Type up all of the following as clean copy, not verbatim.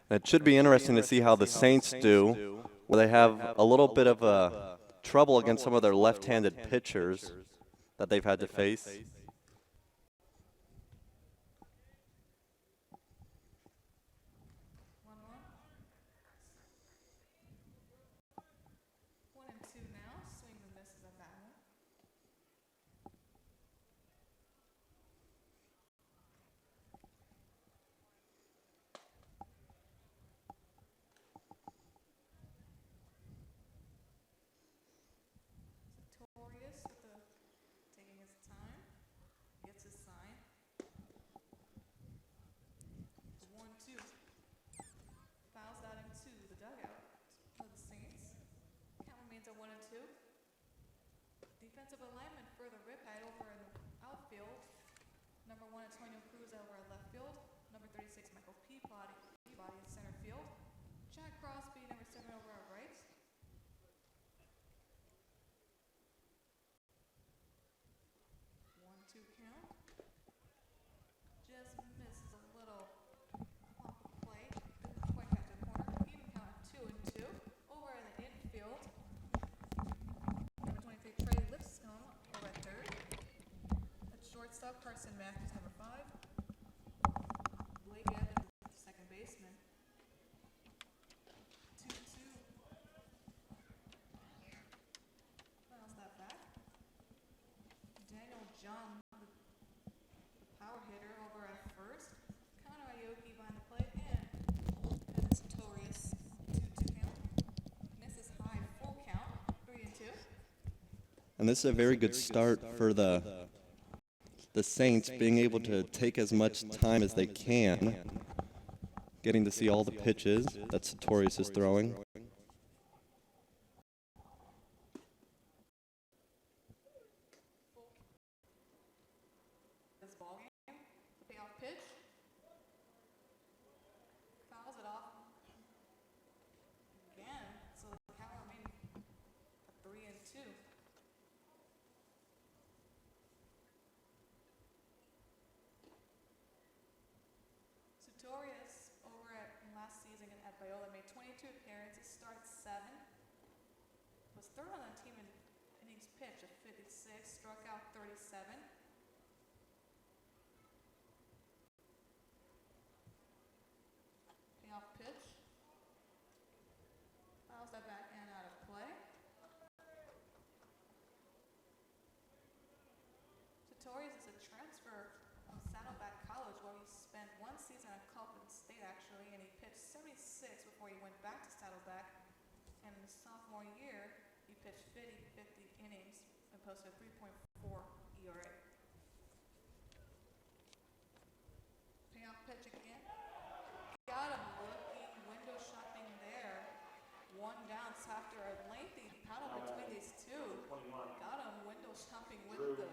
It should be interesting to see how the Saints do, where they have a little bit of trouble against some of their left-handed pitchers that they've had to face. Defensive alignment for the Riptide over in the outfield. Number 1, Antonio Cruz over at left field. Number 36, Michael Peabody in center field. Jack Crosby, number 7 over at right. One, two count. Just misses a little off the plate. Didn't quite catch the corner. Even count at 2-2. Over in the infield. Number 23, Trey Lipscomb over at third. At shortstop, Carson Matthews, number 5. Blake Evans, second baseman. 2-2. Bounce that back. Daniel John, the power hitter, over at first. Connor Aoki behind the plate, and it's Torius. 2-2 count. Misses high, full count. 3-2. And this is a very good start for the Saints, being able to take as much time as they can, getting to see all the pitches that Sartorius is throwing. This ball game, the payoff pitch. Fouls it off again, so the count remains 3-2. Sartorius over at last season at Viola made 22 appearances, started 7, was third on the team in innings pitched at 56, struck out 37. Payoff pitch. Fouls that back and out of play. Sartorius is a transfer from Saddleback College, where he spent 1 season at Coppin State actually, and he pitched 76 before he went back to Saddleback. And in his sophomore year, he pitched 50 innings and posted a 3.4 ERA. Payoff pitch again. Got him looking, window shopping there. 1 down after a lengthy battle between these two. Got him window shopping with the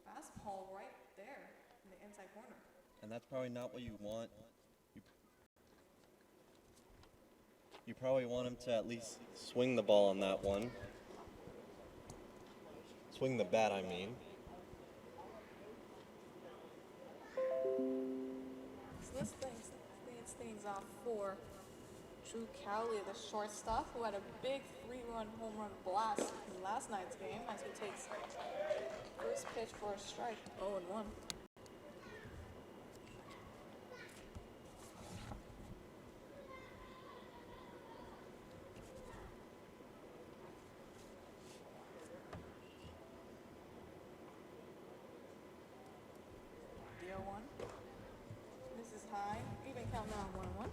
fastball right there in the inside corner. And that's probably not what you want. You probably want him to at least swing the ball on that one. Swing the bat, I mean. So this leads things off for Drew Cowley, the shortstop, who had a big 3-run home run blast in last night's game, as he takes first pitch for a strike, 0-1. The 0-1. This is high. Even count now, 1-1.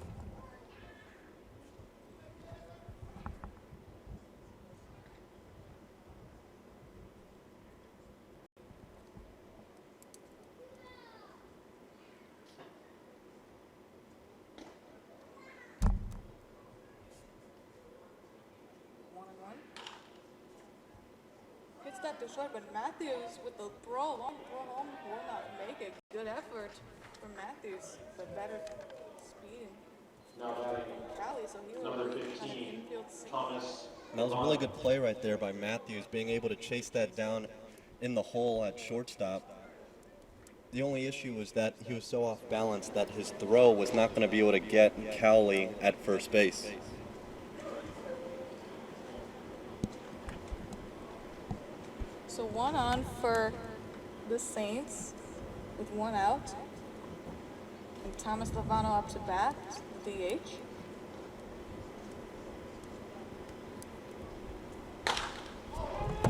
Hits that to short, but Matthews with the throw home will not make it. Good effort from Matthews, but better speed. Now batting Cali, so he will number really kind of 15, infield safe. Thomas. And that was a really good play right there by Matthews, being able to chase that down in the hole at shortstop. The only issue was that he was so off balance that his throw was not going to be able to get Cowley at first base. So 1 on for the Saints with 1 out. And Thomas Lovano up to bat, DH.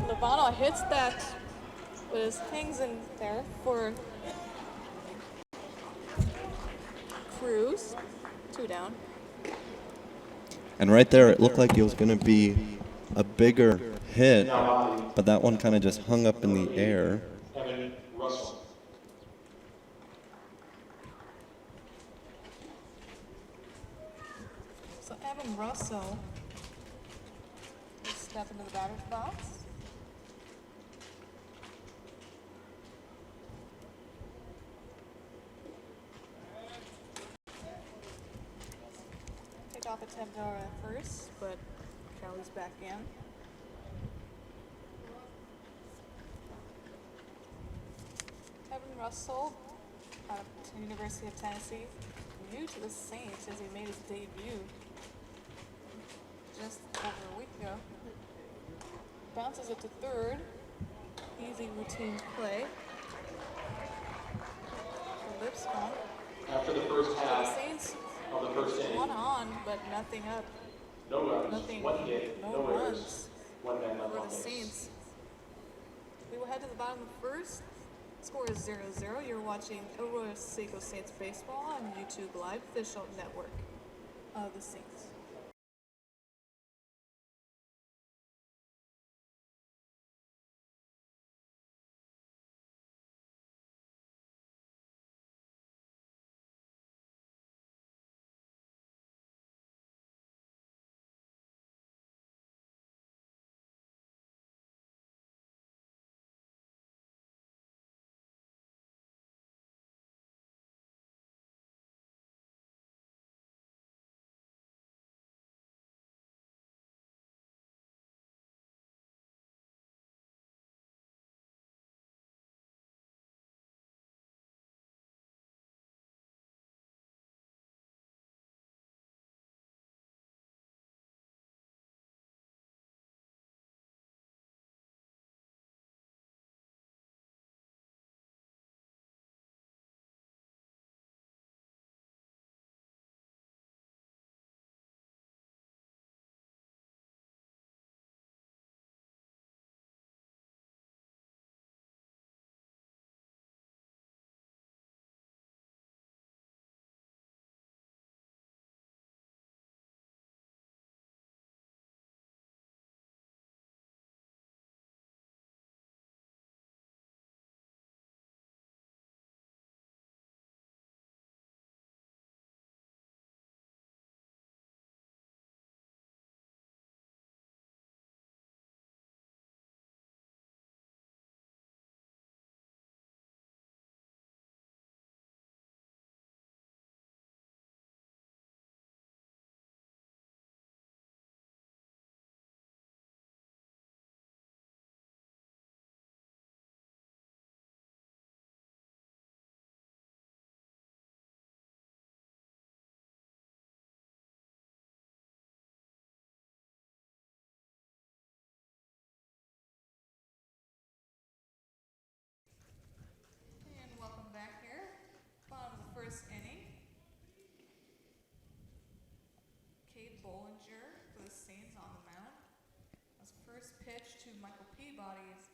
Lovano hits that, but it hangs in there for Cruz. 2 down. And right there, it looked like it was going to be a bigger hit, but that one kind of just hung up in the air. So Evan Russell will step into the batter's box. Take off attempt over at first, but Kelly's back in. Evan Russell out of the University of Tennessee, new to the Saints as he made his debut just over a week ago. Bounces it to third. Easy routine play. For Lipscomb. After the first The half Saints of the first inning, 1 on, but nothing up. no runs, Nothing, 1 hit, no no runs errors, 1 man left for on the base. Saints. We will head to the bottom of the first. Score is 0-0. You're watching Arroyo Seco Saints baseball on YouTube Live, official network of the Saints. And welcome back here. Bottom of the first inning. Cade Bollinger for the Saints on the mound. His first pitch to Michael Peabody is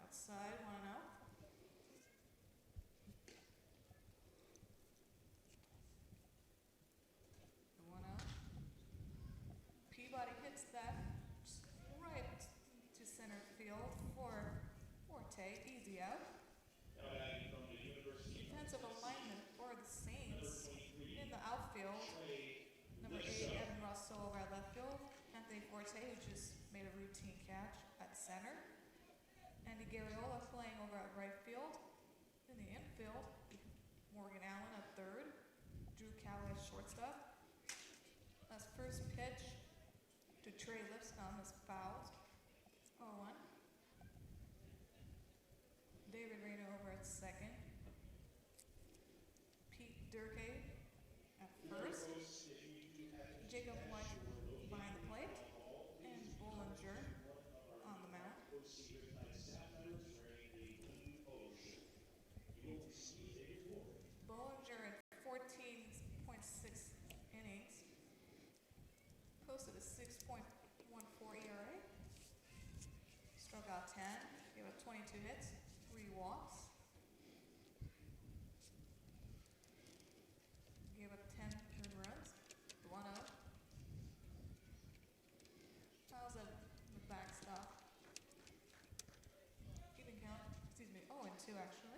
outside, 1-0. The 1-0. Peabody hits that just right to center field for Forte, easy out. Defensive alignment for the Saints in the outfield. Number 8, Evan Russell over at left field. Anthony Forte, who just made a routine catch at center. Andy Garriola playing over at right field. In the infield, Morgan Allen at third. Drew Cowley at shortstop. That's first pitch to Trey Lipscomb is fouled. 0-1. David Reyna over at second. 2 hits, 3 walks. Gave up 10 earned runs, 1-0. Fouls at the backstop. Even count, 0-2 actually.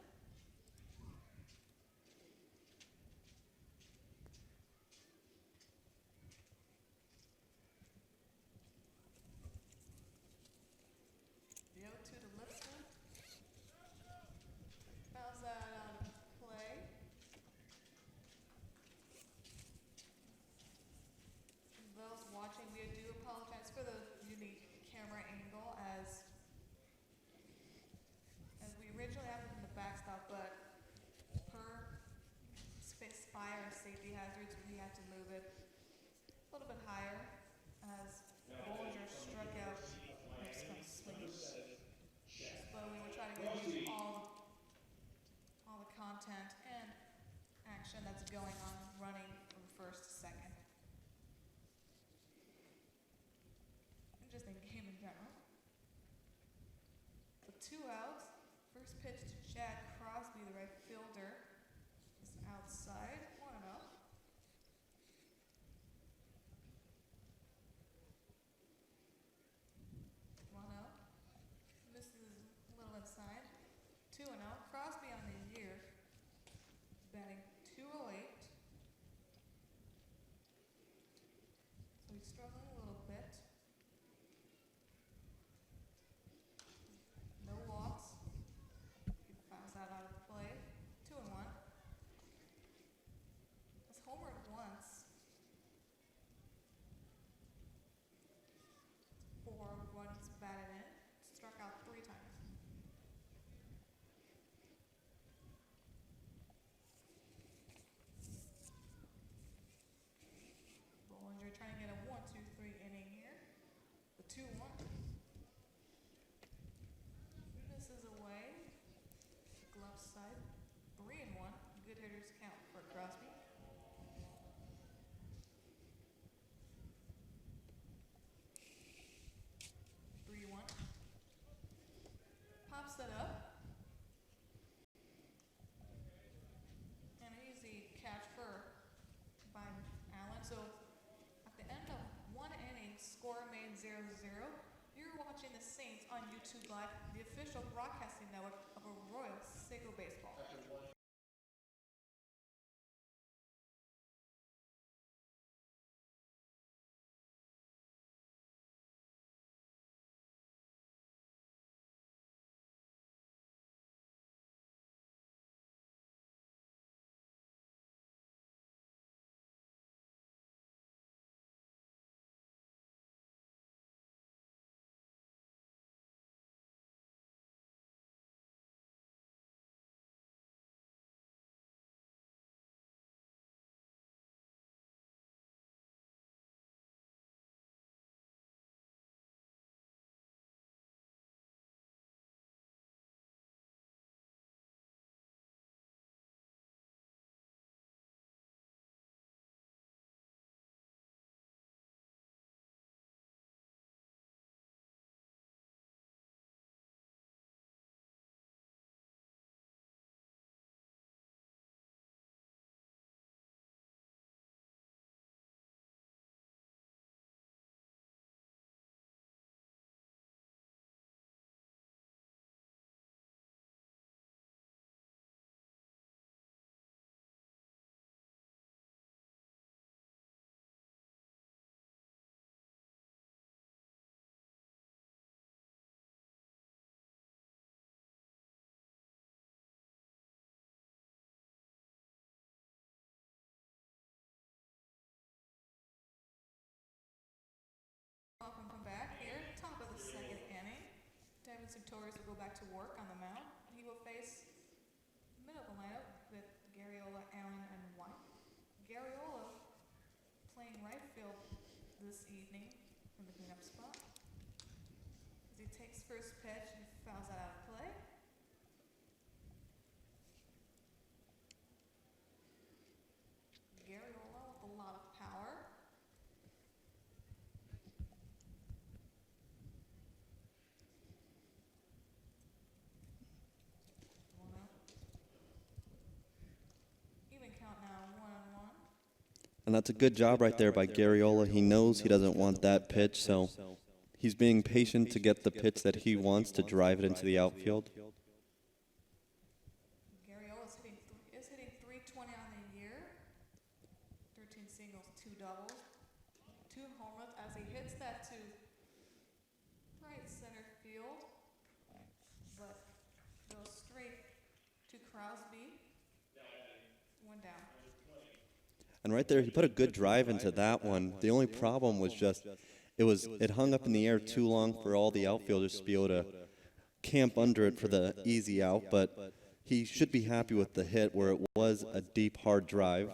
The 0-2 to Lipson. Fouls that out of play. Those watching, we do apologize for the unique camera angle as we originally had it in the backstop, but per fire safety hazards, we had to move it a little bit higher as Bollinger struck out next from swing. But we were trying to give you all the content and action that's going on running from first to second. Interesting game in general. So 2 outs. First pitch to Chad Crosby, the right fielder, is outside. 1-0. Misses a little inside. 2-0. Crosby on the year, batting .208. So he's struggling a little bit. No walks. He fouls that out of play. 2-1. Has homered once. 4 runs batted in. Struck out 3 times. Bollinger trying to get a 1-2-3 inning here. The 2-1. Misses away. Glove side. 3-1. Good hitters count for Crosby. Pops that up. And an easy catch by Allen. So at the end of 1 inning, score made 0-0. You're watching the Saints on YouTube Live, the official broadcasting network of Arroyo Seco Baseball. Welcome back here, top of the second inning. Devin Sartorius will go back to work on the mound. He will face middle of the lineup with Garriola, Allen, and White. Garriola playing right field this evening in the cleanup spot. As he takes first pitch, he fouls that out of play. Garriola with a lot of power. And that's a good job right there by Garriola. He knows he doesn't want that pitch, so he's being patient to get the pitch that he wants to drive it into the outfield. Garriola is hitting 320 on the year. 13 singles, 2 doubles, 2 home runs as he hits that to right center field, but goes straight to Crosby. One down. And right there, he put a good drive into that one. The only problem was just it hung up in the air too long for all the outfielders to be able to camp under it for the easy out, but he should be happy with the hit where it was a deep, hard drive.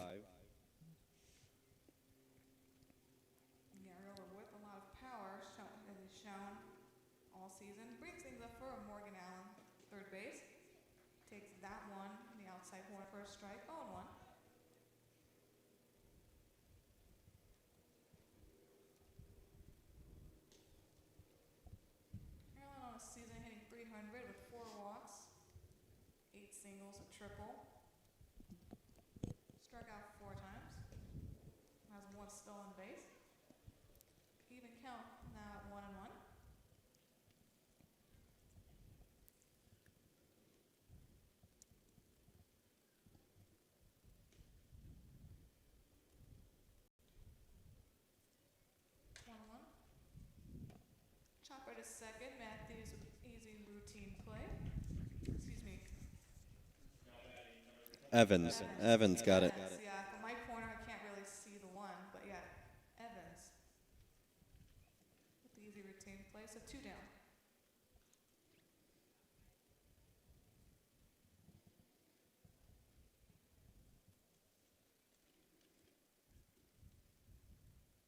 Garriola with a lot of power, as he's shown all season. Brings things up for Morgan Allen, third base. Takes that one in the outside corner for a strike. 0-1. Allen on a season hitting 300 with 4 walks, 8 singles, a triple. Struck out 4 times. Has 1 stolen base. Even count now at 1-1. Chopper to second. Matthews with easy routine play. Excuse me. Evans got it. Evans, yeah. From my corner, I can't really see the one, but yeah, Evans with the easy routine play. So 2 down.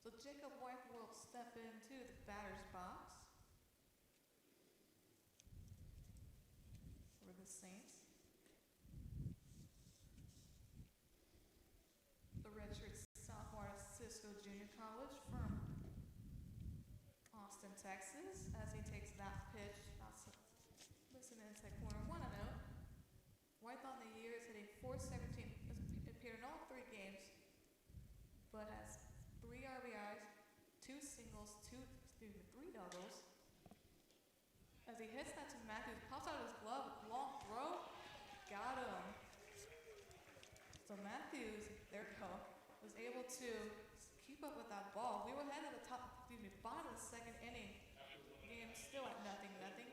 So Jacob White will step into the batter's box for the Saints. The redshirt sophomore at Cisco Junior College from Austin, Texas, as he takes that pitch. Listen inside corner, 1-0. White on the year is hitting .417. Appeared in all 3 games, but has 3 RBIs, 2 singles, 3 doubles. As he hits that to Matthews, pops out of his glove, long throw, got him. So Matthews, there we go, was able to keep up with that ball. We were ahead at the bottom of the 2nd inning. Game still at 0-0.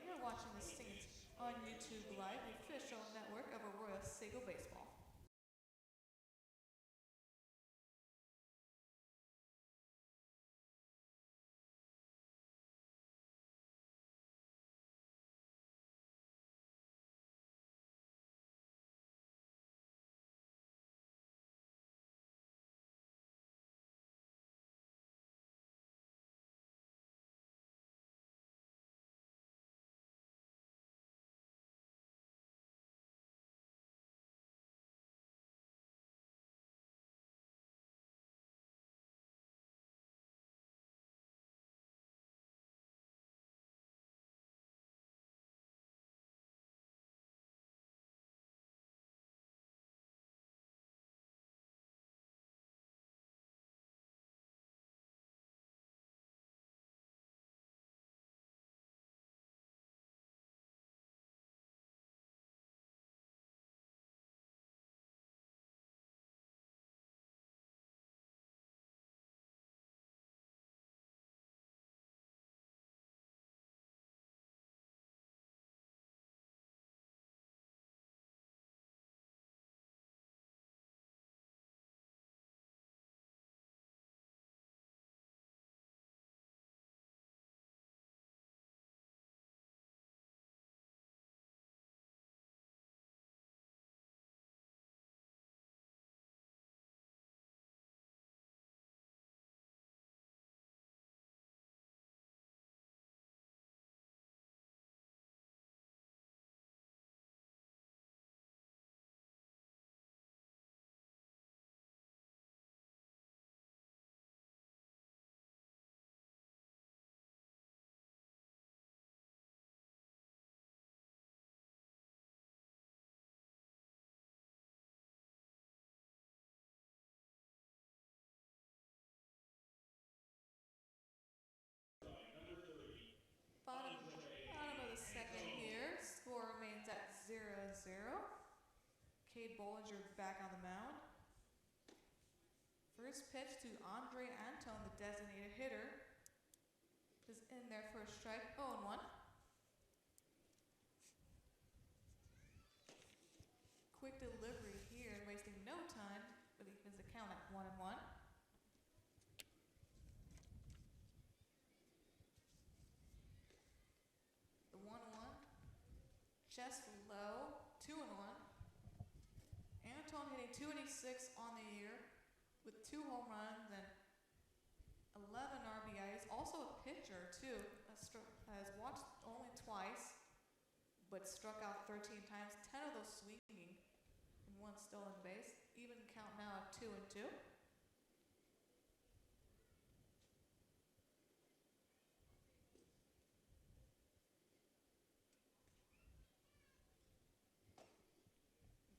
You're watching the Saints on YouTube Live, the official network of Arroyo Seco Baseball. 0. Cade Bollinger back on the mound. First pitch to Andre Antone, the designated hitter, is in there for a strike. 0-1. Quick delivery here, wasting no time, but he wins the count at 1-1. The 1-1, just low, 2-1. Antone hitting .286 on the year with 2 home runs and 11 RBIs. Also a pitcher too, has watched only twice, but struck out 13 times, 10 of those swinging, and 1 stolen base. Even count now at 2-2.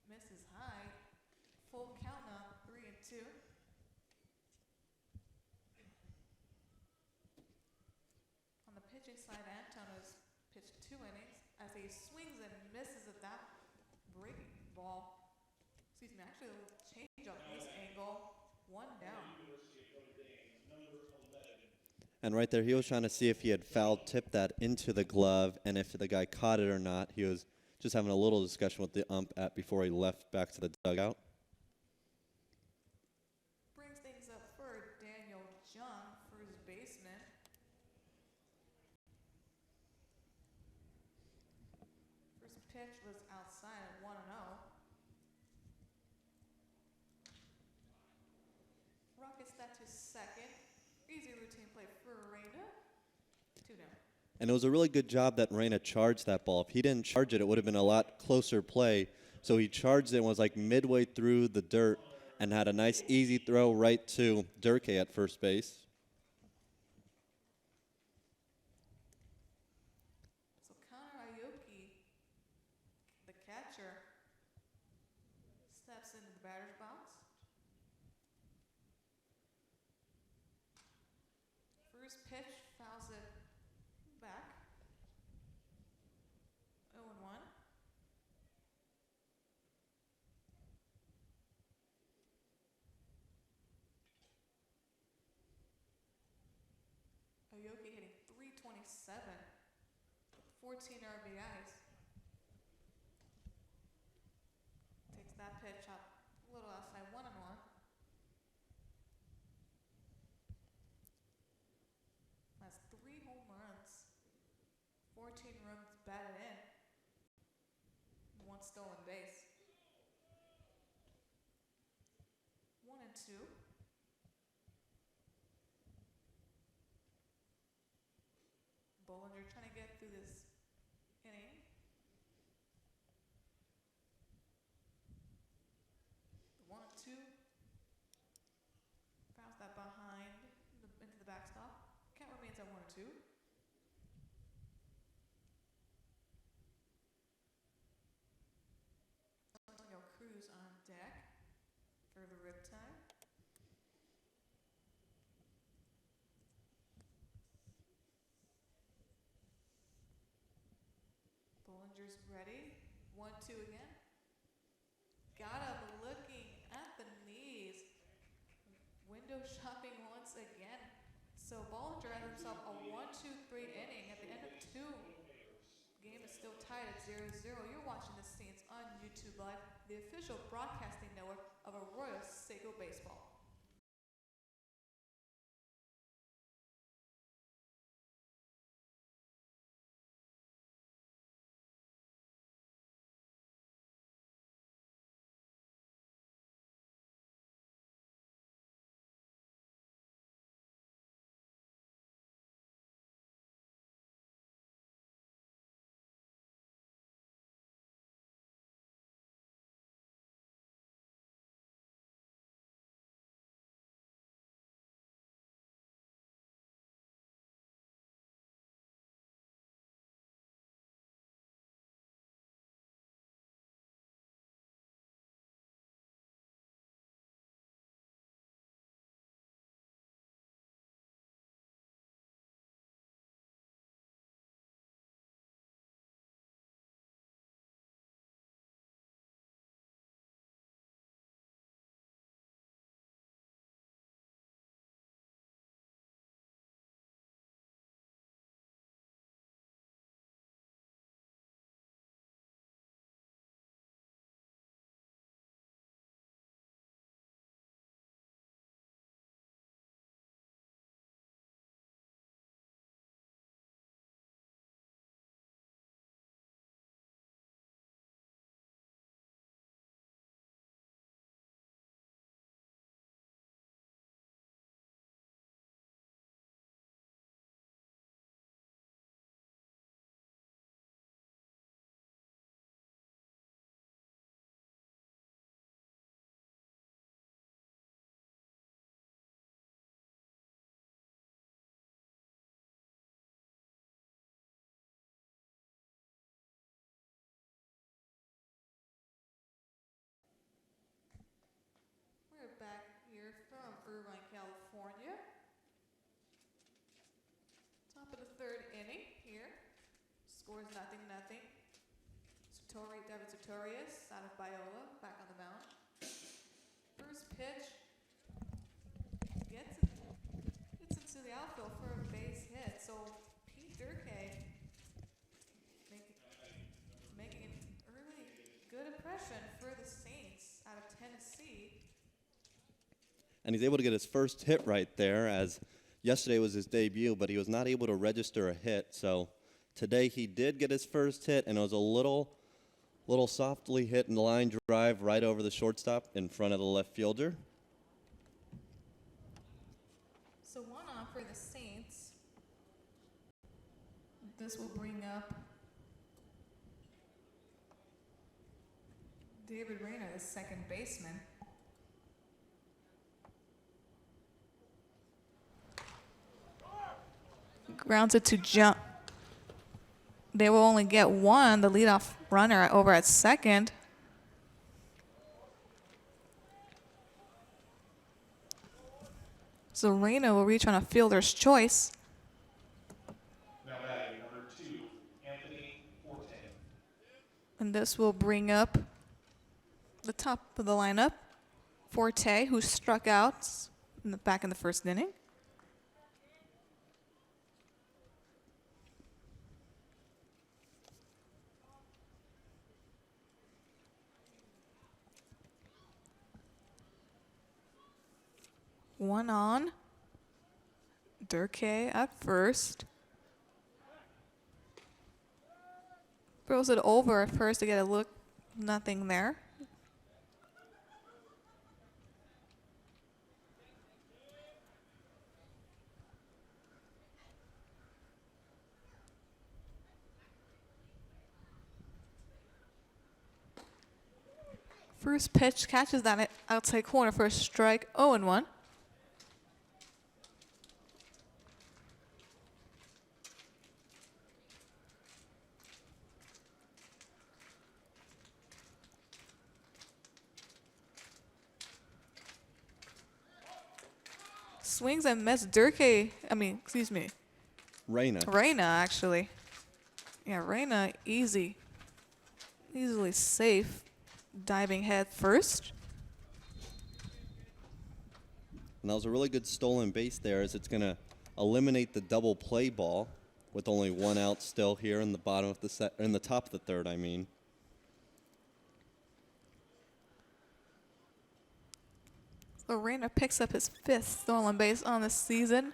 Misses high. Full count now, 3-2. On the pitching side, Antone has pitched 2 innings as he swings and misses at that breaking ball. Excuse me, actually a change up this angle. 1 down. And right there, he was trying to see if he had foul tipped that into the glove and if the guy caught it or not. He was just having a little discussion with the ump before he left back to the dugout. Brings things up for Daniel Jung, first baseman. First pitch was outside at 1-0. Rockets that to second. Easy routine play for Reyna. 2 down. And it was a really good job that Reyna charged that ball. If he didn't charge it, it would have been a lot closer play. So he charged it and was like midway through the dirt and had a nice easy throw right to Durkee at first base. So Connor Aoki, the catcher, steps into the batter's box. First pitch, fouls it back. 0-1. Aoki hitting .327 with 14 RBIs. Takes that pitch up a little outside, 1-1. Has 3 home runs, 14 runs batted in, and 1 stolen base. 1-2. Bollinger trying to get through this inning. The 1-2. Bounce that behind into the backstop. Count remains at 1-2. Antonio Cruz on deck for the Riptide. Bollinger's ready. 1-2 again. Got him looking at the knees. Window shopping once again. So Bollinger has himself a 1-2-3 inning at the end of 2. Game is still tied at 0-0. You're watching the scenes on YouTube Live, the official broadcasting network of Arroyo Seco Baseball. Scores 0-0. David Sartorius out of Biola, back on the mound. First pitch gets into the outfield for a base hit. So Pete Durkee making an early good impression for the Saints out of Tennessee. And he's able to get his first hit right there, as yesterday was his debut, but he was not able to register a hit. So today he did get his first hit, and it was a little softly hit in the line drive right over the shortstop in front of the left fielder. So 1 on for the Saints. This will bring up David Rayner, the second baseman. Grounds it to jump. They will only get 1, the leadoff runner over at second. So Reyna will reach on a fielder's choice. Now batting number 2, Anthony Forte. And this will bring up the top of the lineup, Forte, who struck out back in the first inning. One on. Durkee at first. Throws it over at first to get a look. Nothing there. First pitch catches that outside corner for a strike. 0-1. Swings and miss. Reyna. Reyna, actually. Yeah, Reyna, easily safe. Diving head first. And that was a really good stolen base there, as it's going to eliminate the double play ball with only 1 out still here in the bottom of the in the top of the third, I mean. So Reyna picks up his 5th stolen base on the season.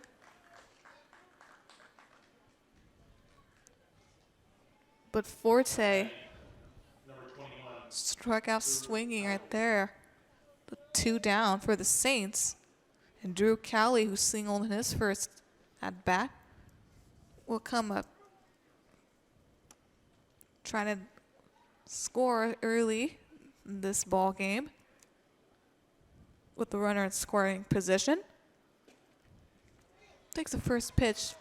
But Forte struck out swinging right there. The 2 down for the Saints. And Drew Cowley, who singled in his first at bat, will come up trying to score early in this ball game with the runner in scoring position. Takes the first pitch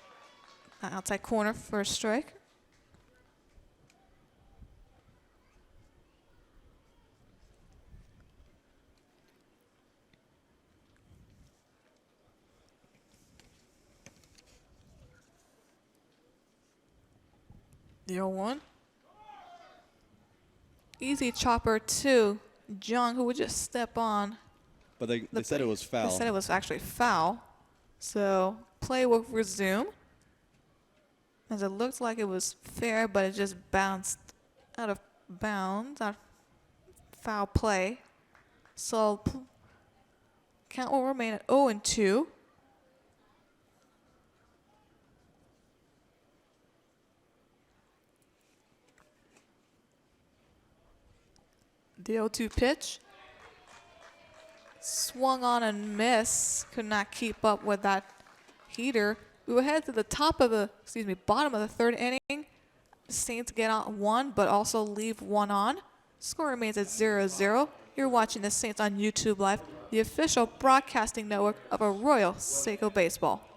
outside corner for a strike. The 0-1. Easy chopper to Jung, who would just step on. But they said it was foul. They said it was actually foul. So play will resume. As it looked like it was fair, but it just bounced out of bounds. Foul play. So count will remain at 0-2. The 0-2 pitch. Swung on and missed. Could not keep up with that heater. We will head to the bottom of the third inning. The Saints get on 1, but also leave 1 on. Score remains at 0-0. You're watching the Saints on YouTube Live, the official broadcasting network of Arroyo Seco Baseball.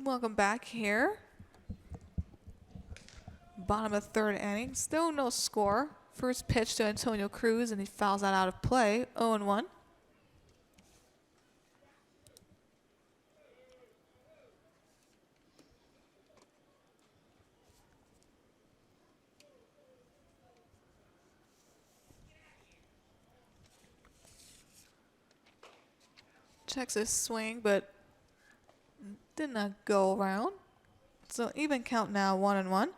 Welcome back here. Bottom of third inning. Still no score. First pitch to Antonio Cruz, and he fouls that out of play. 0-1. Checks his swing, but did not go around. So even count now, 1-1.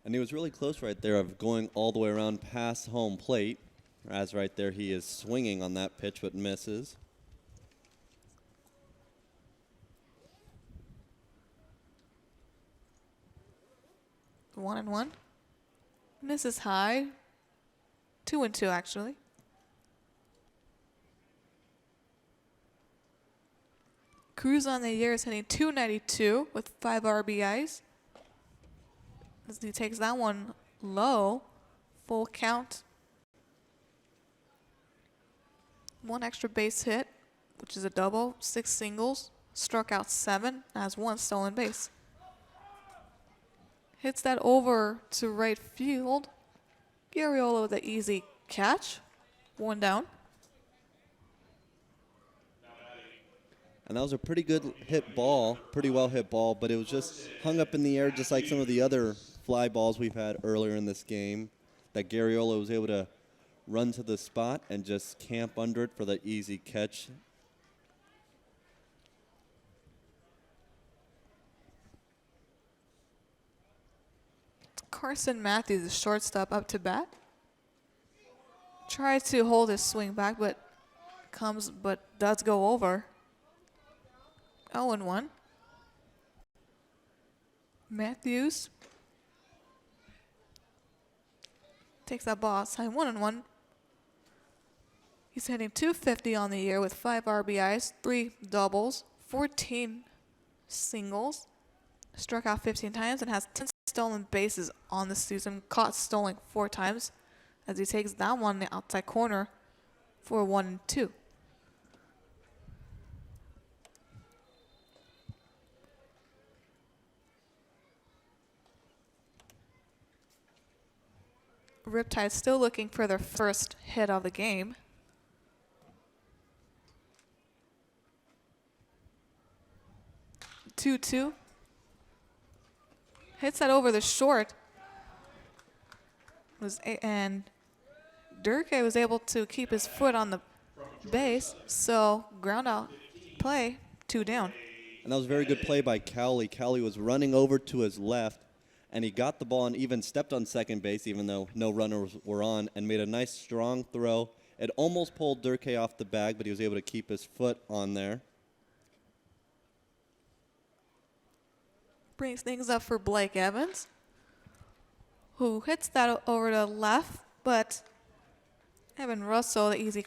And he was really close right there of going all the way around past home plate. As right there, he is swinging on that pitch, but misses. One and one. Misses high. 2-2 actually. Cruz on the year is hitting .292 with 5 RBIs. As he takes that one low, full count. One extra base hit, which is a double, 6 singles, struck out 7, has 1 stolen base. Hits that over to right field. Garriola with an easy catch. 1 down. And that was a pretty good hit ball, pretty well hit ball, but it was just hung up in the air just like some of the other fly balls we've had earlier in this game, that Garriola was able to run to the spot and just camp under it for the easy catch. Carson Matthews, the shortstop, up to bat. Tries to hold his swing back, but does go over. 0-1. Matthews takes that ball outside. 1-1. He's hitting .250 on the year with 5 RBIs, 3 doubles, 14 singles. Struck out 15 times and has 10 stolen bases on the season. Caught stolen 4 times as he takes that one in the outside corner for 1-2. Riptide still looking for their first hit of the game. Two. Hits that over the short. And Durkee was able to keep his foot on the base, so ground out play, 2 down. And that was a very good play by Cowley. Cowley was running over to his left, and he got the ball and even stepped on second base, even though no runners were on, and made a nice strong throw. It almost pulled Durkee off the bag, but he was able to keep his foot on there. Brings things up for Blake Evans, who hits that over to left, but Evan Russell, the easy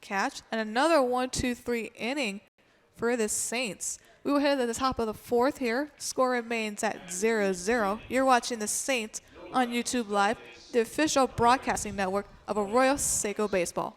catch, and another 1-2-3 inning for the Saints. We will hit at the top of the 4th here. Score remains at 0-0. You're watching the Saints on YouTube Live, the official broadcasting network of Arroyo Seco Baseball.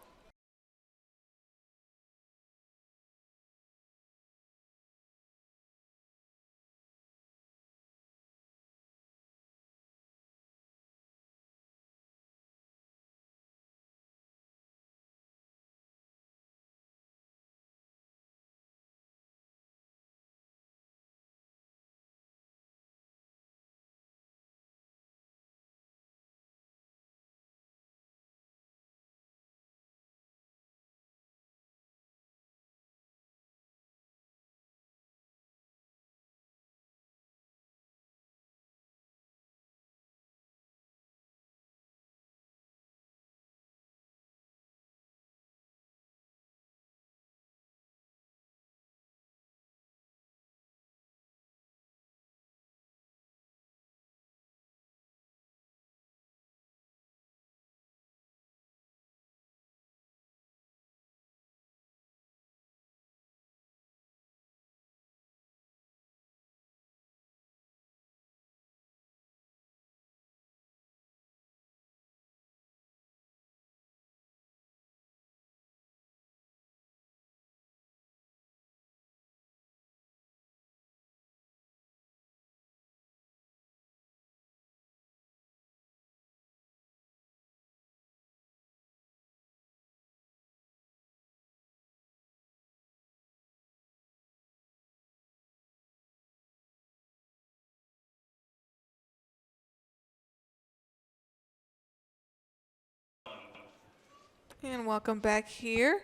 And welcome back here.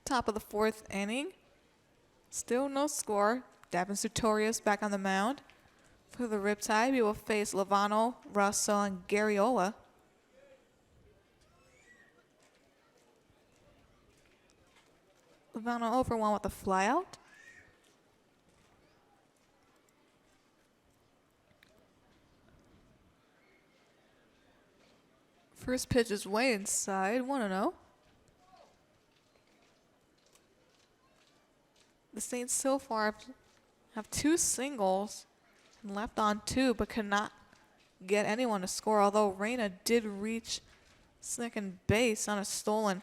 Top of the fourth inning. Still no score. Davin Sutorius back on the mound. For the Riptide, we will face Lovano, Russell, and Garriola. Lovano 0 for 1 with a flyout. First pitch is way inside, 1-0. The Saints so far have 2 singles and left on 2, but cannot get anyone to score, although Reyna did reach second base on a stolen,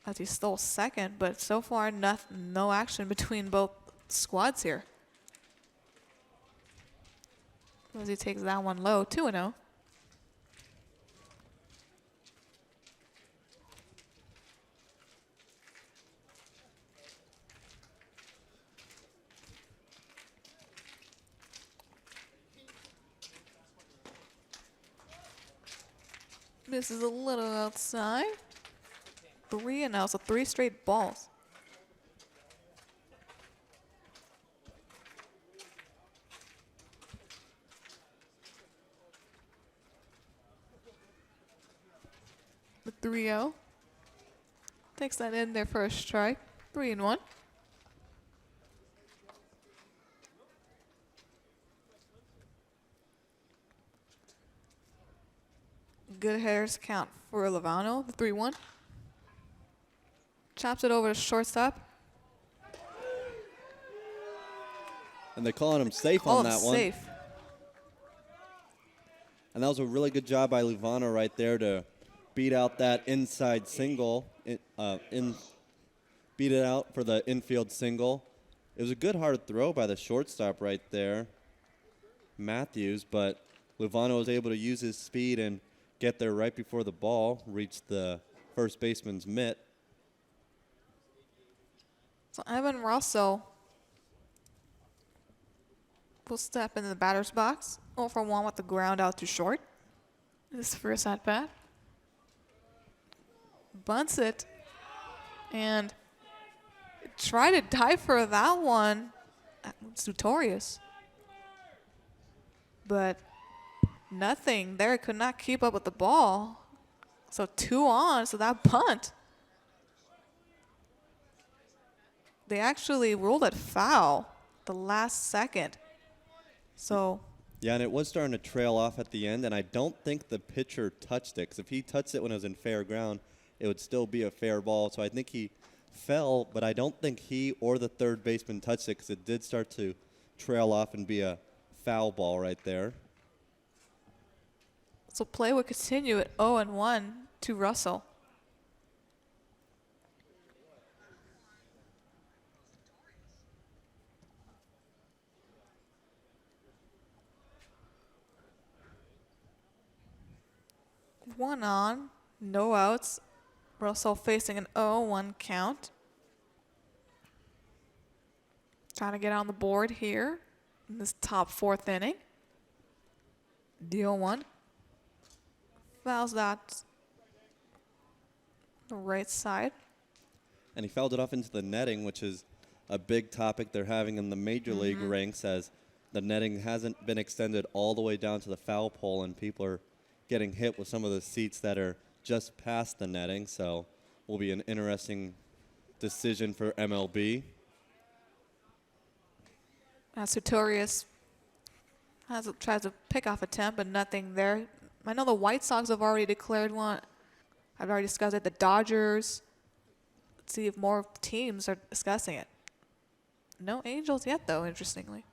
as he stole second, but so far no action between both squads here. As he takes that one low, 2-0. This is a little outside. 3-0, so 3 straight balls. The 3-0. Takes that in there for a strike. 3-1. Good hitters count for Lovano, the 3-1. Chops it over to shortstop. And they're calling him safe on that one. Safe. And that was a really good job by Lovano right there to beat out that inside single, beat it out for the infield single. It was a good hard throw by the shortstop right there, Matthews, but Lovano was able to use his speed and get there right before the ball reached the first baseman's mitt. So Evan Russell will step into the batter's box. 0 for 1 with the ground out to short. His first at bat. Bunts it. And try to dive for that one. Sutorius. But nothing there. Could not keep up with the ball. So 2 on. So that bunt. They actually ruled it foul the last second. So. Yeah, and it was starting to trail off at the end, and I don't think the pitcher touched it, because if he touched it when it was in fair ground, it would still be a fair ball. So I think he fell, but I don't think he or the third baseman touched it, because it did start to trail off and be a foul ball right there. So play would continue at 0-1 to Russell. One on, no outs. Russell facing an 0-1 count. Trying to get on the board here in this top 4th inning. Deal 1. Fouls that the right side. And he fouled it off into the netting, which is a big topic they're having in the major league ranks, as the netting hasn't been extended all the way down to the foul pole, and people are getting hit with some of the seats that are just past the netting. So will be an interesting decision for MLB. Sutorius tries to pick off a temp, but nothing there. I know the White Sox have already declared one. I've already discussed it. The Dodgers. Let's see if more teams are discussing it. No Angels yet, though, interestingly.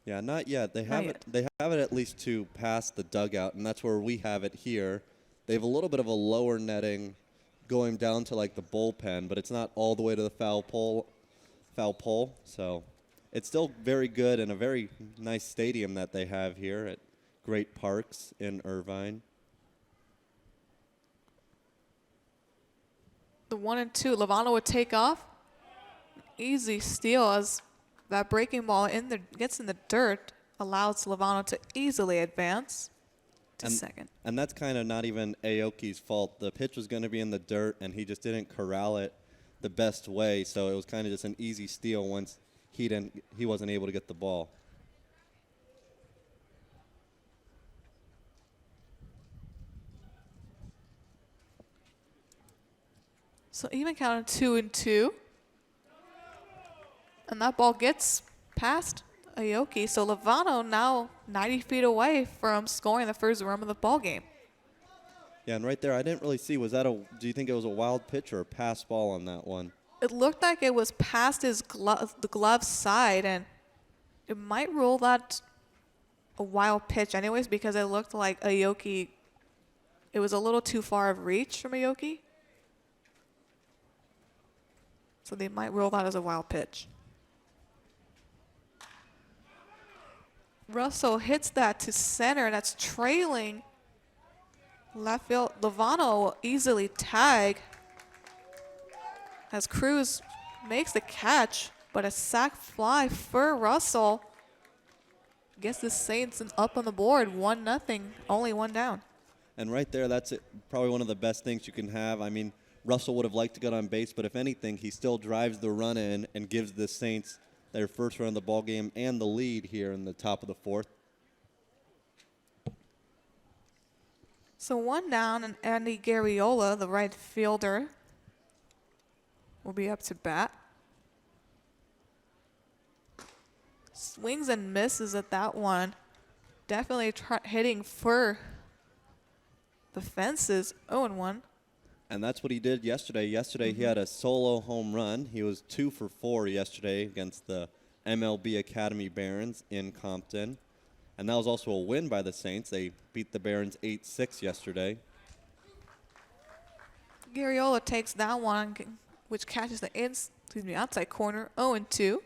Yeah, not yet. They have it. They have it at least to past the dugout, and that's where we have it here. They have a little bit of a lower netting going down to like the bullpen, but it's not all the way to the foul pole. So it's still very good and a very nice stadium that they have here at Great Parks in Irvine. The 1-2, Lovano would take off. Easy steal as that breaking ball gets in the dirt, allows Lovano to easily advance. to And, second. and that's kind of not even Aoki's fault. The pitch was going to be in the dirt, and he just didn't corral it the best way. So it was kind of just an easy steal once he wasn't able to get the ball. So even counted 2-2. And that ball gets past Aoki. So Lovano now 90 feet away from scoring the first run of the ball game. Yeah, and right there, I didn't really see. Do you think it was a wild pitch or a pass ball on that one? It looked like it was past the glove side, and it might rule that a wild pitch anyways because it looked like Aoki, it was a little too far of reach from Aoki. So they might rule that as a wild pitch. Russell hits that to center, and that's trailing left field. Lovano will easily tag as Cruz makes the catch, but a sac fly for Russell gets the Saints up on the board, 1-0, only one down. And right there, that's probably one of the best things you can have. I mean, Russell would have liked to get on base, but if anything, he still drives the run in and gives the Saints their first run of the ball game and the lead here in the top of the fourth. So one down, and Andy Garriola, the right fielder, will be up to bat. Swings and misses at that one. Definitely hitting for the fences. 0-1. And that's what he did yesterday. Yesterday, he had a solo home run. He was 2 for 4 yesterday against the MLB Academy Barons in Compton. And that was also a win by the Saints. They beat the Barons 8-6 yesterday. Garriola takes that one, which catches the outside corner. 0-2.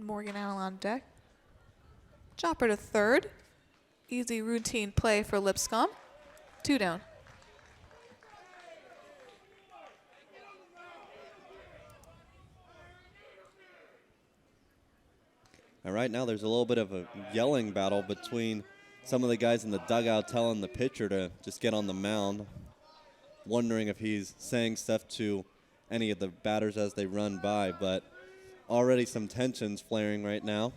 Morgan Allen on deck. Chopper to third. Easy routine play for Lipscomb. 2 down. All right, now there's a little bit of a yelling battle between some of the guys in the dugout telling the pitcher to just get on the mound, wondering if he's saying stuff to any of the batters as they run by, but already some tensions flaring right now.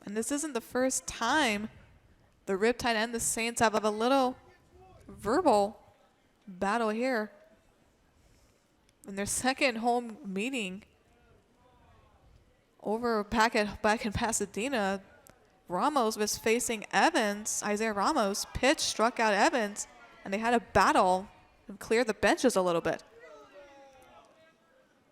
And this isn't the first time the Riptide and the Saints have a little verbal battle here. In their second home meeting back in Pasadena, Ramos was facing Evans. Isaiah Ramos pitch struck out Evans, and they had a battle and cleared the benches a little bit.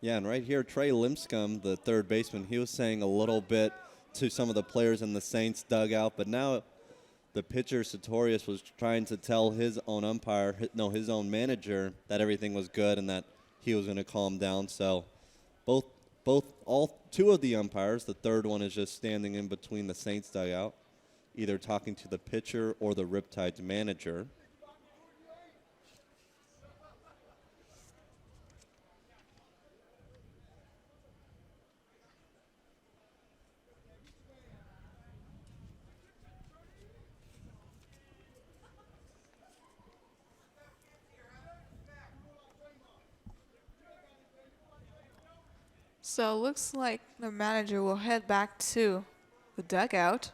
Yeah, and right here, Trey Limpscomb, the third baseman, he was saying a little bit to some of the players in the Saints dugout, but now the pitcher, Sartorius, was trying to tell his own his own manager that everything was good and that he was going to calm down. So all two of the umpires, the third one is just standing in between the Saints dugout, either talking to the pitcher or the Riptide's manager. So it looks like the manager will head back to the dugout.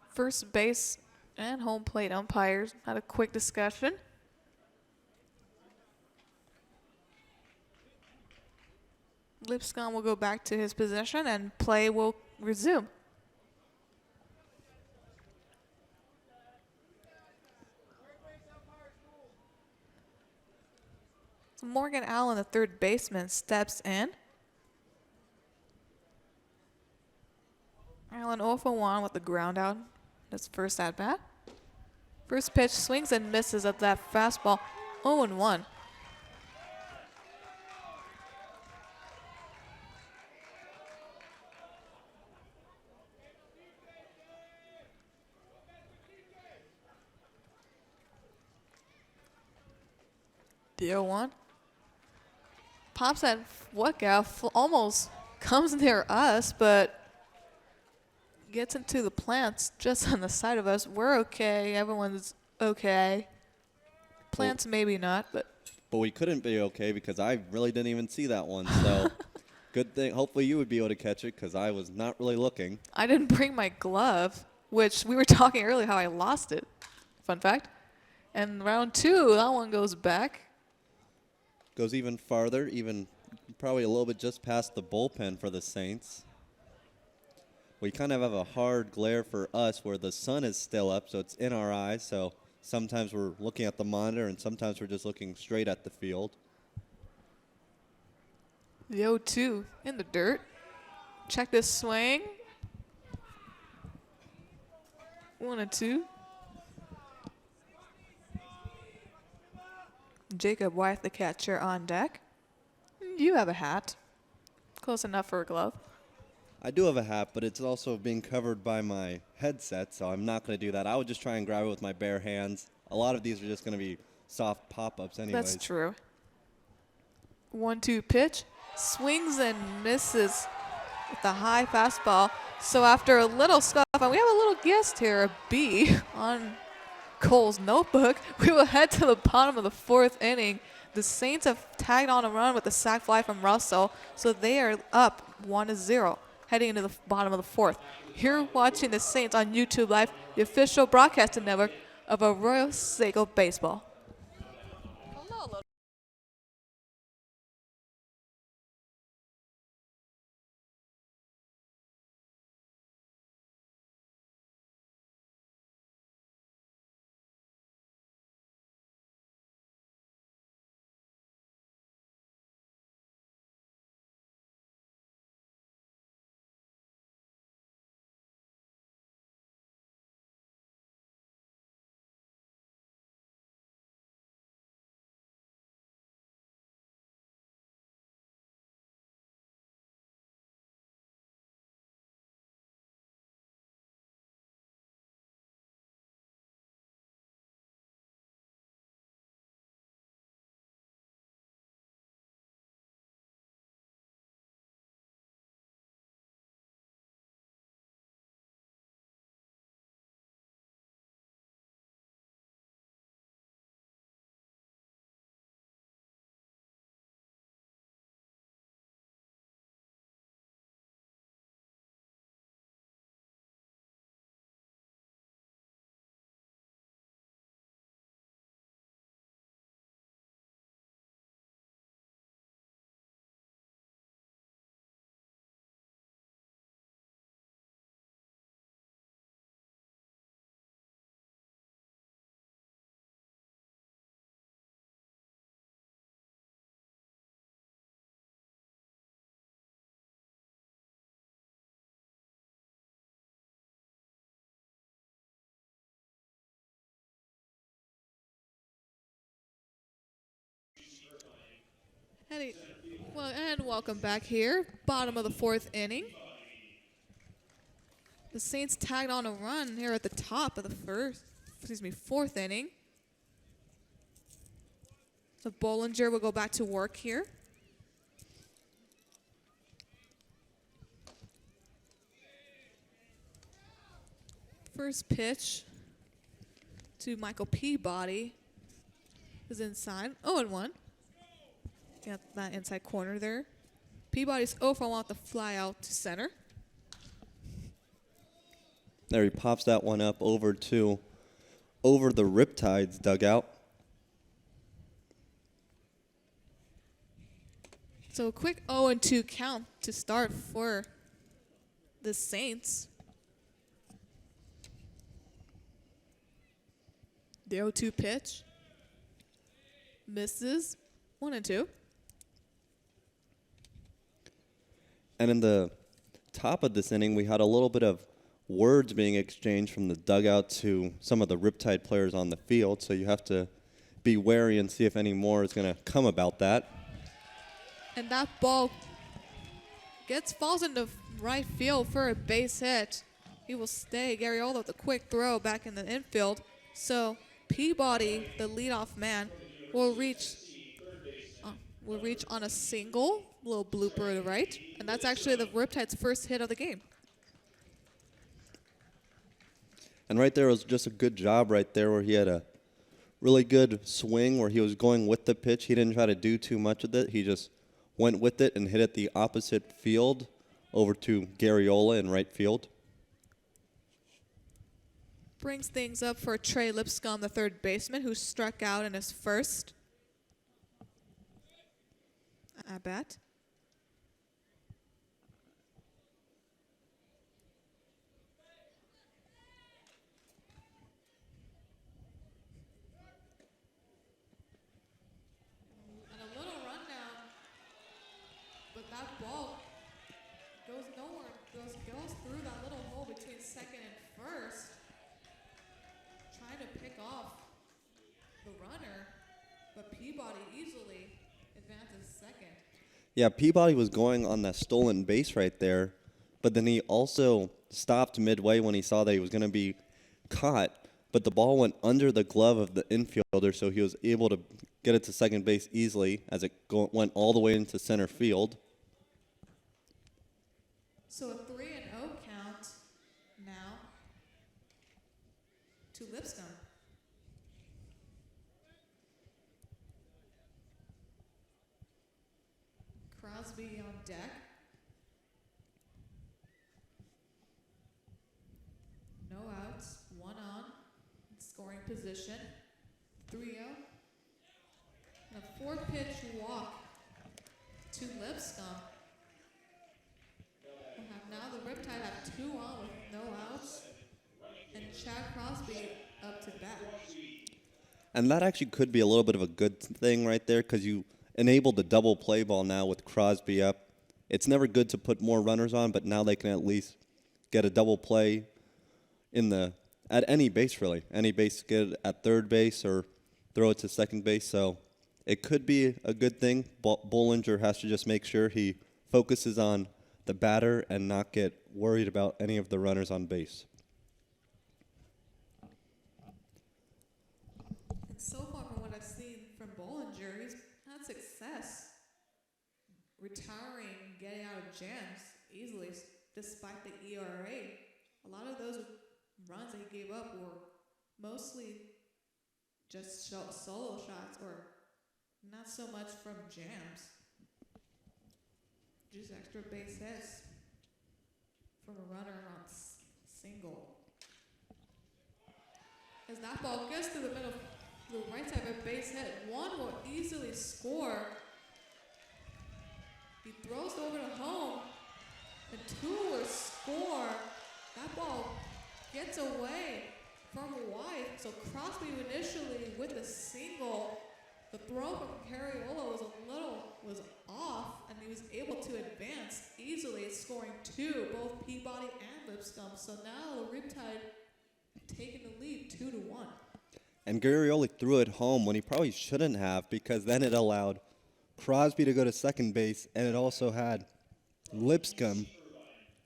First base and home plate umpires had a quick discussion. Lipscomb will go back to his position and play will resume. Morgan Allen, the third baseman, steps in. Allen 0 for 1 with the ground out. That's first at bat. First pitch swings and misses at that fastball. 0-1. The 0-1. Pops that foot out, almost comes near us, but gets into the plants just on the side of us. We're okay. Everyone's okay. Plants maybe not, but we couldn't be okay because I really didn't even see that one. So good thing. Hopefully you would be able to catch it because I was not really looking. I didn't bring my glove, which we were talking earlier how I lost it. Fun fact. And round 2, that one goes back. Goes even farther, even probably a little bit just past the bullpen for the Saints. We kind of have a hard glare for us where the sun is still up, so it's in our eyes. So sometimes we're looking at the monitor, and sometimes we're just looking straight at the field. The 0-2 in the dirt. Check this swing. 1-2. Jacob Wythe, the catcher, on deck. You have a hat. Close enough for a glove. I do have a hat, but it's also being covered by my headset, so I'm not going to do that. I would just try and grab it with my bare hands. A lot of these are just going to be soft pop-ups anyways. That's true. 1-2 pitch. Swings and misses with the high fastball. So after a little scuff, and we have a little guest here, a B on Cole's notebook. We will head to the bottom of the 4th inning. The Saints have tagged on a run with a sac fly from Russell, so they are up 1-0, heading into the bottom of the 4th. You're watching the Saints on YouTube Live, the official broadcasting network of Arroyo Seco Baseball. And welcome back here, bottom of the 4th inning. The Saints tagged on a run here at the top of the 4th inning. So Bollinger will go back to work here. First pitch to Michael Peabody is inside. 0-1. Got that inside corner there. Peabody's 0 for 1 with the fly out to center. There he pops that one up over the Riptides dugout. So a quick 0-2 count to start for the Saints. The 0-2 pitch. Misses. 1-2. And in the top of this inning, we had a little bit of words being exchanged from the dugout to some of the Riptide players on the field, so you have to be wary and see if any more is going to come about that. And that ball falls into right field for a base hit. He will stay. Gary Oldham with a quick throw back in the infield. So Peabody, the leadoff man, will reach will reach on a single, little blooper to the right, and that's actually the Riptide's first hit of the game. And right there was just a good job right there where he had a really good swing where he was going with the pitch. He didn't try to do too much with it. He just went with it and hit it the opposite field over to Garriola in right field. Brings things up for Trey Lipscomb, the third baseman, who struck out in his first at bat. And a little rundown, but that ball goes nowhere. Goes through that little hole between second and first, trying to pick off the runner, but Peabody easily advances second. Yeah, Peabody was going on that stolen base right there, but then he also stopped midway when he saw that he was going to be caught, but the ball went under the glove of the infielder, so he was able to get it to second base easily as it went all the way into center field. So a 3-0 count now to Lipscomb. Crosby on deck. No outs, 1 on, scoring position. 3-0. And a 4-pitch walk to Lipscomb. We'll have now the Riptide have 2 on with no outs. And Chad Crosby up to bat. And that actually could be a little bit of a good thing right there because you enabled the double play ball now with Crosby up. It's never good to put more runners on, but now they can at least get a double play at any base, really. Any base, get it at third base or throw it to second base. So it could be a good thing. Bollinger has to just make sure he focuses on the batter and not get worried about any of the runners on base. And so far from what I've seen from Bollinger, he's had success retiring, getting out of jams easily despite the ERA. A lot of those runs that he gave up were mostly just solo shots or not so much from jams. Just extra base hits from a runner on single. As that ball gets to the middle, the right side of a base hit, one will easily score. He throws over to home, and 2 will score. That ball gets away from White. So Crosby initially with a single. The throw from Carriola was off, and he was able to advance easily, scoring 2, both Peabody and Lipscomb. So now the Riptide taking the lead 2-1. And Garriola threw it home when he probably shouldn't have because then it allowed Crosby to go to second base, and it also had Lipscomb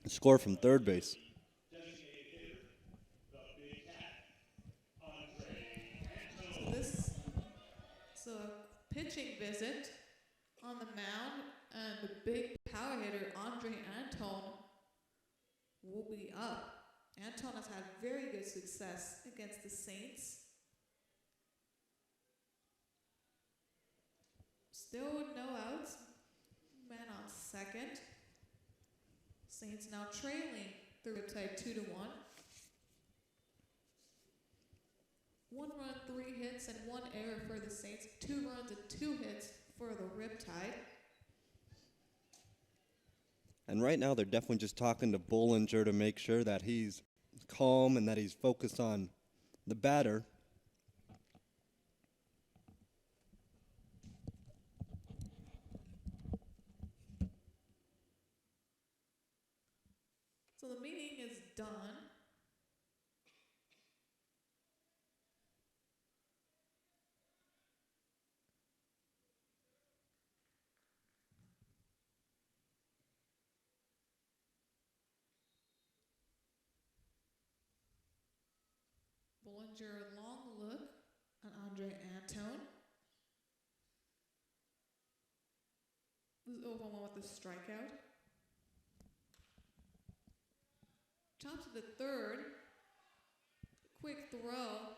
score from third base. So a pitching visit on the mound, and the big power hitter, Andre Antone, will be up. Antone has had very good success against the Saints. Still with no outs. Man on second. Saints now trailing the Riptide 2-1. 1 run, 3 hits, and 1 error for the Saints. 2 runs and 2 hits for the Riptide. And right now they're definitely just talking to Bollinger to make sure that he's calm and that he's focused on the batter. So the meeting is done. Bollinger, long look at Andre Antone. This is 0-1 with the strikeout. Top to the third. Quick throw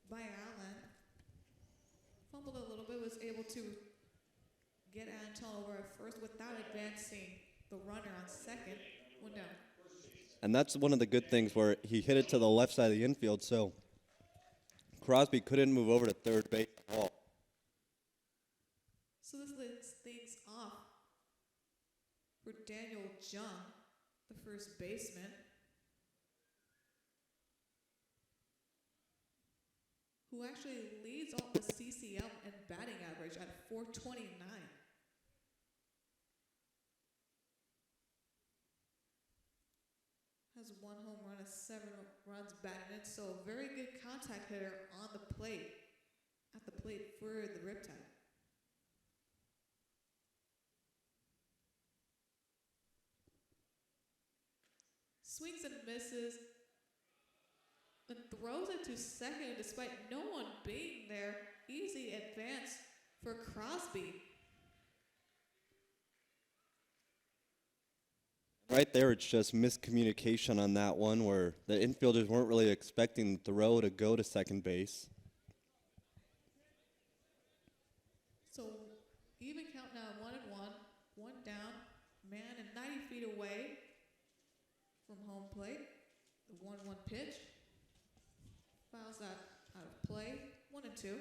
by Allen. Fumbled a little bit, was able to get Anton over at first without advancing the runner on second. One down. And that's one of the good things where he hit it to the left side of the infield, so Crosby couldn't move over to third base at all. So this leads things off for Daniel Jung, the first baseman, who actually leads off the CCM in batting average at 429. Has 1 home run and 7 runs batted in, so a very good contact hitter on the plate, at the plate for the Riptide. Swings and misses, and throws it to second despite no one being there. Easy advance for Crosby. Right there, it's just miscommunication on that one where the infielders weren't really expecting the throw to go to second base. So even count now, 1-1, one down, man and 90 feet away from home plate. The 1-1 pitch. Fouls that out of play. 1-2.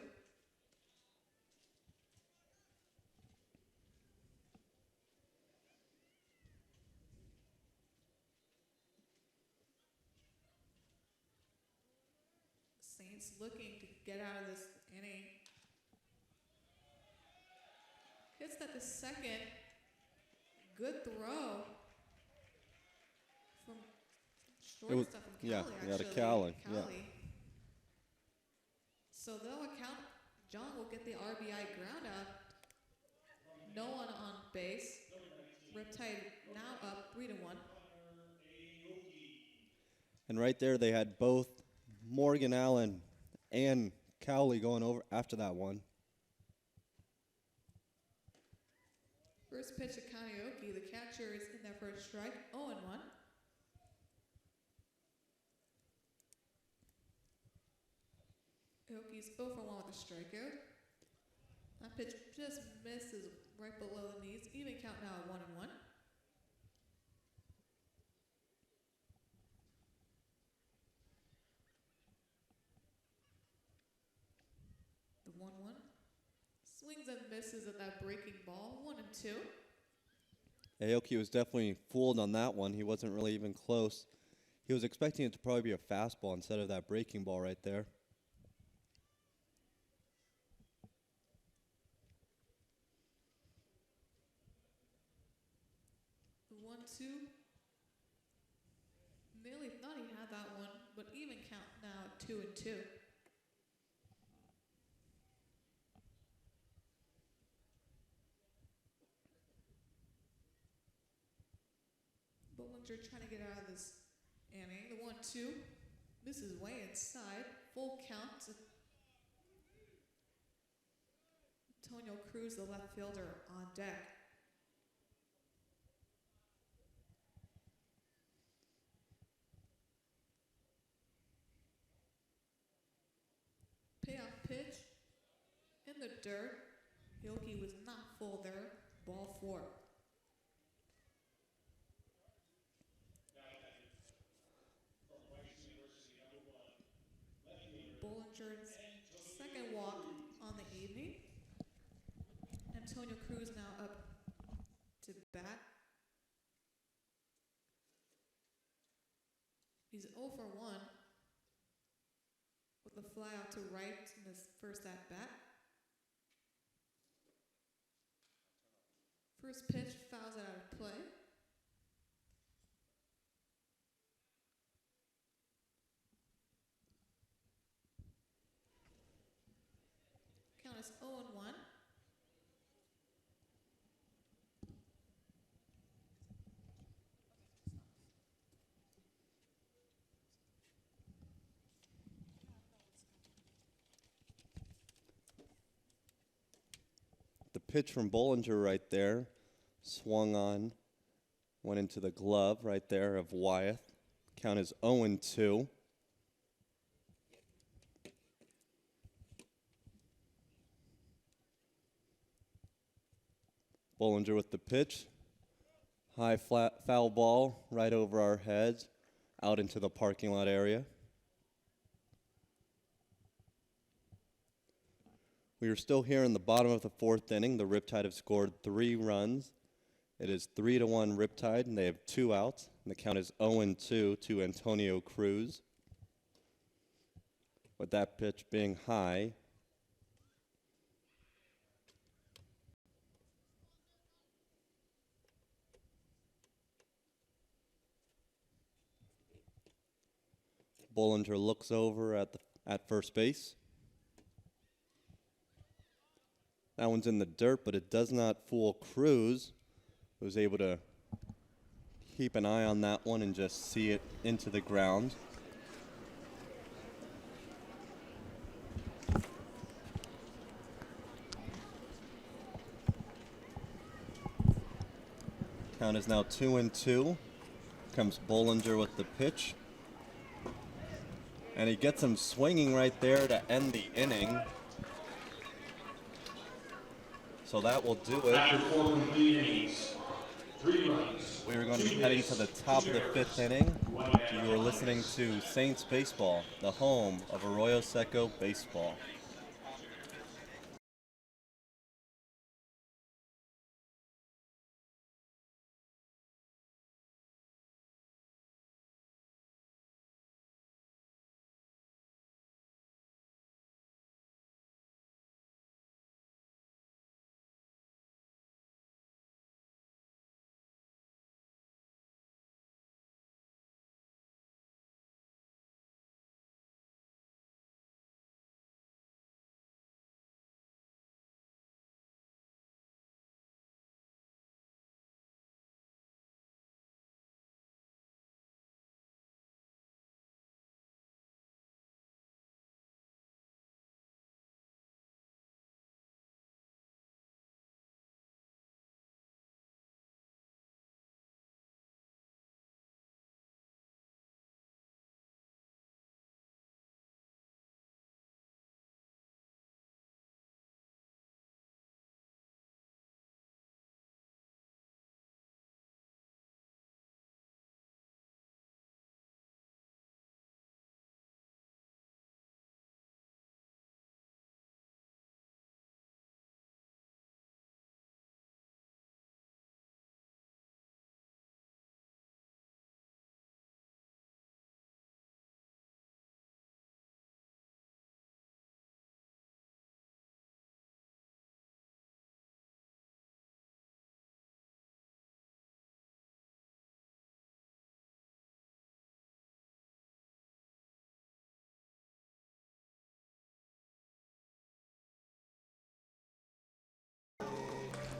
Saints looking to get out of this inning. Hits that to second. Good throw from shortstop from Cali, yeah, actually. to Cali, yeah. So they'll account. John will get the RBI ground out. No one on base. Riptide now up 3-1. And right there, they had both Morgan Allen and Cowley going over after that one. First pitch to Kaneoki. The catcher is in there for a strike. 0-1. Aoki's 0 for 1 with a strikeout. That pitch just misses right below the knees. Even count now at 1-1. The 1-1. Swings and misses at that breaking ball. 1-2. Aoki was definitely fooled on that one. He wasn't really even close. He was expecting it to probably be a fastball instead of that breaking ball right there. The 1-2. Nearly thought he had that one, but even count now at 2-2. Bollinger trying to get out of this inning. The 1-2. This is way inside. Full count. Antonio Cruz, the left fielder, on deck. Payoff pitch in the dirt. Yoki was not full there. Ball 4. Bollinger's second walk on the evening. Antonio Cruz now up to bat. He's 0 for 1 with a fly out to right in his first at bat. First pitch fouls it out of play. Count is 0-1. pitch from Bollinger right there. Swung on. Went into the glove right there of Wyeth. Count is 0-2. Bollinger with the pitch. High flat foul ball right over our heads, out into the parking lot area. We are still here in the bottom of the fourth inning. The Riptide have scored 3 runs. It is 3-1 Riptide, and they have 2 outs. And the count is 0-2 to Antonio Cruz. With that pitch being high. Bollinger looks over at first base. That one's in the dirt, but it does not fool Cruz, who's able to keep an eye on that one and just see it into the ground. Count is now 2-2. Comes Bollinger with the pitch. And he gets him swinging right there to end the inning. So that will do it. After 4 complete innings, 3 runs. We are going to be heading to the top of the 5th inning. You are listening to Saints Baseball, the home of Arroyo Seco Baseball.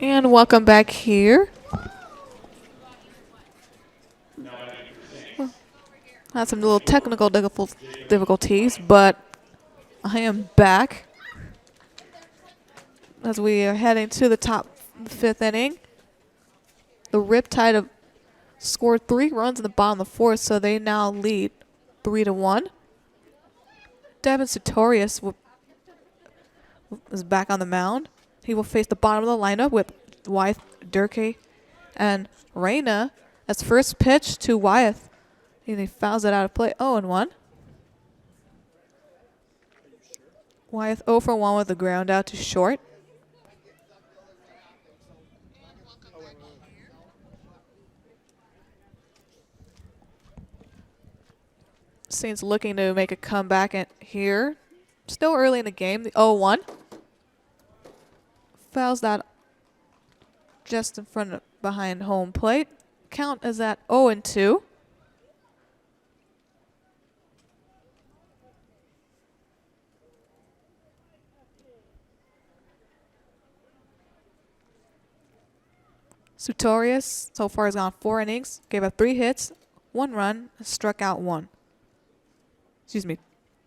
And welcome back here. Had some little technical difficulties, but I am back as we are heading to the top of the 5th inning. The Riptide have scored 3 runs in the bottom of the 4th, so they now lead 3-1. Devin Sartorius is back on the mound. He will face the bottom of the lineup with Wyeth, Durkee, and Reyna. As first pitch to Wyeth. And he fouls it out of play. 0-1. Wyeth 0 for 1 with the ground out to short. Saints looking to make a comeback here. Still early in the game. The 0-1. Fouls that just in front of behind home plate. Count is at 0-2. Sartorius so far has gone 4 innings, gave up 3 hits, 1 run, struck out 1. Excuse me,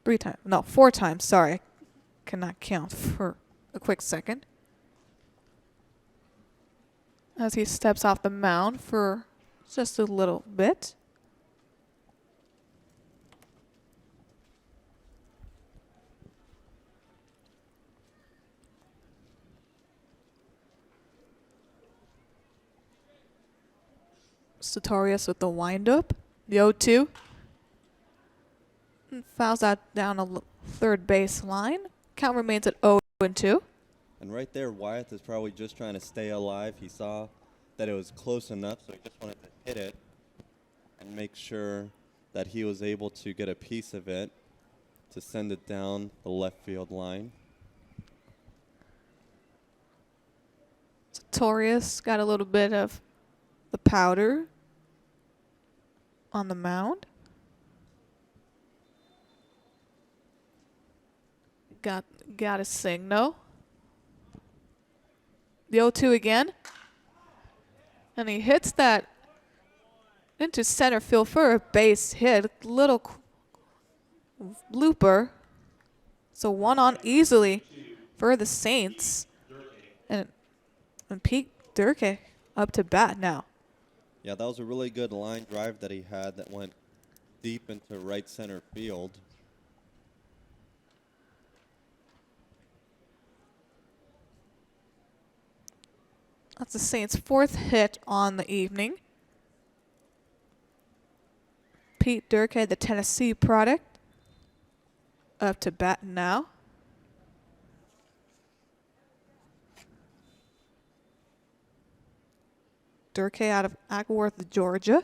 4 times, sorry. Cannot count for a quick second. as he steps off the mound for just a little bit. Sartorius with the windup. The 0-2. And fouls out down a third base line. Count remains at 0-2. And right there, Wyeth is probably just trying to stay alive. He saw that it was close enough, so he just wanted to hit it and make sure that he was able to get a piece of it to send it down the left field line. Sartorius got a little bit of the powder on the mound. Got a signal. The 0-2 again. And he hits that into center field for a base hit. Little looper. So 1 on easily for the Saints. And Pete Durkee up to bat now. Yeah, that was a really good line drive that he had that went deep into right center field. That's the Saints' 4th hit on the evening. Pete Durkee, the Tennessee product, up to bat now. Durkee out of Ackworth, Georgia.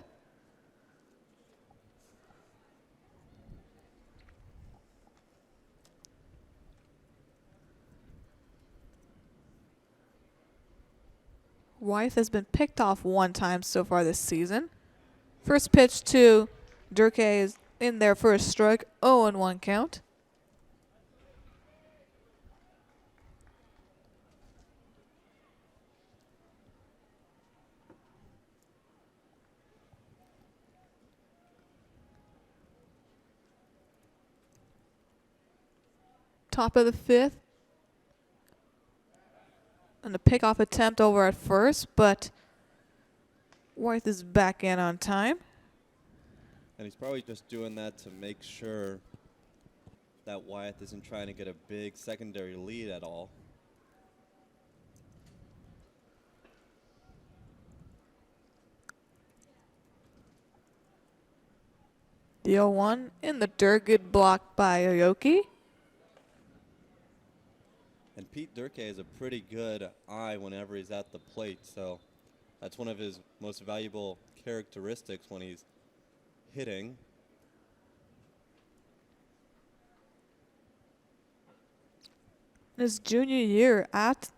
Wyeth has been picked off 1 time so far this season. First pitch to Durkee is in there for a strike, 0-1 count. Top of the 5th. And a pickoff attempt over at first, but Wyeth is back in on time. And he's probably just doing that to make sure that Wyeth isn't trying to get a big secondary lead at all. The 0-1 in the dirt, good block by Aoki. And Pete Durkee has a pretty good eye whenever he's at the plate, so that's one of his most valuable characteristics when he's hitting. His junior year at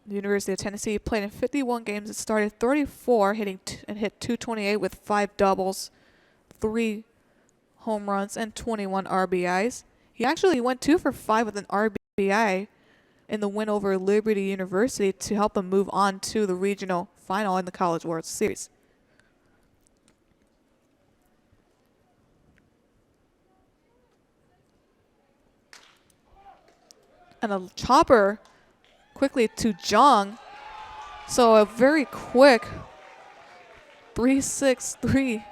the University of Tennessee, he played in 51 games. It started 34, hitting and hit 228 with 5 doubles, 3 home runs, and 21 RBIs. He actually went 2 for 5 with an RBI in the win over Liberty University to help him move on to the regional final in the College World Series. And a chopper quickly to Jong. So a very quick 3-6-3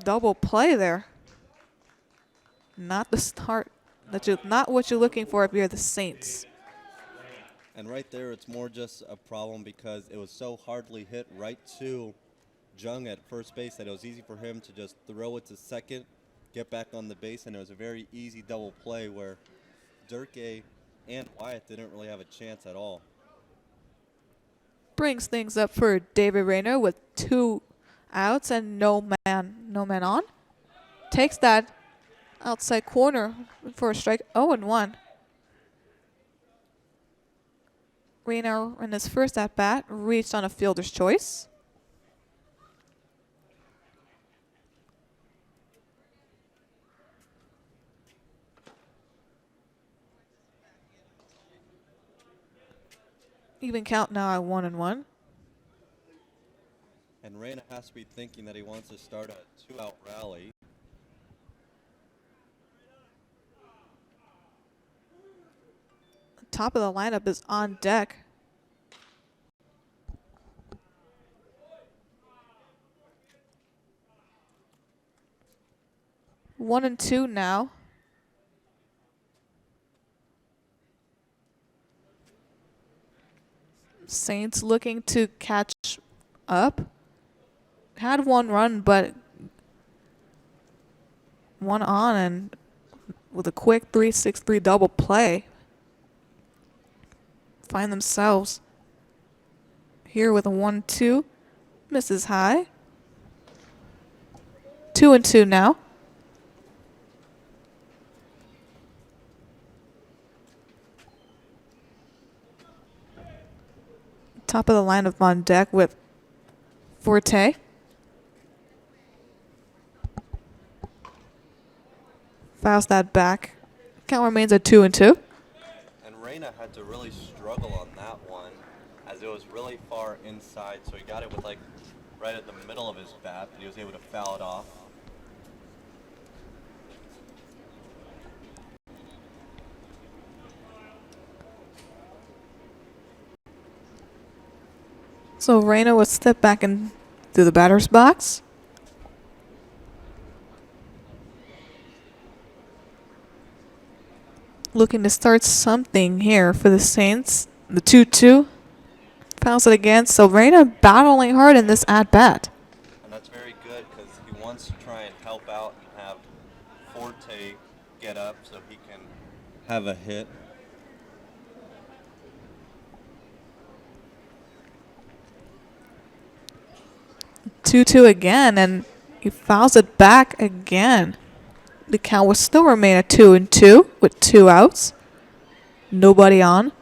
double play there. Not the start not what you're looking for if you're the Saints. And right there, it's more just a problem because it was so hardly hit right to Jung at first base that it was easy for him to just throw it to second, get back on the base, and it was a very easy double play where Durkee and Wyeth didn't really have a chance at all. Brings things up for David Rayner with 2 outs and no man on. Takes that outside corner for a strike, 0-1. Rayner, in his first at-bat, reached on a fielder's choice. Even count now at 1-1. And Reyna has to be thinking that he wants to start a 2-out rally. Top of the lineup is on deck. 1-2 now. Saints looking to catch up. Had one run, but one on, and with a quick 3-6-3 double play, find themselves here with a 1-2. Misses high. 2-2 now. Top of the lineup on deck with Forte. Fouls that back. Count remains at 2-2. And Reyna had to really struggle on that one, as it was really far inside, so he got it with like right at the middle of his bat, but he was able to foul it off. So Reyna would step back into the batter's box. Looking to start something here for the Saints. The 2-2. Fouls it again. So Reyna battling hard in this at-bat. And that's very good because he wants to try and help out and have Forte get up so he can have a hit. Two again, and he fouls it back again. The count will still remain at 2-2 with 2 outs. Nobody on.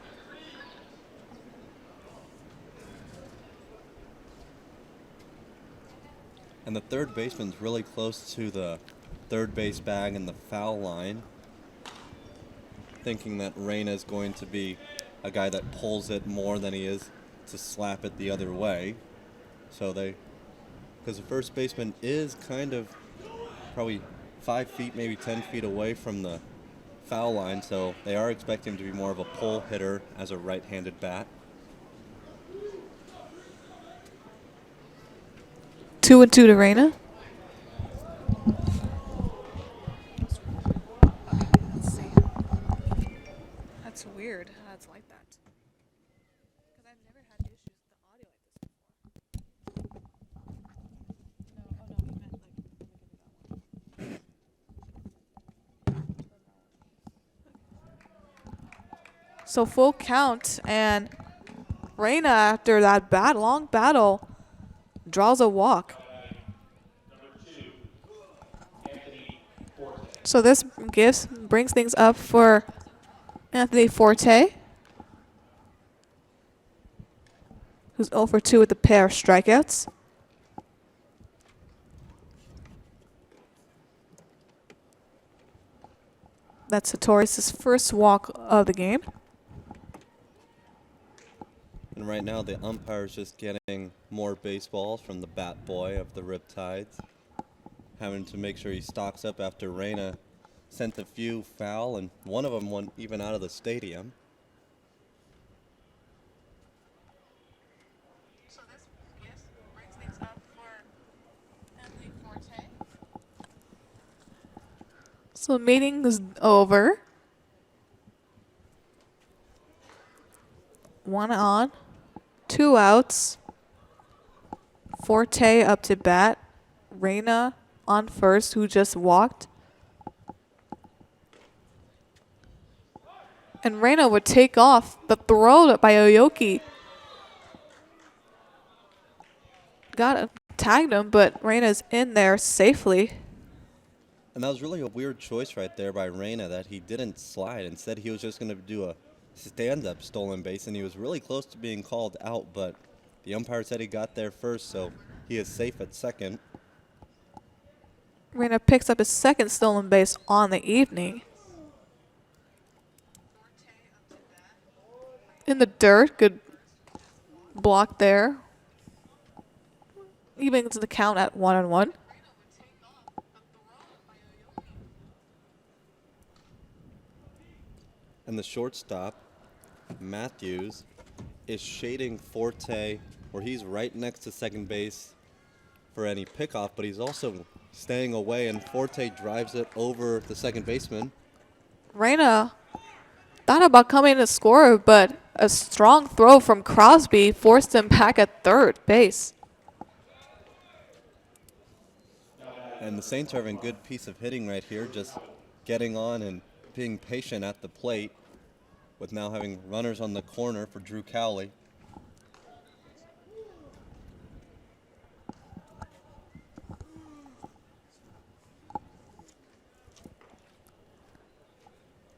And the third baseman's really close to the third base bag and the foul line, thinking that Reyna is going to be a guy that pulls it more than he is to slap it the other way. So because the first baseman is kind of probably 5 feet, maybe 10 feet away from the foul line, so they are expecting him to be more of a pull hitter as a right-handed bat. 2-2 to Reyna. Let's see. That's weird. It's like that. Because I've never had issues with the audio like this before. No, oh no, he meant like. So full count, and Reyna, after that long battle, draws a walk. So this brings things up for Anthony Forte, who's 0 for 2 with a pair of strikeouts. That's Satorius' first walk of the game. And right now the umpire's just getting more baseballs from the bat boy of the Riptides, having to make sure he stocks up after Reyna sent a few foul, and one of them went even out of the stadium. So this brings things up for Anthony Forte. So meeting is over. 1 on, 2 outs. Forte up to bat. Reyna on first, who just walked. And Reyna would take off the throw by Oyoki. Tagged him, but Reyna's in there safely. And that was really a weird choice right there by Reyna, that he didn't slide. Instead, he was just going to do a stand-up stolen base, and he was really close to being called out, but the umpire said he got there first, so he is safe at second. Reyna picks up his second stolen base on the evening. In the dirt, good block there. Evens the count at 1-1. And the shortstop, Matthews, is shading Forte, where he's right next to second base for any pickoff, but he's also staying away, and Forte drives it over the second baseman. Reyna thought about coming to score, but a strong throw from Crosby forced him back at third base. And the Saints are having a good piece of hitting right here, just getting on and being patient at the plate, with now having runners on the corner for Drew Cowley.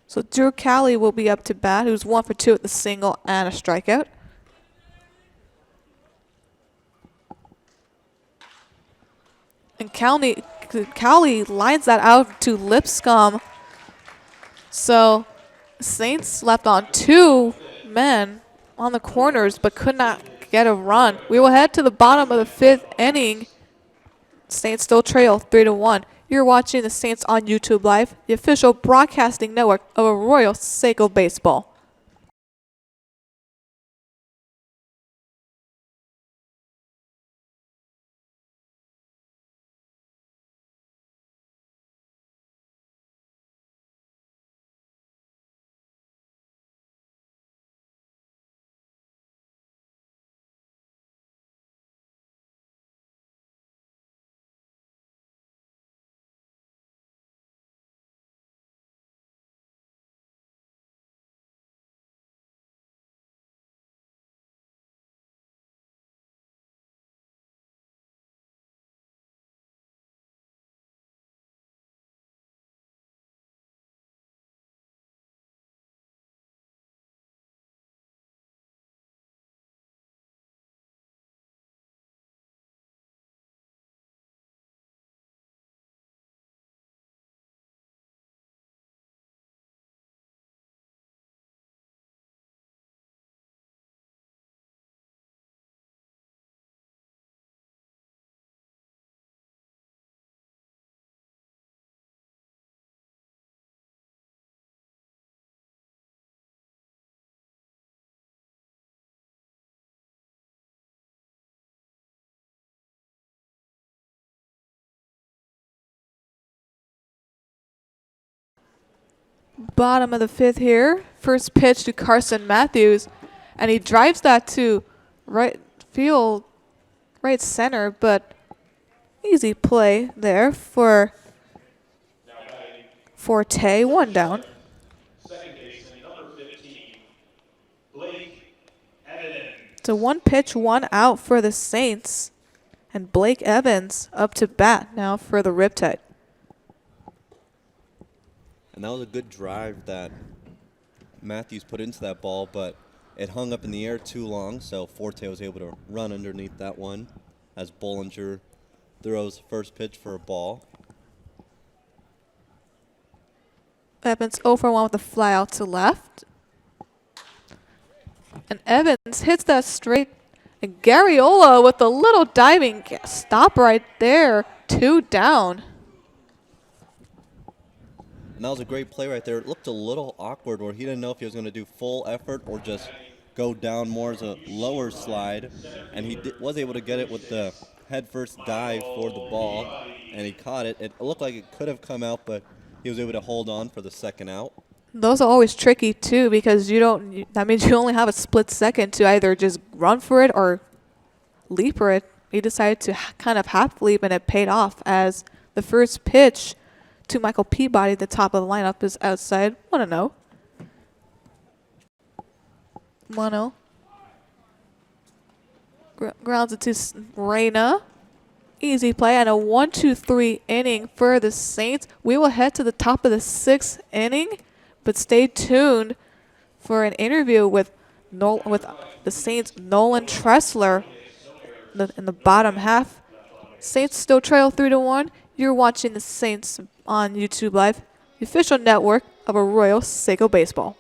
So Drew Cowley will be up to bat, who's 1 for 2 with a single and a strikeout. And Cowley lines that out to Lipscomb. So Saints left on 2 men on the corners, but could not get a run. We will head to the bottom of the 5th inning. Saints still trail 3-1. You're watching the Saints on YouTube Live, the official broadcasting network of Arroyo Seco Baseball. Bottom of the 5th here. First pitch to Carson Matthews, and he drives that to right field, right center, but easy play there for Forte. 1 down. Second baseman, number 15, Blake Evans. So 1 pitch, 1 out for the Saints, and Blake Evans up to bat now for the Riptide. And that was a good drive that Matthews put into that ball, but it hung up in the air too long, so Forte was able to run underneath that one as Bollinger throws first pitch for a ball. Evans 0 for 1 with a fly out to left. And Evans hits that straight. And Garriola with a little diving stop right there. 2 down. And that was a great play right there. It looked a little awkward where he didn't know if he was going to do full effort or just go down more as a lower slide. And he was able to get it with the head first dive for the ball, and he caught it. It looked like it could have come out, but he was able to hold on for the second out. Those are always tricky too, because that means you only have a split second to either just run for it or leap for it. He decided to kind of half leap, and it paid off as the first pitch to Michael Peabody, the top of the lineup, is outside. 1-0. 1-0. Grounds it to Reyna. Easy play and a 1-2-3 inning for the Saints. We will head to the top of the 6th inning, but stay tuned for an interview with the Saints' Nolan Tressler in the bottom half. Saints still trail 3-1. You're watching the Saints on YouTube Live, the official network of Arroyo Seco Baseball.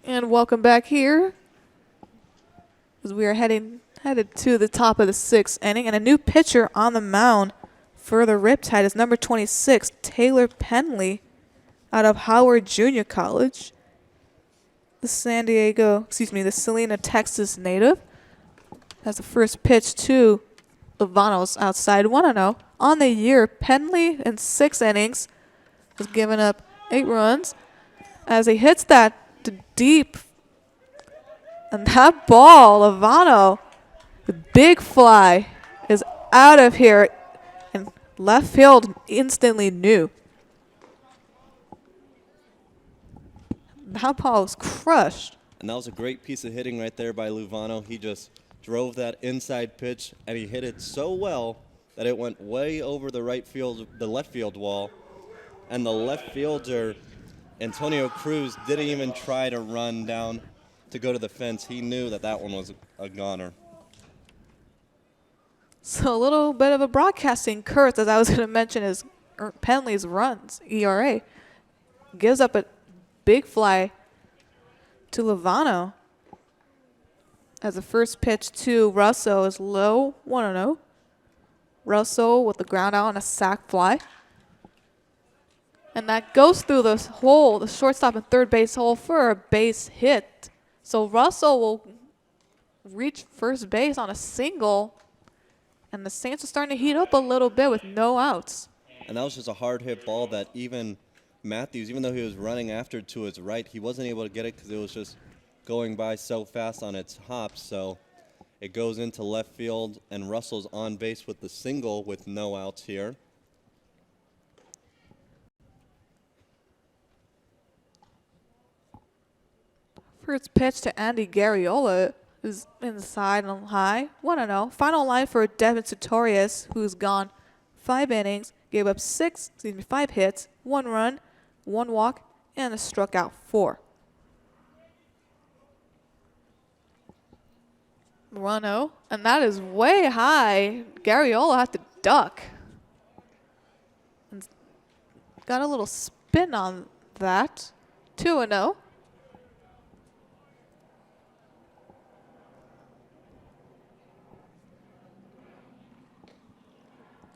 And welcome back here, as we are headed to the top of the 6th inning, and a new pitcher on the mound for the Riptide is number 26, Taylor Penley, out of Howard Junior College, the Salina, Texas native. Has the first pitch to Lavanos outside, 1-0. On the year, Penley in 6 innings has given up 8 runs as he hits that to deep. And that ball, Lavano, the big fly, is out of here, and left field instantly knew. That ball was crushed. And that was a great piece of hitting right there by Luvano. He just drove that inside pitch, and he hit it so well that it went way over the left field wall. And the left fielder, Antonio Cruz, didn't even try to run down to go to the fence. He knew that that one was a goner. So a little bit of a broadcasting curse, as I was going to mention, is Penley's runs, ERA. Gives up a big fly to Luvano. As the first pitch to Russo is low, 1-0. Russo with the ground out and a sac fly. And that goes through the hole, the shortstop and third base hole for a base hit. So Russell will reach first base on a single, and the Saints are starting to heat up a little bit with no outs. And that was just a hard hit ball that even Matthews, even though he was running after it to his right, he wasn't able to get it because it was just going by so fast on its hops. So it goes into left field, and Russell's on base with the single with no outs here. First pitch to Andy Garriola is inside and high, 1-0. Final line for Devin Sartorius, who's gone 5 innings, gave up 5 hits, 1 run, 1 walk, and struck out 4. 1-0, and that is way high. Garriola had to duck. And got a little spin on that. 2-0.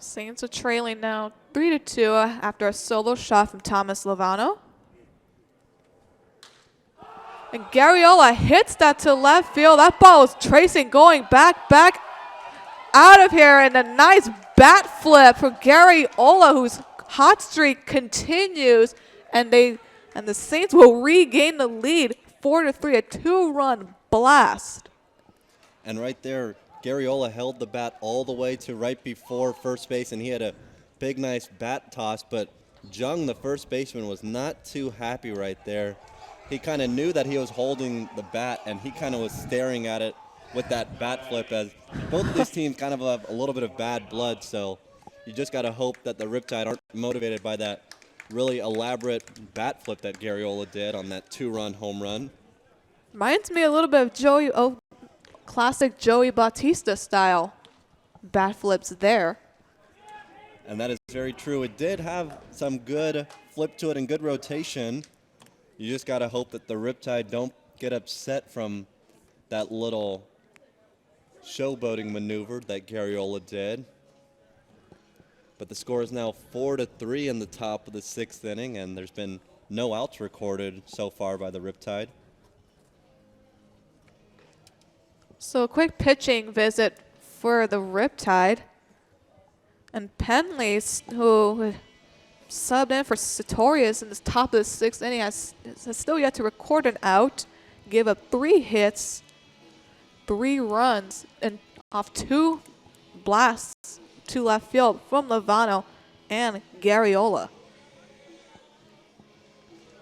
Saints are trailing now 3-2 after a solo shot from Thomas Luvano. And Garriola hits that to left field. That ball was tracing, going back out of here, and a nice bat flip for Garriola, whose hot streak continues, and the Saints will regain the lead 4-3, a 2-run blast. And right there, Garriola held the bat all the way to right before first base, and he had a big, nice bat toss, but Jung, the first baseman, was not too happy right there. He kind of knew that he was holding the bat, and he kind of was staring at it with that bat flip, as both of these teams kind of have a little bit of bad blood, so you just got to hope that the Riptide aren't motivated by that really elaborate bat flip that Garriola did on that 2-run home run. Reminds me a little bit of classic Joey Bautista style bat flips there. And that is very true. It did have some good flip to it and good rotation. You just got to hope that the Riptide don't get upset from that little showboating maneuver that Garriola did. But the score is now 4-3 in the top of the 6th inning, and there's been no outs recorded so far by the Riptide. So a quick pitching visit for the Riptide. And Penley, who subbed in for Sartorius in the top of the 6th inning, has still yet to record an out. Give up 3 hits, 3 runs, and off 2 blasts to left field from Luvano and Garriola.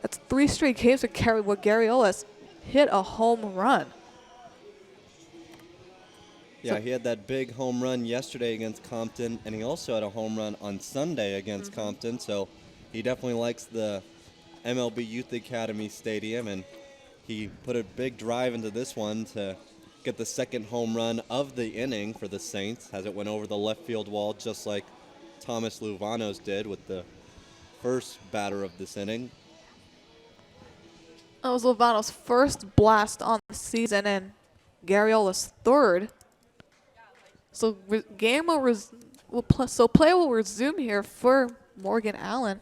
That's 3 straight games where Garriola's hit a home run. Yeah, he had that big home run yesterday against Compton, and he also had a home run on Sunday against Compton, so he definitely likes the MLB Youth Academy Stadium, and he put a big drive into this one to get the 2nd home run of the inning for the Saints, as it went over the left field wall, just like Thomas Luvano's did with the first batter of this inning. That was Lovano's first blast on the season and Garriola's third. So game will play will resume here for Morgan Allen,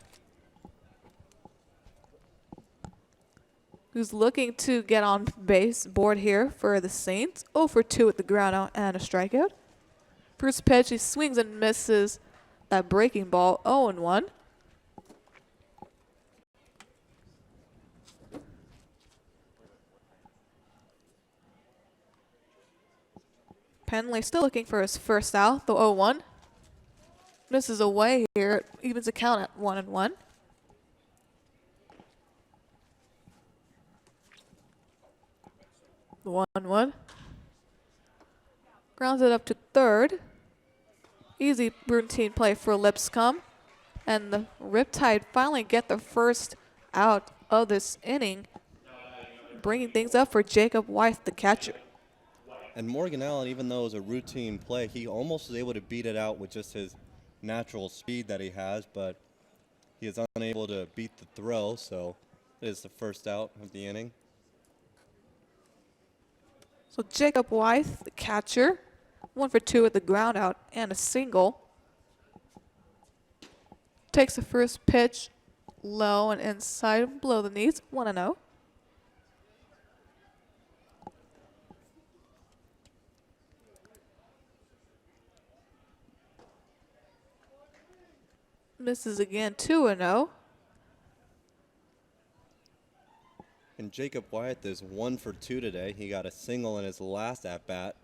who's looking to get on base board here for the Saints. 0 for 2 at the ground out and a strikeout. First pitch, he swings and misses that breaking ball. 0-1. Penley still looking for his first out, the 0-1. Misses away here, evens the count at 1-1. The 1-1. Grounds it up to third. Easy routine play for Lipscomb. And the Riptide finally get the first out of this inning, bringing things up for Jacob Wythe, the catcher. And Morgan Allen, even though it was a routine play, he almost was able to beat it out with just his natural speed that he has, but he is unable to beat the throw, so it is the first out of the inning. So Jacob Wythe, the catcher, 1 for 2 at the ground out and a single. Takes the first pitch low and inside below the knees, 1-0. Misses again, 2-0. And Jacob Wythe is 1 for 2 today. He got a single in his last at-bat.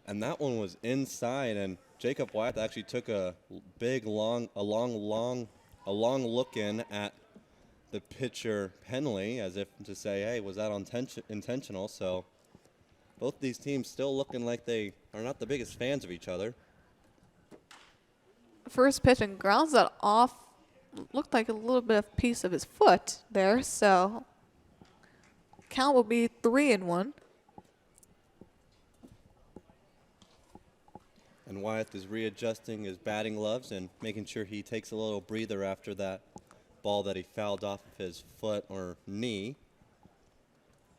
And that one was inside, and Jacob Wythe actually took a long look in at the pitcher Penley, as if to say, hey, was that intentional? So both these teams still looking like they are not the biggest fans of each other. First pitch and grounds that off. Looked like a little bit of piece of his foot there, so count will be 3-1. And Wythe is readjusting his batting gloves and making sure he takes a little breather after that ball that he fouled off of his foot or knee.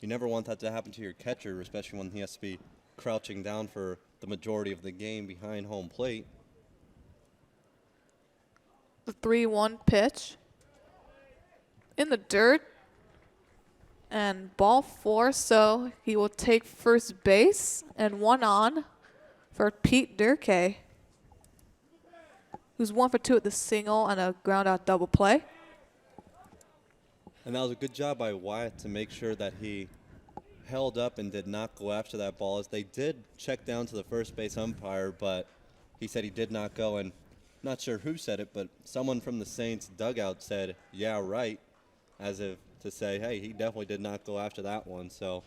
You never want that to happen to your catcher, especially when he has to be crouching down for the majority of the game behind home plate. The 3-1 pitch in the dirt and ball 4, so he will take first base and 1 on for Pete Durkee, who's 1 for 2 at the single and a ground out double play. And that was a good job by Wythe to make sure that he held up and did not go after that ball, as they did check down to the first base umpire, but he said he did not go. And not sure who said it, but someone from the Saints dugout said, yeah, right, as if to say, hey, he definitely did not go after that one. So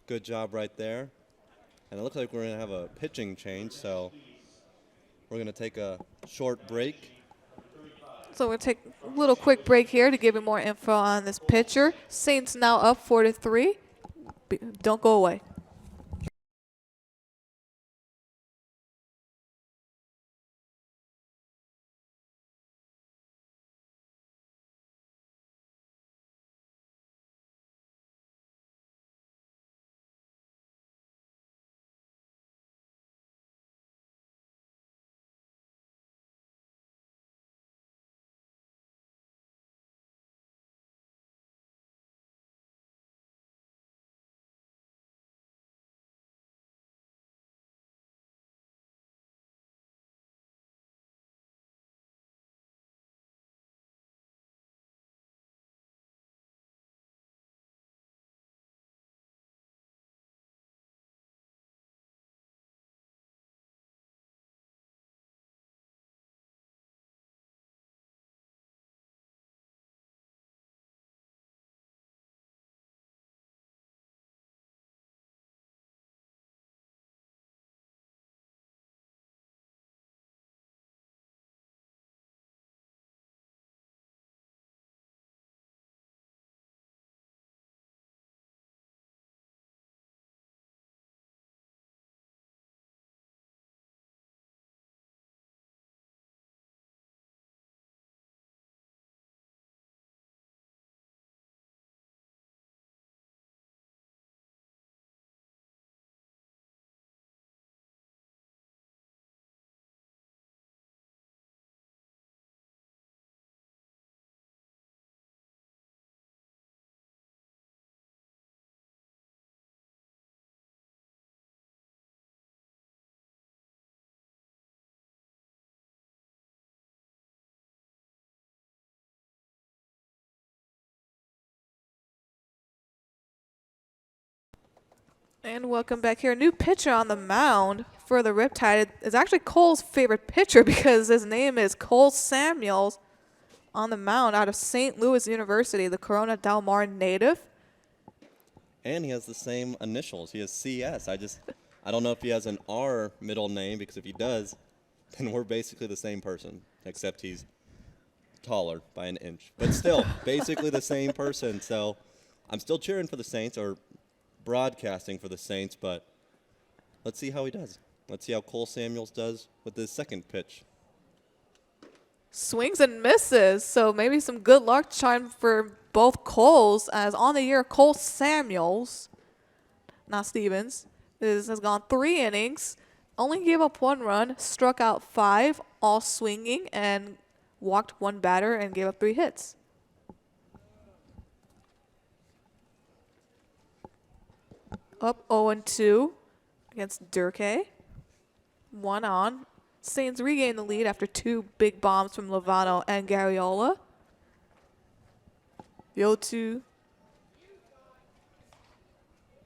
good job right there. And it looks like we're going to have a pitching change, so we're going to take a short break. So we'll take a little quick break here to give you more info on this pitcher. Saints now up 4-3. Don't go away. And welcome back here. New pitcher on the mound for the Riptide. It's actually Cole's favorite pitcher because his name is Cole Samuels on the mound out of St. Louis University, the Corona Del Mar native. And he has the same initials. He has CS. I don't know if he has an R middle name, because if he does, then we're basically the same person, except he's taller by an inch. But still, basically the same person. So I'm still cheering for the Saints, or broadcasting for the Saints, but let's see how he does. Let's see how Cole Samuels does with his second pitch. Swings and misses, so maybe some good luck chime for both Coles, as on the year Cole Samuels, not Stevens, has gone 3 innings, only gave up 1 run, struck out 5, all swinging, and walked 1 batter and gave up 3 hits. Up 0-2 against Durkee. 1 on. Saints regain the lead after 2 big bombs from Lovano and Garriola. The 0-2.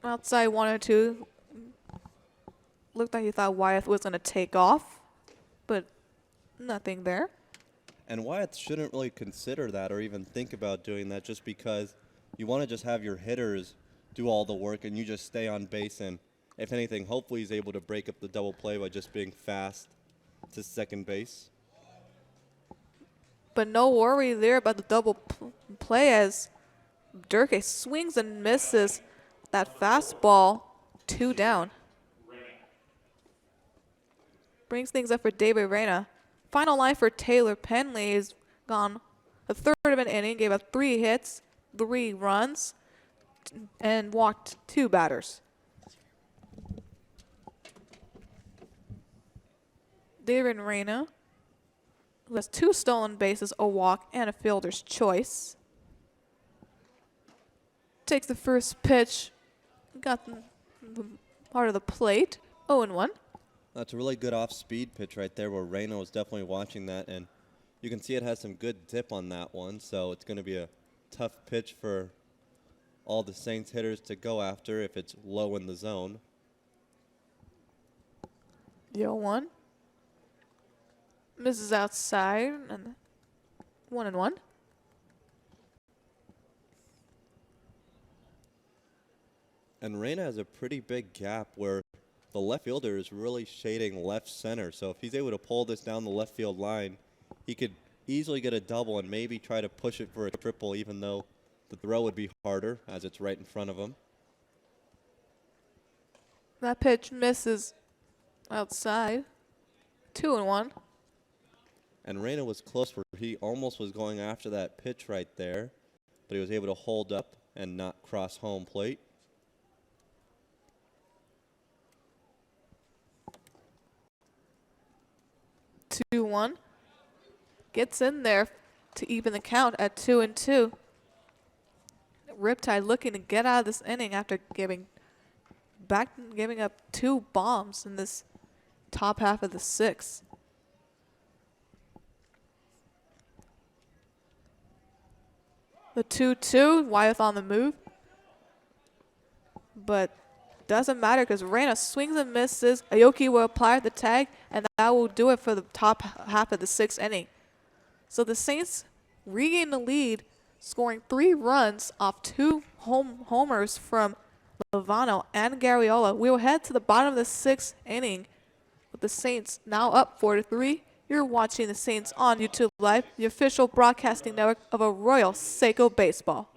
Outside 1-2. Looked like he thought Wyeth was going to take off, but nothing there. And Wyeth shouldn't really consider that or even think about doing that, just because you want to just have your hitters do all the work and you just stay on base. And if anything, hopefully he's able to break up the double play by just being fast to second base. But no worry there about the double play, as Durkee swings and misses that fastball. 2 down. Brings things up for David Reyna. Final line for Taylor Penley is gone a third of an inning, gave up 3 hits, 3 runs, and walked 2 batters. David Reyna, who has 2 stolen bases, a walk, and a fielder's choice. Takes the first pitch, got the part of the plate, 0-1. That's a really good off-speed pitch right there, where Reyna was definitely watching that, and you can see it has some good dip on that one, so it's going to be a tough pitch for all the Saints hitters to go after if it's low in the zone. 0-1. Misses outside, and 1-1. And Reyna has a pretty big gap where the left fielder is really shading left center. So if he's able to pull this down the left field line, he could easily get a double and maybe try to push it for a triple, even though the throw would be harder as it's right in front of him. That pitch misses outside. 2-1. And Reyna was close, where he almost was going after that pitch right there, but he was able to hold up and not cross home plate. Two one. Gets in there to even the count at 2-2. Riptide looking to get out of this inning after giving up 2 bombs in this top half of the 6th. The 2-2, Wyeth on the move. But doesn't matter because Reyna swings and misses. Aoki will apply the tag, and that will do it for the top half of the 6th inning. So the Saints regain the lead, scoring 3 runs off 2 homers from Lovano and Garriola. We will head to the bottom of the 6th inning with the Saints now up 4-3. You're watching the Saints on YouTube Live, the official broadcasting network of Arroyo Seco Baseball.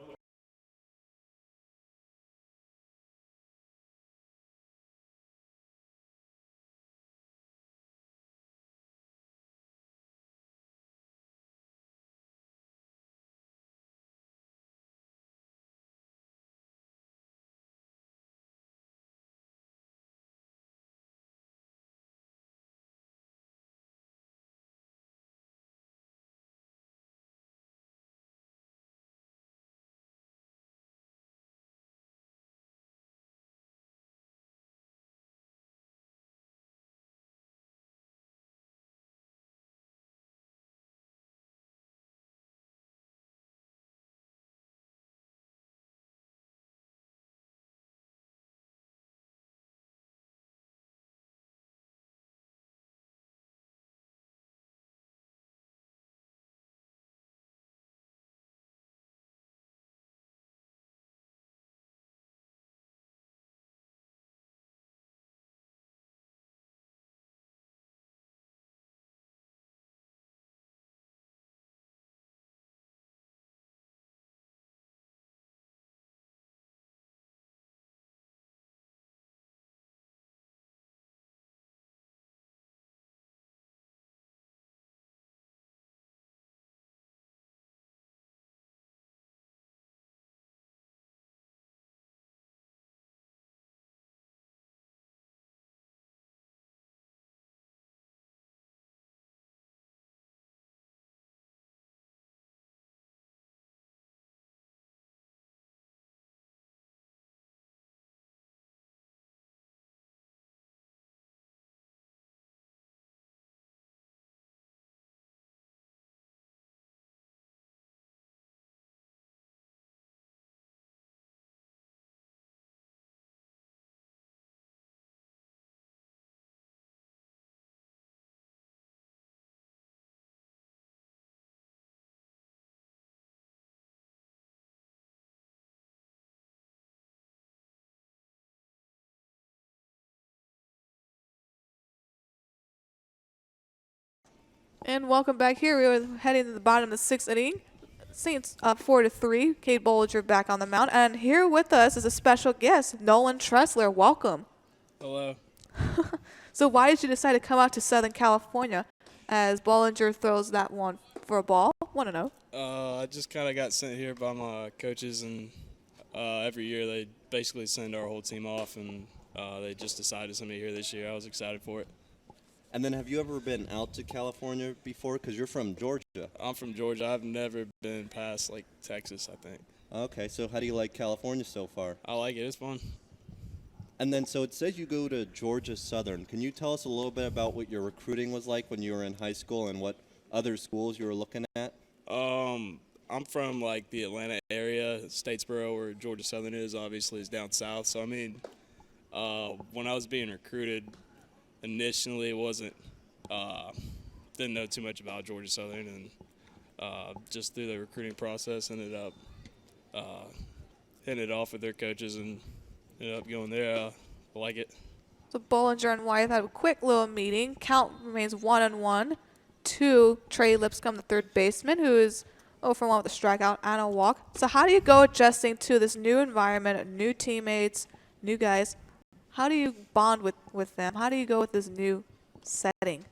And welcome back here. We were heading to the bottom of the sixth inning. Saints up 4-3. Cade Bollinger back on the mound. And here with us is a special guest, Nolan Tressler. Welcome. Hello. So why did you decide to come out to Southern California as Bollinger throws that one for a ball? Want to know. I just kind of got sent here by my coaches, and every year they basically send our whole team off, and they just decided to send me here this year. I was excited for it. And then have you ever been out to California before? Because you're from Georgia. I'm from Georgia. I've never been past, like, Texas, I think. Okay, so how do you like California so far? I like it. It's fun. And then, so it says you go to Georgia Southern. Can you tell us a little bit about what your recruiting was like when you were in high school and what other schools you were looking at? I'm from, like, the Atlanta area, Statesboro, where Georgia Southern is, obviously, is down south. So, I mean, when I was being recruited, initially wasn't didn't know too much about Georgia Southern, and just through the recruiting process ended up hitting it off with their coaches and ended up going there. I like it. So Bollinger and Wyeth had a quick little meeting. Count remains 1-1. 2, Trey Lipscomb, the third baseman, who is 0 for 1 with a strikeout and a walk. So how do you go adjusting to this new environment, new teammates, new guys? How do you bond with them? How do you go with this new setting?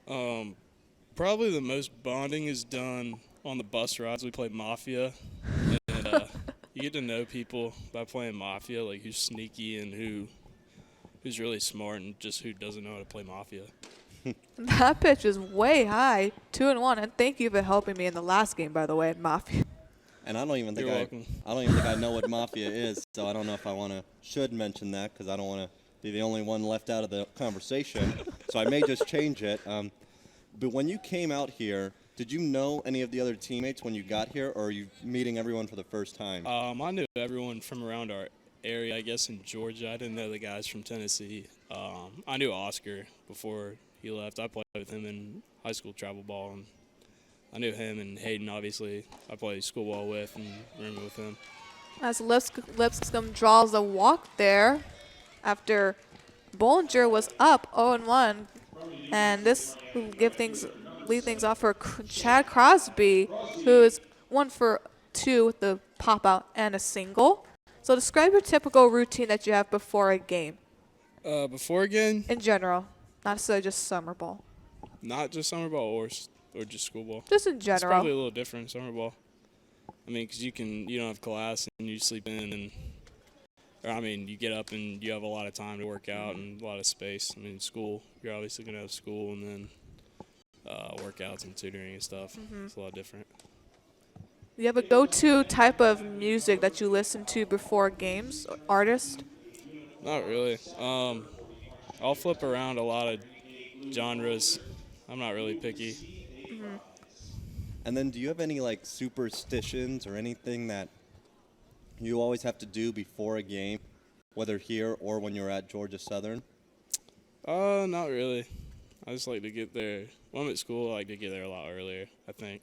Probably the most bonding is done on the bus rides. We play Mafia, and you get to know people by playing Mafia, like who's sneaky and who's really smart and just who doesn't know how to play Mafia. That pitch is way high, 2-1, and thank you for helping me in the last game, by the way, at Mafia. And I don't even think You're welcome. I don't even think I know what Mafia is, so I don't know if I should mention that because I don't want to be the only one left out of the conversation. So I may just change it. But when you came out here, did you know any of the other teammates when you got here, or are you meeting everyone for the first time? I knew everyone from around our area, I guess, in Georgia. I didn't know the guys from Tennessee. I knew Oscar before he left. I played with him in high school travel ball, and I knew him and Hayden, obviously. I played school ball with and rooming with him. As Lipscomb draws a walk there after Bollinger was up 0-1, and this will lead things off for Chad Crosby, who is 1 for 2 with the pop out and a single. So describe your typical routine that you have before a game. Before a game? In general, not necessarily just summer ball. Not just summer ball or just school ball. Just in It's general. probably a little different, summer ball. I mean, because you don't have class and you sleep in, you get up and you have a lot of time to work out and a lot of space. I mean, school, you're obviously going to have school and then workouts and tutoring and stuff. It's a lot different. Do you have a go-to type of music that you listen to before games, artist? Not really. I'll flip around a lot of genres. I'm not really picky. And then do you have any like superstitions or anything that you always have to do before a game, whether here or when you're at Georgia Southern? Not really. I just like to get there. When I'm at school, I like to get there a lot earlier, I think.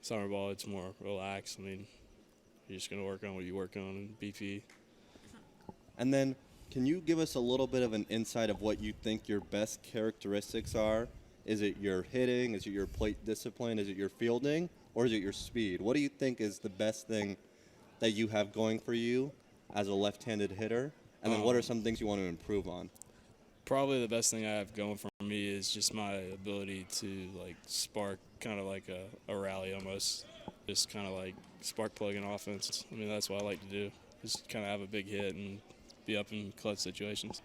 Summer ball, it's more relaxed. I mean, you're just going to work on what you work on in BP. And then can you give us a little bit of an insight of what you think your best characteristics are? Is it your hitting? Is it your plate discipline? Is it your fielding? Or is it your speed? What do you think is the best thing that you have going for you as a left-handed hitter? And then what are some things you want to improve on? Probably the best thing I have going for me is just my ability to, like, spark kind of like a rally almost. Just kind of like spark plug an offense. I mean, that's what I like to do. Just kind of have a big hit and be up in clutch situations.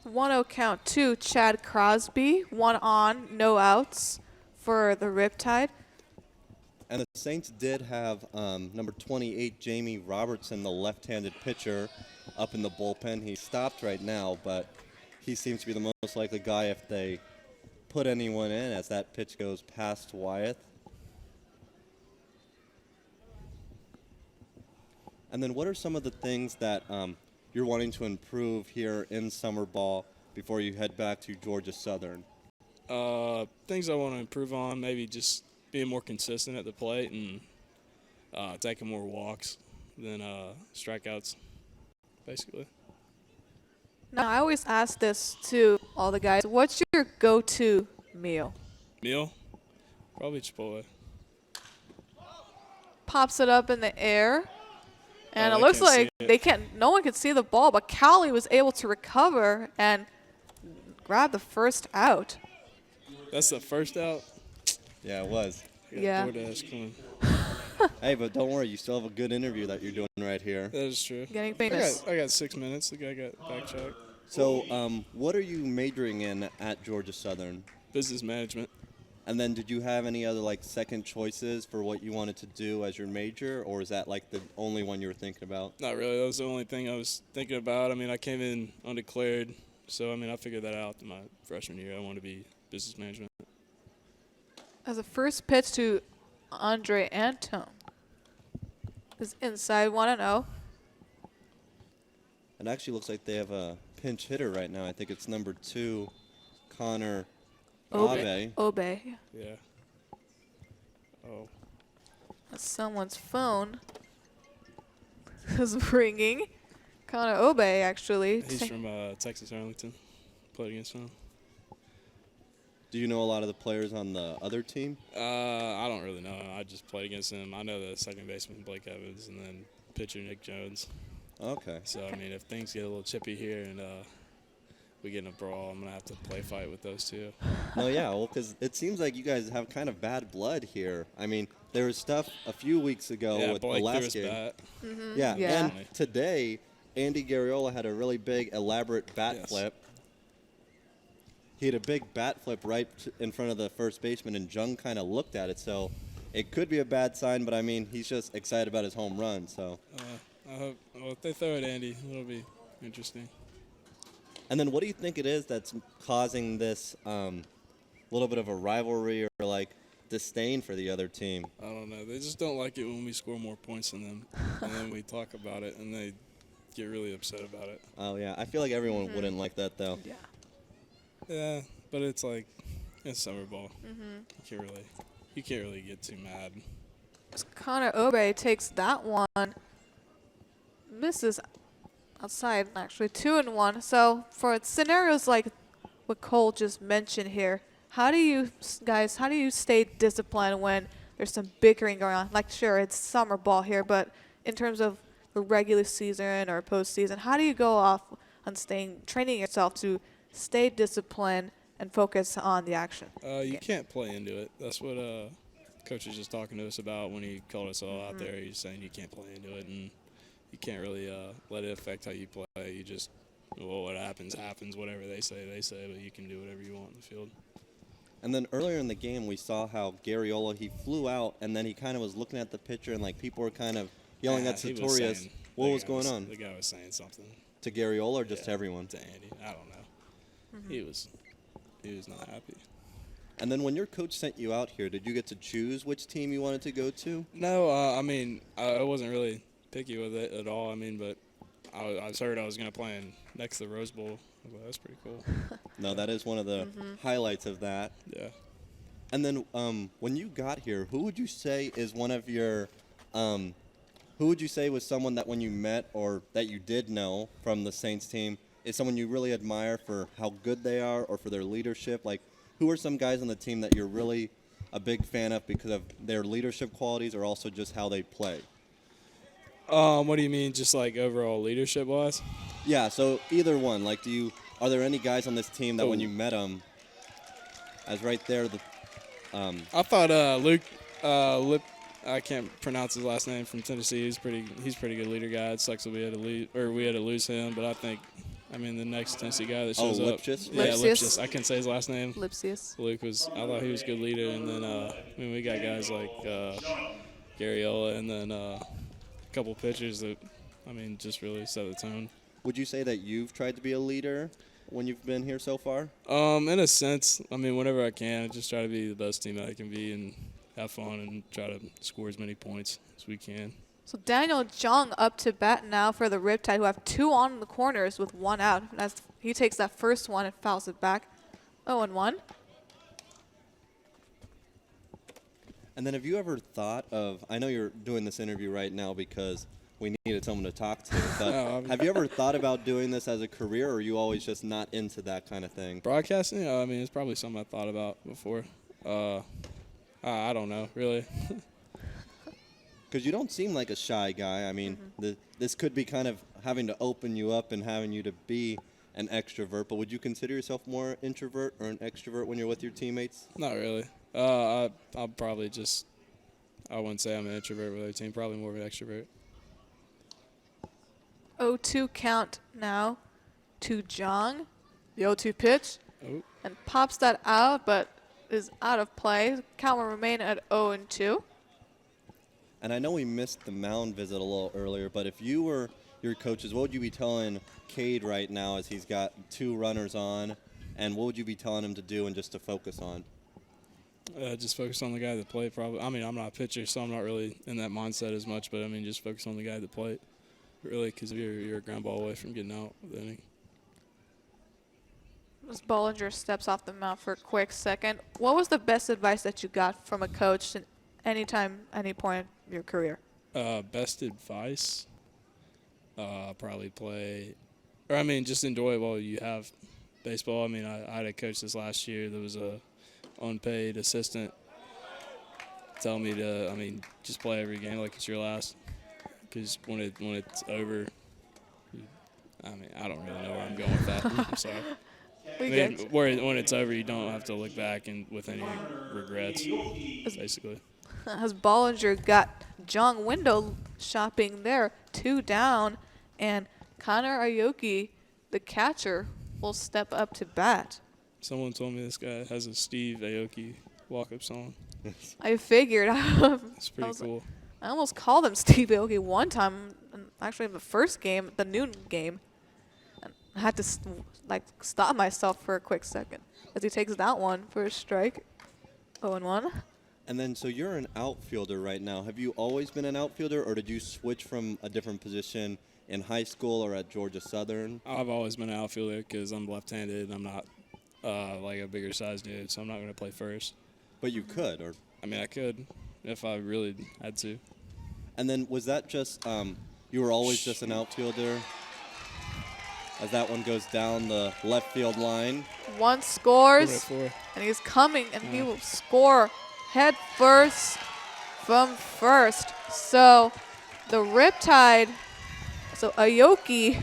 1-0 count to Chad Crosby. 1 on, no outs for the Riptide. And the Saints did have number 28, Jamie Robertson, the left-handed pitcher, up in the bullpen. He stopped right now, but he seems to be the most likely guy if they put anyone in as that pitch goes past Wyeth. And then what are some of the things that you're wanting to improve here in summer ball before you head back to Georgia Southern? Things I want to improve on, maybe just being more consistent at the plate and taking more walks than strikeouts, basically. Now, I always ask this to all the guys. What's your go-to meal? Meal? Probably Chipotle. Pops it up in the air. And Oh, it they looks can't see like no one could see the ball, but Cali was able to recover and grab the first out. That's the first out. Yeah, it was. I got Yeah. DoorDash coming. Hey, but don't worry, you still have a good interview that you're doing right here. That is true. Getting famous. I got 6 minutes. The guy got back check. So, what are you majoring in at Georgia Southern? Business management. And then did you have any other like second choices for what you wanted to do as your major, or is that like the only one you were thinking about? Not really. That was the only thing I was thinking about. I mean, I came in undeclared, so I mean, I figured that out in my freshman year. I want to be business management. As a first pitch to Andre Antone. Is inside 1-0. It actually looks like they have a pinch hitter right now. I think it's number 2, Connor Abe. Obe. Yeah. Oh. That's someone's phone is ringing. Connor Obe, actually. He's from Texas Arlington. Played against him. Do you know a lot of the players on the other team? I don't really know. I just played against him. I know the second baseman Blake Evans and then pitcher Nick Jones. Okay. So I mean, if things get a little chippy here and we get in a brawl, I'm gonna have to play fight with those two. No, yeah, well, because it seems like you guys have kind of bad blood here. I mean, there was stuff a few weeks ago Yeah, with Blake the threw last his game. bat. Yeah, Yeah. and today, Andy Garriola had a really big, elaborate bat Yes. flip. He had a big bat flip right in front of the first baseman, and Jung kind of looked at it. So it could be a bad sign, but I mean, he's just excited about his home run. So. I hope. Well, if they throw it Andy, it'll be interesting. And then, what do you think it is that's causing this little bit of a rivalry or like disdain for the other team? I don't know. They just don't like it when we score more points than them, and then we talk about it, and they get really upset about it. Oh yeah, I feel like everyone wouldn't like that though. Yeah. Yeah, but it's like it's summer ball. You can't really get too mad. Connor Obe takes that one. Misses outside, actually. 2-1. So for scenarios like what Cole just mentioned here, how do you stay disciplined when there's some bickering going on? Like, sure, it's summer ball here, but in terms of the regular season or postseason, how do you go off on training yourself to stay disciplined and focus on the action? You can't play into it. That's what Coach was just talking to us about when he called us all out there. He's saying you can't play into it, and you can't really let it affect how you play. You just, well, what happens, whatever they say, but you can do whatever you want in the field. And then earlier in the game, we saw how Garriola, he flew out, and then he kind of was looking at the pitcher, and like people were kind of yelling at He was Sartorius. saying- What the was guy going on? The guy was saying something To Garriola or just to everyone? to Andy. I don't know. He was not happy. And then when your coach sent you out here, did you get to choose which team you wanted to go to? No, I mean, I wasn't really picky with it at all. I mean, but I heard I was going to play next to the Rose Bowl. I was like, that's pretty cool. No, that is one of the highlights of that. Yeah. And then when you got here, who would you say is one of your who would you say was someone that when you met or that you did know from the Saints team is someone you really admire for how good they are or for their leadership? Like, who are some guys on the team that you're really a big fan of because of their leadership qualities or also just how they play? What do you mean, just like overall leadership-wise? Yeah, so either one. Like, are there any guys on this team that when you met them, as right there, I thought Luke I can't pronounce his last name, from Tennessee. He's pretty good leader guy. It sucks that we had to lose him, but I mean the next Tennessee guy that shows up. Lipschitz? Yeah, Lipsius. Lipschitz. I can't say his last name. Lipsius. Luke I thought he was a good leader, and then I mean we got guys like Garriola, and then a couple pitchers that I mean just really set the tone. Would you say that you've tried to be a leader when you've been here so far? In a sense, I mean whenever I can, I just try to be the best team that I can be and have fun and try to score as many points as we can. So Daniel Jung up to bat now for the Riptide, who have 2 on the corners with 1 out. As he takes that first one and fouls it back. 0-1. And then have you ever thought of, I know you're doing this interview right now because we needed someone to talk to, but have you ever thought about doing this as a career, or are you always just not into that kind of thing? Broadcasting, I mean, it's probably something I thought about before. I don't know, really. Because you don't seem like a shy guy. I mean, this could be kind of having to open you up and having you to be an extrovert. But would you consider yourself more introvert or an extrovert when you're with your teammates? Not really. I'll probably just, I wouldn't say I'm an introvert with our team, probably more of an extrovert. 0-2 count now to Jong. The 0-2 pitch. Oh. And pops that out, but is out of play. Count will remain at 0-2. And I know we missed the mound visit a little earlier, but if you were your coaches, what would you be telling Cade right now as he's got 2 runners on? And what would you be telling him to do and just to focus on? Just focus on the guy at the plate, probably. I mean, I'm not a pitcher, so I'm not really in that mindset as much, but I mean, just focus on the guy at the plate, really, because you're a ground ball away from getting out with the inning. As Bollinger steps off the mound for a quick second, what was the best advice that you got from a coach at any time, any point in your career? Best advice? Probably play, or I mean, just enjoy it while you have baseball. I mean, I had a coach this last year that was a unpaid assistant tell me to, I mean, just play every game like it's your last, because when it's over, I mean, I don't really know where I'm going with that. I'm sorry. I mean, when it's over, you don't have to look back and with any regrets, basically. As Bollinger got Jong window shopping there, 2 down, and Connor Aoki, the catcher, will step up to bat. Someone told me this guy has a Steve Aoki walk-up song. I figured. It's pretty cool. I almost called him Steve Aoki one time, actually in the first game, the noon game. And I had to stop myself for a quick second as he takes that one for a strike. 0-1. And then, so you're an outfielder right now. Have you always been an outfielder, or did you switch from a different position in high school or at Georgia Southern? I've always been an outfielder because I'm left-handed and I'm not like a bigger size dude, so I'm not going to play first. But you could, or? I mean, I could if I really had to. And then was that just, you were always just an outfielder? As that one goes down the left field line. One scores, 4-4. and he's coming, and he will score head first from first. So the Riptide, so Aoki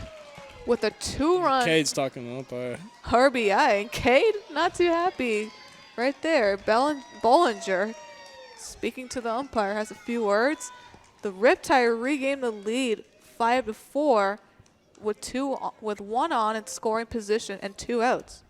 with a 2-run Cade's talking to the umpire. RBI. And Cade, not too happy right there. Bollinger, speaking to the umpire, has a few words. The Riptide regained the lead 5-4 with 1 on in scoring position and 2 outs.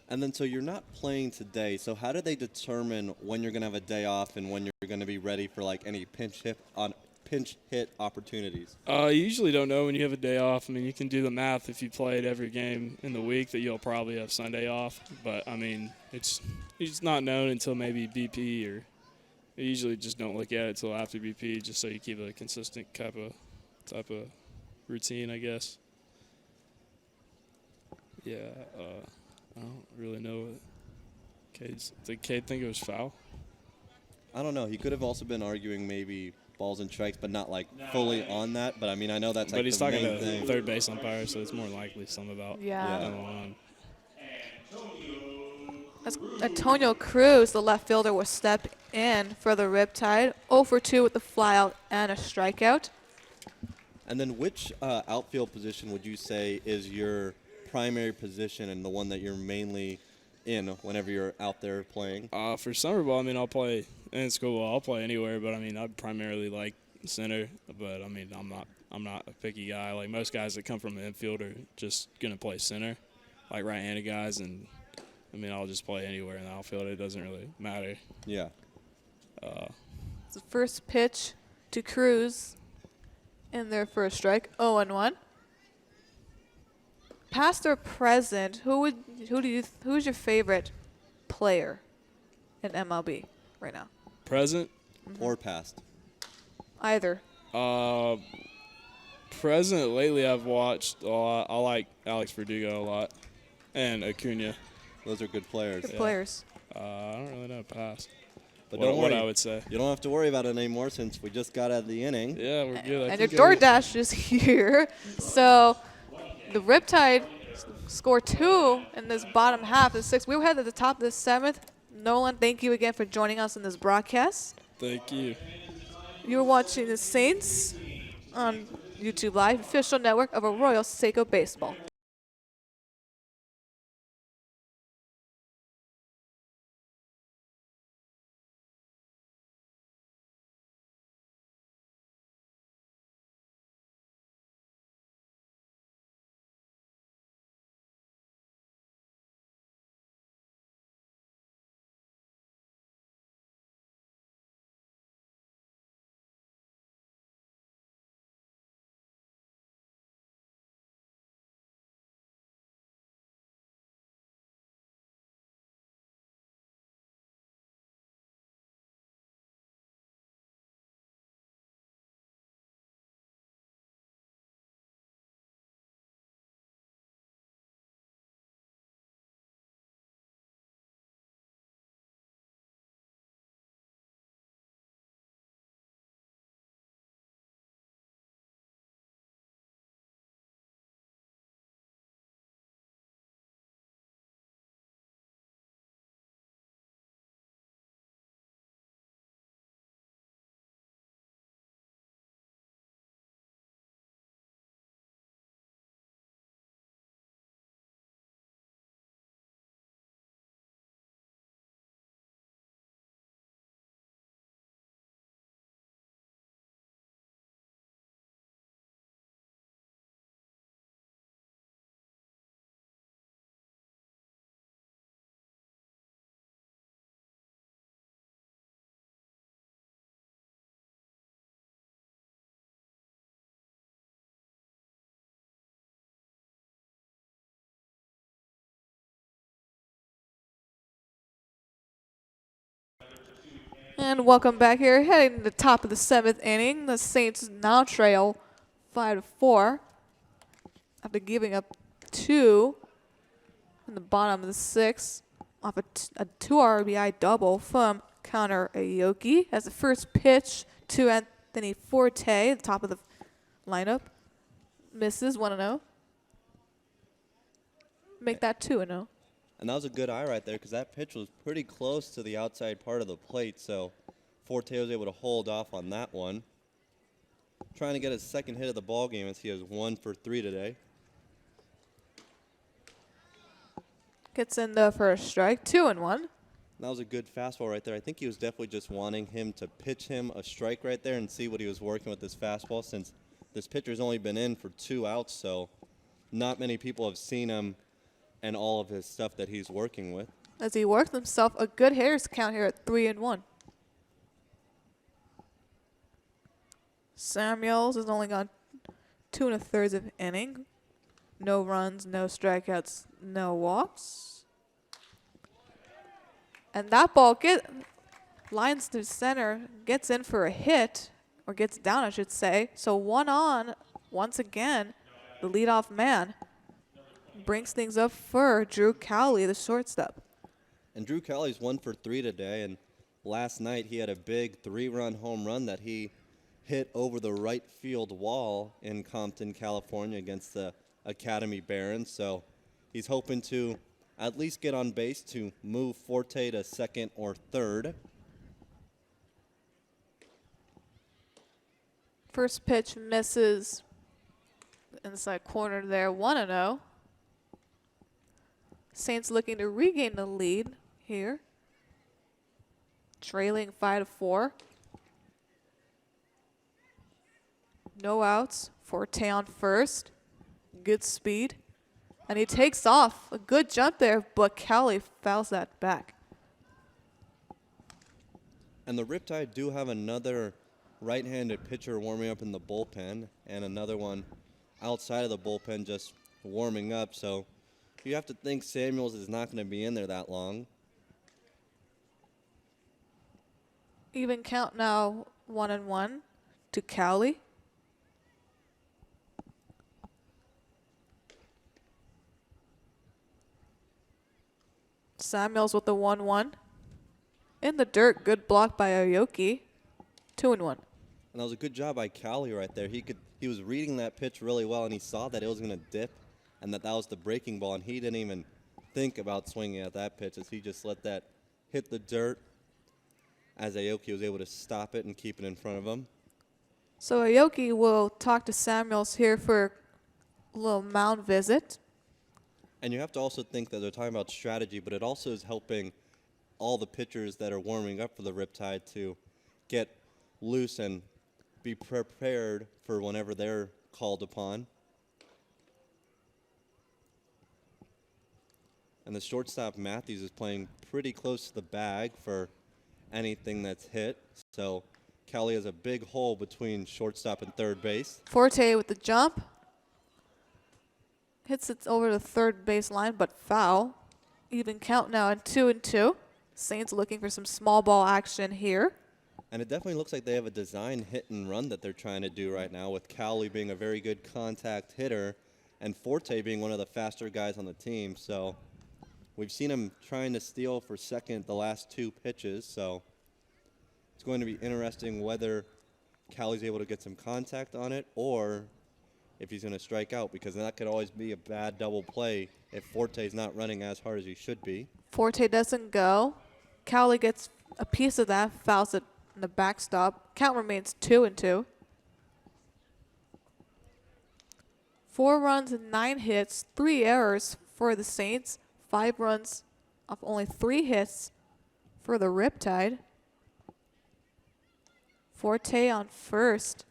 And then, so you're not playing today. So how do they determine when you're going to have a day off and when you're going to be ready for like any pinch hit opportunities? You usually don't know when you have a day off. I mean, you can do the math if you played every game in the week that you'll probably have Sunday off. But I mean, it's not known until maybe BP, or you usually just don't look at it until after BP, just so you keep a consistent type of routine, I guess. Yeah. I don't really know what did Cade think it was foul? I don't know. He could have also been arguing maybe balls and strikes, but not like fully on that. But I mean, I know that's like but he's the talking main to thing. third base umpire, so it's more likely something about Yeah. going on. As Antonio Cruz, the left fielder, will step in for the Riptide. 0-2 with the flyout and a strikeout. And then which outfield position would you say is your primary position and the one that you're mainly in whenever you're out there playing? For summer ball, I mean, I'll play in school ball. I'll play anywhere, but I mean, I'd primarily like center. But I mean, I'm not a picky guy. Like most guys that come from the infield are just gonna play center, like right-handed guys. And I mean, I'll just play anywhere in the outfield. It doesn't really matter. Yeah. It's the first pitch to Cruz in their first strike. 0-1. Past or present, who's your favorite player in MLB right now? Present. Or past? Either. Present, lately I've watched a lot. I like Alex Verdugo a lot, and Acuna. Those are good players. Good players. I don't really know past. But What I would say. You don't have to worry about it anymore since we just got out of the inning. Yeah, we're good. And your DoorDash is here. So the Riptide score 2 in this bottom half of the 6th. We were headed at the top of the 7th. Nolan, thank you again for joining us in this broadcast. Thank you. You're watching the Saints on YouTube Live, official network of Arroyo Seco Baseball. And welcome back here. Heading to the top of the 7th inning. The Saints now trail 5-4 after giving up 2 in the bottom of the 6th off a 2 RBI double from Connor Aoki as the first pitch to Anthony Forte, the top of the lineup. Misses 1-0. Make that 2-0. And that was a good eye right there because that pitch was pretty close to the outside part of the plate, so Forte was able to hold off on that one. Trying to get his second hit of the ball game as he has 1 for 3 today. Gets in the first strike, 2-1. That was a good fastball right there. I think he was definitely just wanting him to pitch him a strike right there and see what he was working with this fastball, since this pitcher's only been in for 2 outs, so not many people have seen him and all of his stuff that he's working with. As he worked himself a good hitters count here at 3-1. Samuels has only gone 2 1/3 of inning. No runs, no strikeouts, no walks. And that ball lines to center, gets in for a hit, or gets down, I should say. So 1 on, once again, the leadoff man brings things up for Drew Cowley, the shortstop. And Drew Cowley's 1 for 3 today, and last night he had a big 3-run home run that he hit over the right field wall in Compton, California against the Academy Barons. So he's hoping to at least get on base to move Forte to second or third. First pitch misses inside corner there, 1-0. Saints looking to regain the lead here. Trailing 5-4. No outs. Forte on first. Good speed. And he takes off. A good jump there, but Cowley fouls that back. And the Riptide do have another right-handed pitcher warming up in the bullpen and another one outside of the bullpen just warming up. So you have to think Samuels is not going to be in there that long. Even count now, 1-1 to Cowley. Samuels with the 1-1. In the dirt, good block by Aoki. 2-1. And that was a good job by Cowley right there. He was reading that pitch really well, and he saw that it was going to dip and that was the breaking ball, and he didn't even think about swinging at that pitch as he just let that hit the dirt as Aoki was able to stop it and keep it in front of him. So Aoki will talk to Samuels here for a little mound visit. And you have to also think that they're talking about strategy, but it also is helping all the pitchers that are warming up for the Riptide to get loose and be prepared for whenever they're called upon. And the shortstop, Matthews, is playing pretty close to the bag for anything that's hit. So Cali has a big hole between shortstop and third base. Forte with the jump. Hits it over the third base line, but foul. Even count now at 2-2. Saints looking for some small ball action here. And it definitely looks like they have a design hit and run that they're trying to do right now, with Cowley being a very good contact hitter and Forte being one of the faster guys on the team. So we've seen him trying to steal for second the last 2 pitches. So it's going to be interesting whether Cowley's able to get some contact on it or if he's going to strike out, because that could always be a bad double play if Forte's not running as hard as he should be. Forte doesn't go. Cowley gets a piece of that, fouls it in the backstop. Count remains 2-2. 4 runs and 9 hits, 3 errors for the Saints. 5 runs off only 3 hits for the Riptide. Forte on first.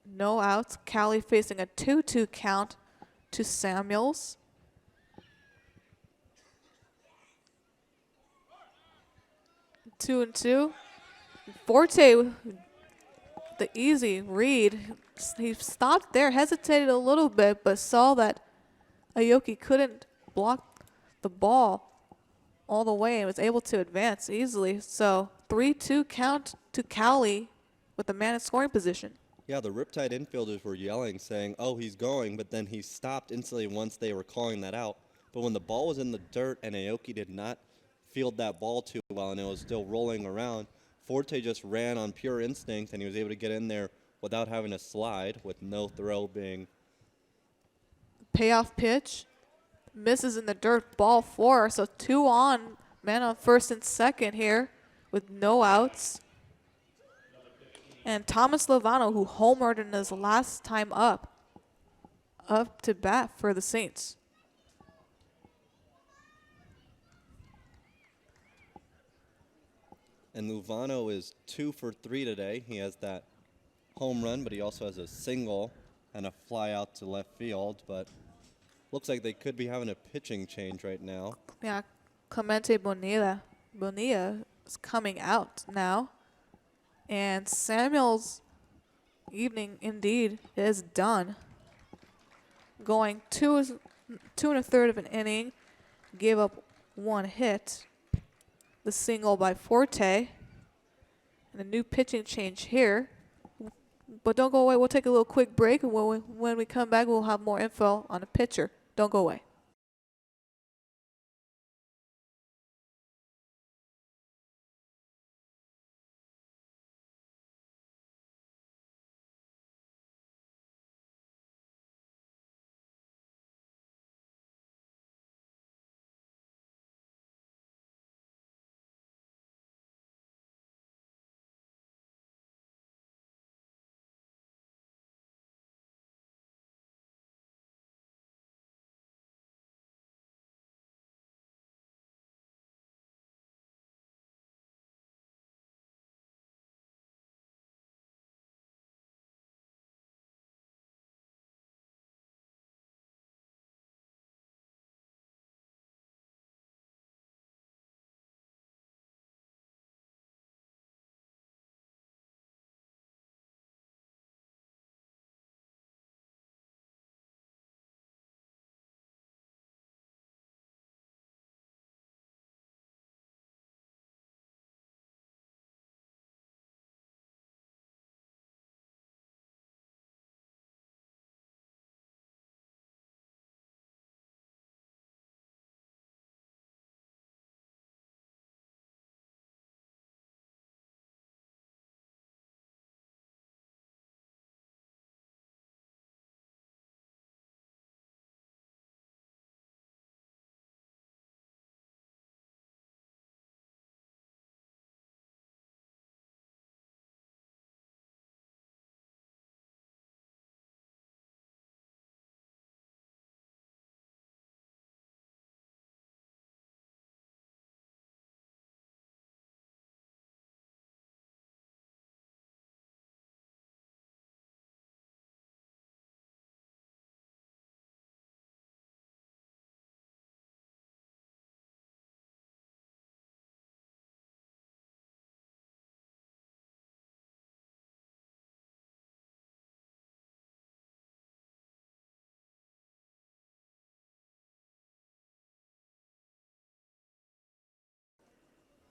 No outs. Cowley facing a 2-2 count to Samuels. Two and two. Forte, the easy read. He stopped there, hesitated a little bit, but saw that Aoki couldn't block the ball all the way and was able to advance easily. So 3-2 count to Cowley with the man in scoring position. Yeah, the Riptide infielders were yelling, saying, oh, he's going, but then he stopped instantly once they were calling that out. But when the ball was in the dirt and Aoki did not field that ball too well and it was still rolling around, Forte just ran on pure instinct and he was able to get in there without having to slide, with no throw being. Payoff pitch. Misses in the dirt, ball 4. So 2 on, man on first and second here with no outs. And Thomas Lovano, who homered in his last time up to bat for the Saints. And Luvano is 2 for 3 today. He has that home run, but he also has a single and a fly out to left field. But looks like they could be having a pitching change right now. Yeah, Clemente Bonilla is coming out now. And Samuel's evening indeed is done. Going 2 1/3 of an inning, gave up 1 hit. The single by Forte. And a new pitching change here. But don't go away. We'll take a little quick break. And when we come back, we'll have more info on the pitcher. Don't go away.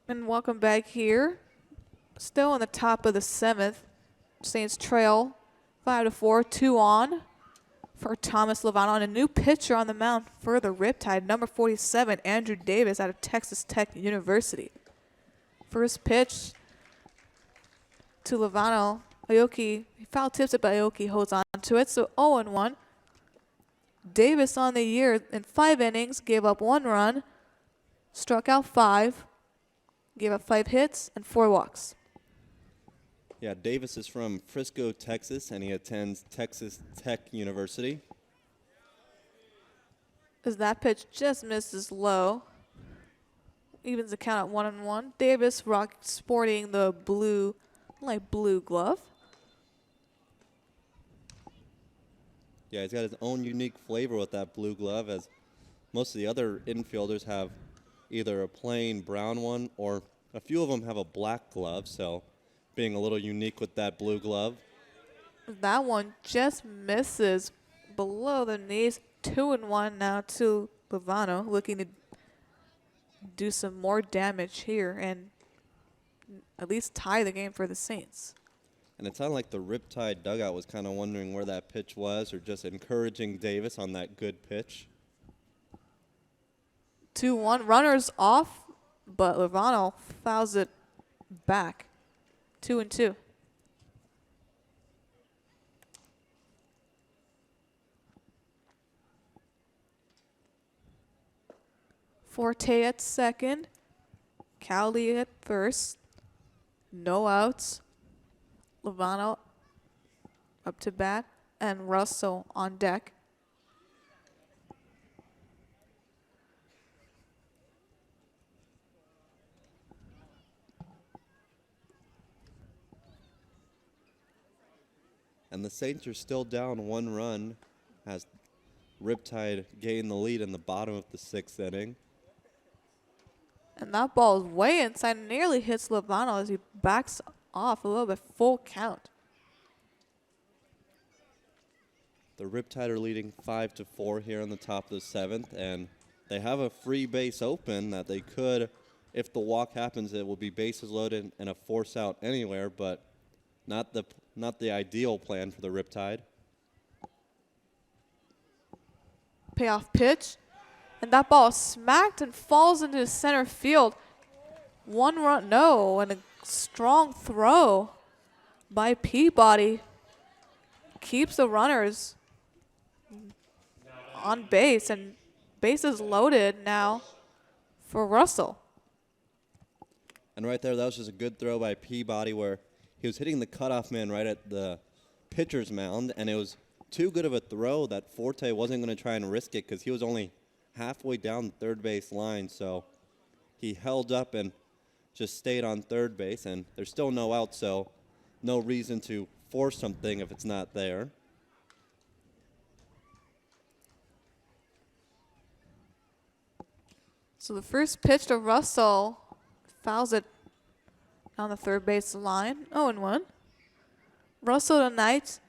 And welcome back here. Still on the top of the 7th. Saints trail 5-4, 2 on for Thomas Lovano. And a new pitcher on the mound for the Riptide, number 47, Andrew Davis out of Texas Tech University. First pitch to Lovano. Aoki, he foul tips it, but Aoki holds on to it. So 0-1. Davis on the year in 5 innings, gave up 1 run, struck out 5, gave up 5 hits and 4 walks. Yeah, Davis is from Frisco, Texas, and he attends Texas Tech University. As that pitch just misses low. Evens the count at 1-1. Davis sporting the blue glove. Yeah, he's got his own unique flavor with that blue glove, as most of the other infielders have either a plain brown one or a few of them have a black glove, so being a little unique with that blue glove. That one just misses below the knees. 2-1 now to Lovano, looking to do some more damage here and at least tie the game for the Saints. And it sounded like the Riptide dugout was kind of wondering where that pitch was, or just encouraging Davis on that good pitch. 2-1, runners off, but Lovano fouls it back. 2-2. Forte at second, Cowley at first, no outs. Lovano up to bat, and Russell on deck. And the Saints are still down 1 run as Riptide gained the lead in the bottom of the 6th inning. And that ball is way inside and nearly hits Lovano as he backs off a little bit. Full count. The Riptide are leading 5-4 here in the top of the 7th, and they have a free base open that they could, if the walk happens, it will be bases loaded and a force out anywhere, but not the ideal plan for the Riptide. Payoff pitch. And that ball is smacked and falls into center field. 1 run, no, and a strong throw by Peabody keeps the runners on base, and bases loaded now for Russell. And right there, that was just a good throw by Peabody where he was hitting the cutoff man right at the pitcher's mound, and it was too good of a throw that Forte wasn't going to try and risk it because he was only halfway down the third base line, so he held up and just stayed on third base, and there's still no out, so no reason to force something if it's not there. So the first pitch to Russell fouls it on the third base line. 0-1. Russell tonight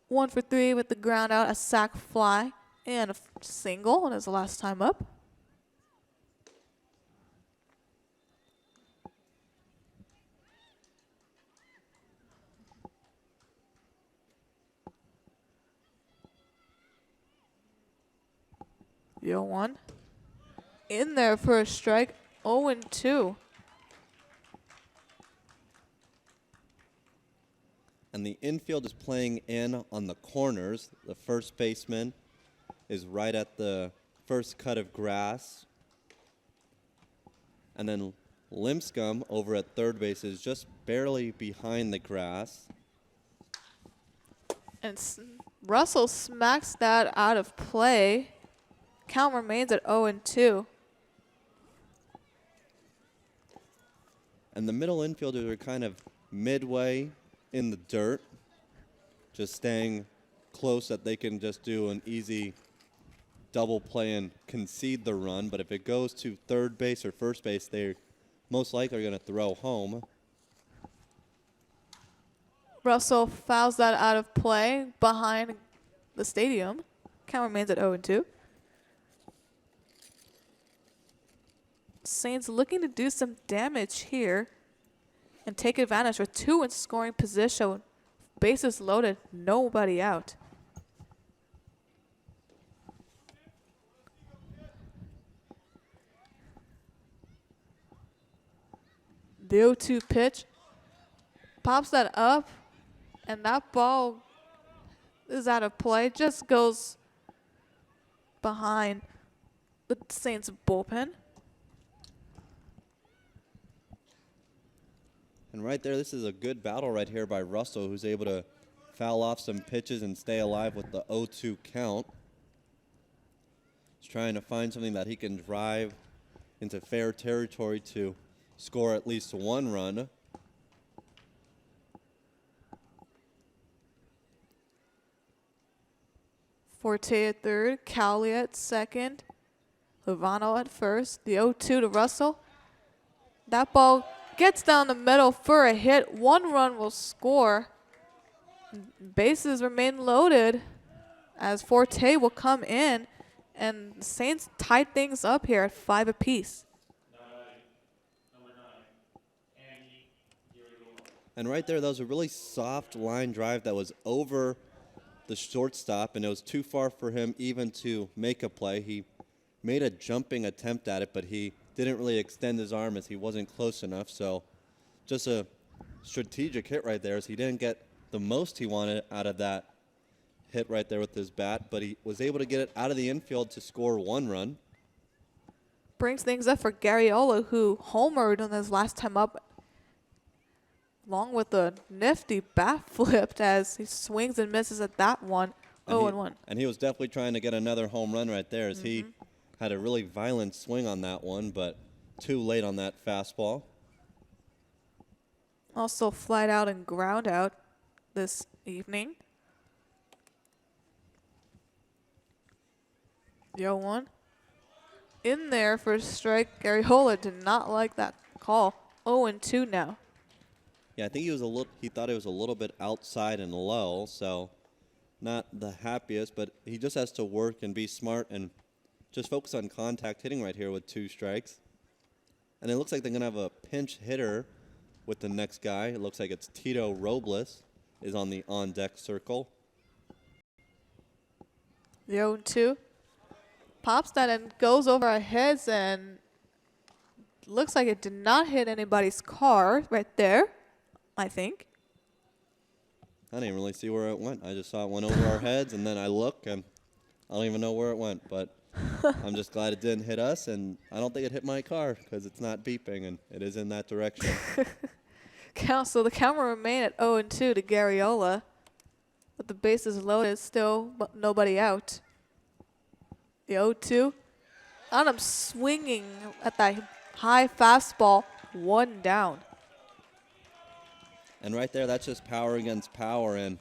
1 for 3 with the ground out, a sac fly, and a single, and it's the last time up. The 0-1. In there for a strike. 0-2. And the infield is playing in on the corners. The first baseman is right at the first cut of grass. And then Limscomb over at third base is just barely behind the grass. And Russell smacks that out of play. Count remains at 0-2. And the middle infielders are kind of midway in the dirt, just staying close that they can just do an easy double play and concede the run. But if it goes to third base or first base, they're most likely going to throw home. Russell fouls that out of play behind the stadium. Count remains at 0-2. Saints looking to do some damage here and take advantage with 2 in scoring position. Bases loaded, nobody out. The 0-2 pitch pops that up, and that ball is out of play. Just goes behind the Saints bullpen. And right there, this is a good battle right here by Russell, who's able to foul off some pitches and stay alive with the 0-2 count. He's trying to find something that he can drive into fair territory to score at least 1 run. Forte at third, Cowley at second, Lovano at first. The 0-2 to Russell. That ball gets down the middle for a hit. 1 run will score. Bases remain loaded as Forte will come in, and the Saints tied things up here at 5 apiece. And right there, that was a really soft line drive that was over the shortstop, and it was too far for him even to make a play. He made a jumping attempt at it, but he didn't really extend his arm as he wasn't close enough. So just a strategic hit right there, as he didn't get the most he wanted out of that hit right there with his bat, but he was able to get it out of the infield to score 1 run. Brings things up for Garriola, who homered on his last time up, along with a nifty bat flipped as he swings and misses at that one. 0-1. And he was definitely trying to get another home run right there, as he had a really violent swing on that one, but too late on that fastball. Also flied out and ground out this evening. The 0-1. In there for a strike. Garriola did not like that call. 0-2 now. Yeah, I think he thought it was a little bit outside and low, so not the happiest, but he just has to work and be smart and just focus on contact hitting right here with 2 strikes. And it looks like they're going to have a pinch hitter with the next guy. It looks like it's Tito Robles is on the on-deck circle. The 0-2. Pops that and goes over our heads, and looks like it did not hit anybody's car right there, I think. I didn't really see where it went. I just saw it went over our heads, and then I look, and I don't even know where it went. But I'm just glad it didn't hit us, and I don't think it hit my car because it's not beeping, and it is in that direction. So the count will remain at 0-2 to Garriola, with the bases loaded, still nobody out. The 0-2. On him swinging at that high fastball, 1 down. And right there, that's just power against power, and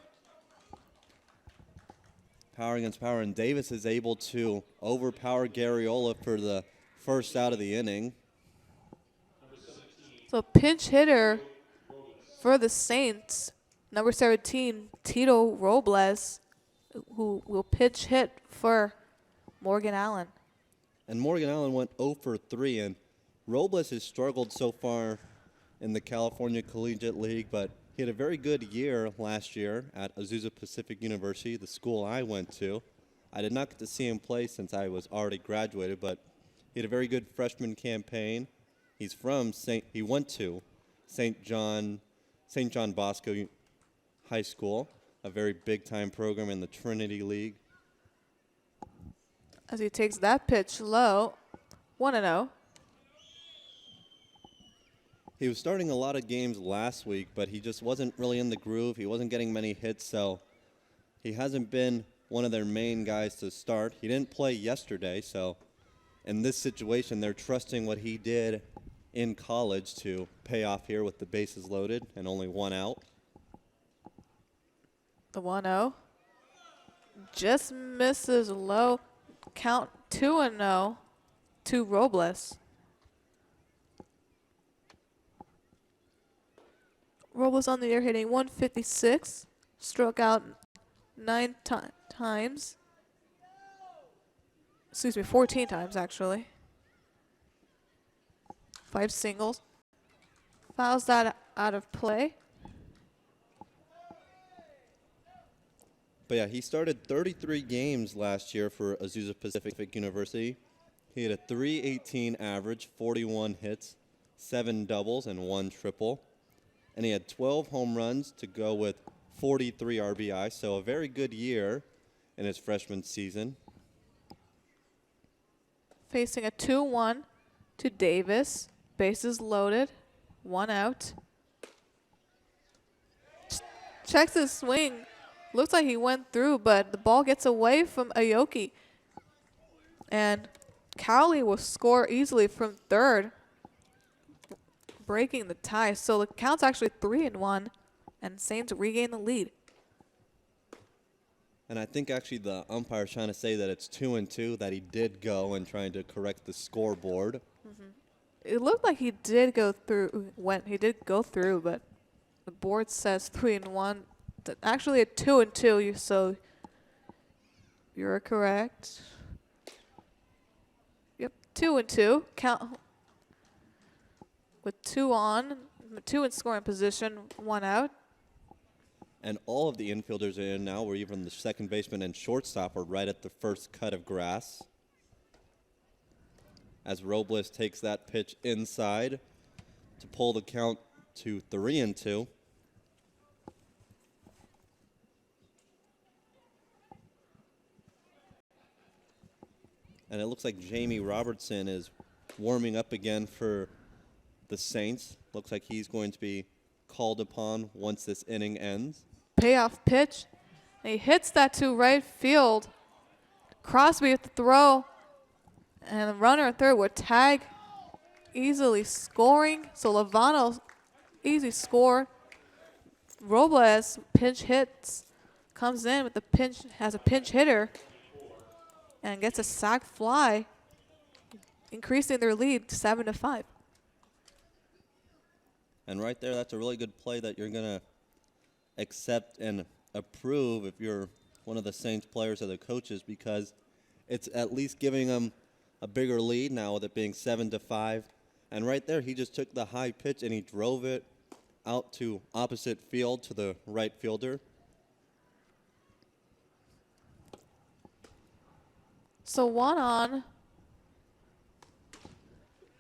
power against power. And Davis is able to overpower Garriola for the first out of the inning. So pinch hitter for the Saints, number 17, Tito Robles, who will pitch hit for Morgan Allen. And Morgan Allen went 0 for 3, and Robles has struggled so far in the California Collegiate League, but he had a very good year last year at Azusa Pacific University, the school I went to. I did not get to see him play since I was already graduated, but he had a very good freshman campaign. He went to St. John Bosco High School, a very big-time program in the Trinity League. As he takes that pitch low, 1-0. He was starting a lot of games last week, but he just wasn't really in the groove. He wasn't getting many hits, so he hasn't been one of their main guys to start. He didn't play yesterday, so in this situation, they're trusting what he did in college to pay off here with the bases loaded and only 1 out. The 1-0. Just misses low. Count 2-0 to Robles. Robles on the air hitting 156. Struck out 9 times. Excuse me, 14 times actually. 5 singles. Fouls that out of play. But yeah, he started 33 games last year for Azusa Pacific University. He had a 318 average, 41 hits, 7 doubles, and 1 triple. And he had 12 home runs to go with 43 RBI, so a very good year in his freshman season. Facing a 2-1 to Davis. Bases loaded. 1 out. Checks his swing. Looks like he went through, but the ball gets away from Aoki. And Cowley will score easily from third, breaking the tie. So the count's actually 3-1, and Saints regain the lead. And I think actually the umpire's trying to say that it's 2-2, that he did go and trying to correct the scoreboard. It looked like he did go through, but the board says 3-1. Actually a 2-2, so you're correct. Yep, 2-2. Count with 2 on, 2 in scoring position, 1 out. And all of the infielders are in now, where even the second baseman and shortstop are right at the first cut of grass. As Robles takes that pitch inside to pull the count to 3-2. And it looks like Jamie Robertson is warming up again for the Saints. Looks like he's going to be called upon once this inning ends. Payoff pitch. And he hits that to right field. Crosby with the throw. And the runner at third would tag. Easily scoring. So Lovano, easy score. Robles pinch hits. Comes in with the pinch, has a pinch hitter. And gets a sac fly. Increasing their lead to 7-5. And right there, that's a really good play that you're going to accept and approve if you're one of the Saints players or the coaches, because it's at least giving them a bigger lead now with it being 7-5. And right there, he just took the high pitch and he drove it out to opposite field to the right fielder. So 1 on.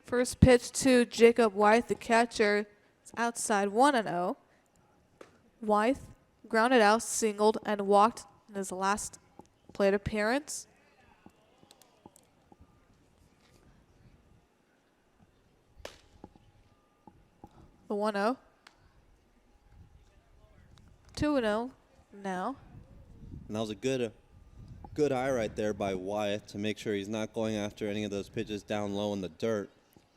First pitch to Jacob Wythe, the catcher. It's outside, 1-0. Wythe grounded out, singled, and walked in his last plate appearance. The 1-0. 2-0 now. And that was a good eye right there by Wyatt to make sure he's not going after any of those pitches down low in the dirt.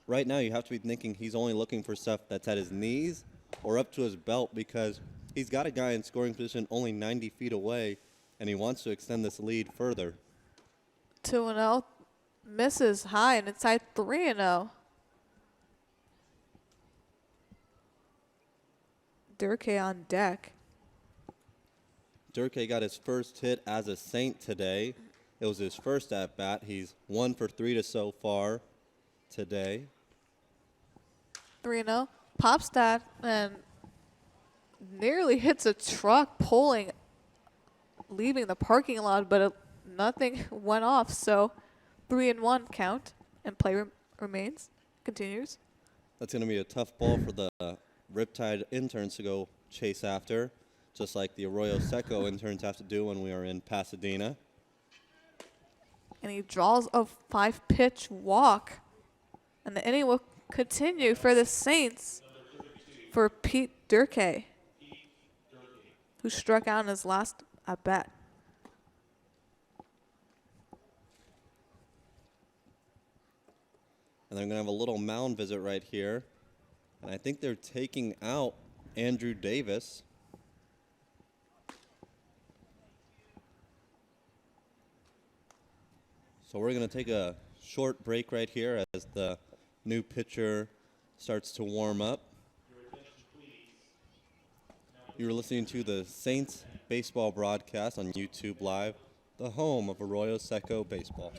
Right now, you have to be thinking he's only looking for stuff that's at his knees or up to his belt, because he's got a guy in scoring position only 90 feet away, and he wants to extend this lead further. 2-0. Misses high and inside 3-0. Durkee on deck. Durkee got his first hit as a Saint today. It was his first at-bat. He's 1 for 3 so far today. 3-0. Pops that and nearly hits a truck pulling, leaving the parking lot, but nothing went off. So 3-1 count, and play remains, continues. That's going to be a tough ball for the Riptide interns to go chase after, just like the Arroyo Seco interns have to do when we are in Pasadena. And he draws a 5-pitch walk. And the inning will continue for the Saints for Pete Durkee, who struck out in his last at-bat. And they're going to have a little mound visit right here. And I think they're taking out Andrew Davis. So we're going to take a short break right here as the new pitcher starts to warm up. You're listening to the Saints baseball broadcast on YouTube Live, the home of Arroyo Seco baseball.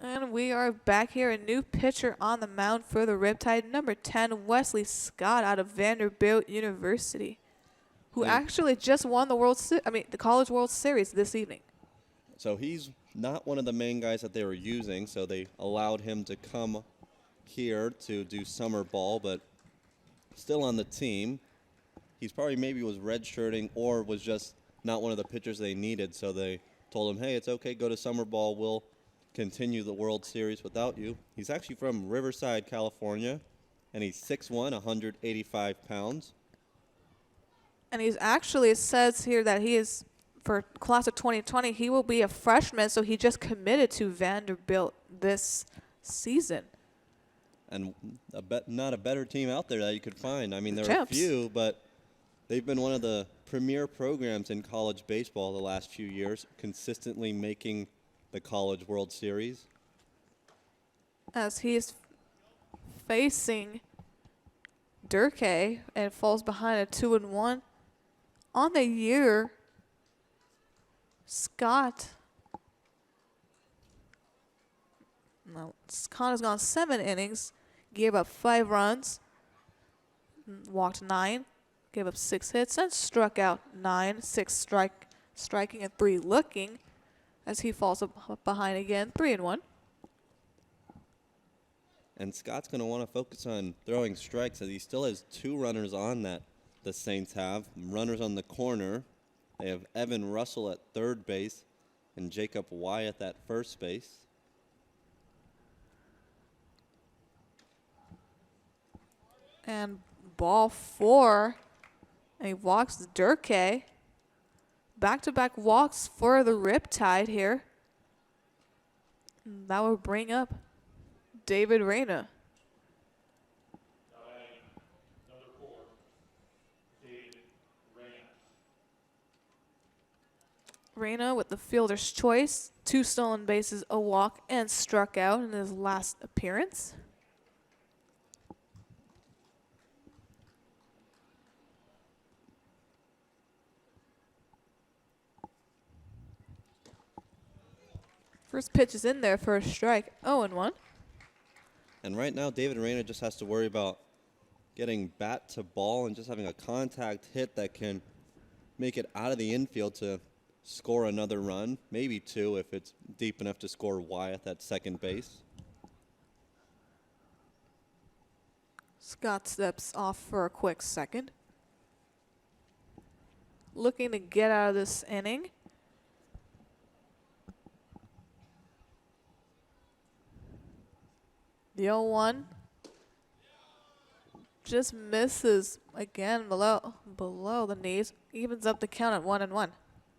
And we are back here. A new pitcher on the mound for the Riptide, number 10, Wesley Scott out of Vanderbilt University, who actually just won the College World Series this evening. So he's not one of the main guys that they were using, so they allowed him to come here to do summer ball, but still on the team. He's probably maybe was redshirting or was just not one of the pitchers they needed, so they told him, hey, it's okay, go to summer ball. We'll continue the World Series without you. He's actually from Riverside, California, and he's 6'1", 185 pounds. And he's actually, it says here that he is, for class of 2020, he will be a freshman, so he just committed to Vanderbilt this season. And not a better team out there that you could find. I mean, there are a Champs. few, but they've been one of the premier programs in college baseball the last few years, consistently making the College World Series. As he is facing Durkee and falls behind a 2-1. On the year, Scott has gone 7 innings, gave up 5 runs, walked 9, gave up 6 hits, and struck out 9, 6 striking and 3 looking, as he falls up behind again, 3-1. And Scott's going to want to focus on throwing strikes, as he still has 2 runners on that the Saints have. Runners on the corner. They have Evan Russell at third base and Jacob Wyatt at first base. And ball 4, and he walks Durkee. Back-to-back walks for the Riptide here. And that will bring up David Reyna. Number 4, David Reyna. Reyna with the fielder's choice, 2 stolen bases, a walk, and struck out in his last appearance. First pitch is in there for a strike, 0-1. And right now, David Reyna just has to worry about getting bat to ball and just having a contact hit that can make it out of the infield to score another run, maybe 2 if it's deep enough to score Wyatt at second base. Scott steps off for a quick second. Looking to get out of this inning. The 0-1 just misses again below the knees. Evens up the count at 1-1.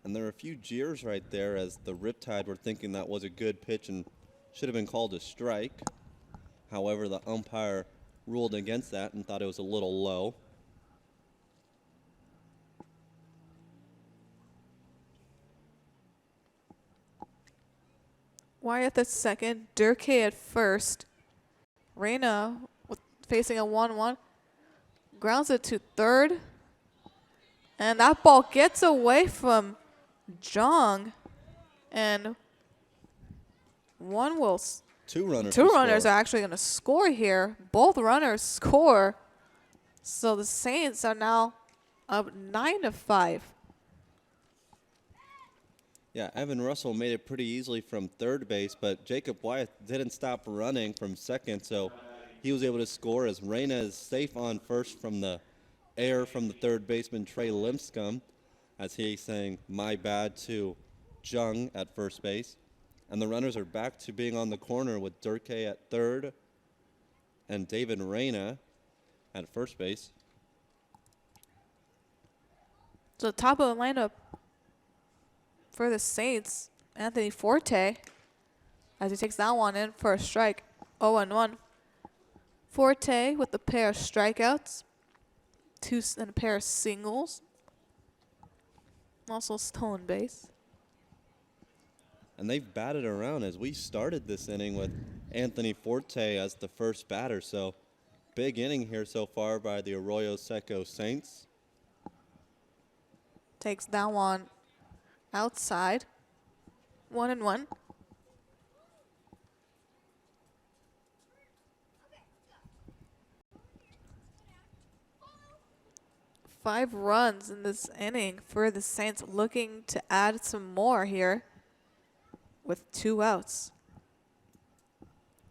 And there are a few jeers right there, as the Riptide were thinking that was a good pitch and should have been called a strike. However, the umpire ruled against that and thought it was a little low. Wyatt at second, Durkee at first. Reyna facing a 1-1. Grounds it to third. And that ball gets away from Jong. And Two runners. Two runners are actually going to score here. Both runners score. So the Saints are now up 9-5. Yeah, Evan Russell made it pretty easily from third base, but Jacob Wyatt didn't stop running from second, so he was able to score, as Reyna is safe on first from the error from the third baseman Trey Limpscomb, as he's saying my bad to Jung at first base. And the runners are back to being on the corner with Durkee at third and David Reyna at first base. So top of the lineup for the Saints, Anthony Forte, as he takes that one in for a strike, 0-1. Forte with a pair of strikeouts, 2 and a pair of singles, also stolen base. And they've batted around, as we started this inning with Anthony Forte as the first batter. So big inning here so far by the Arroyo Seco Saints. Takes that one outside, 1-1. 5 runs in this inning for the Saints, looking to add some more here with 2 outs.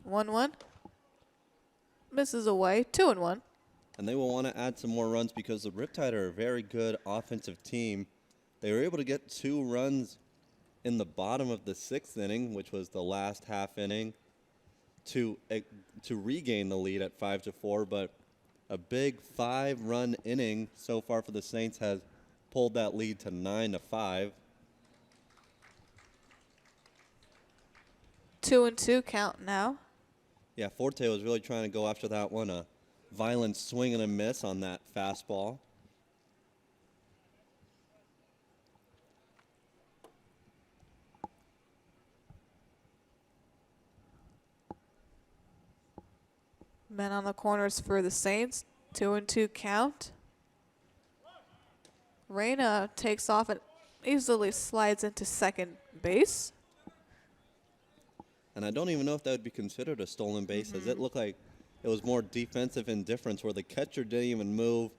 1-1. Misses away. 2-1. And they will want to add some more runs because the Riptide are a very good offensive team. They were able to get 2 runs in the bottom of the 6th inning, which was the last half inning, to regain the lead at 5-4. But a big 5-run inning so far for the Saints has pulled that lead to 9-5. 2-2 count now. Yeah, Forte was really trying to go after that one. A violent swing and a miss on that fastball. Men on the corners for the Saints. 2-2 count. Reyna takes off and easily slides into second base. And I don't even know if that would be considered a stolen base, as it looked like it was more defensive indifference where the catcher didn't even move.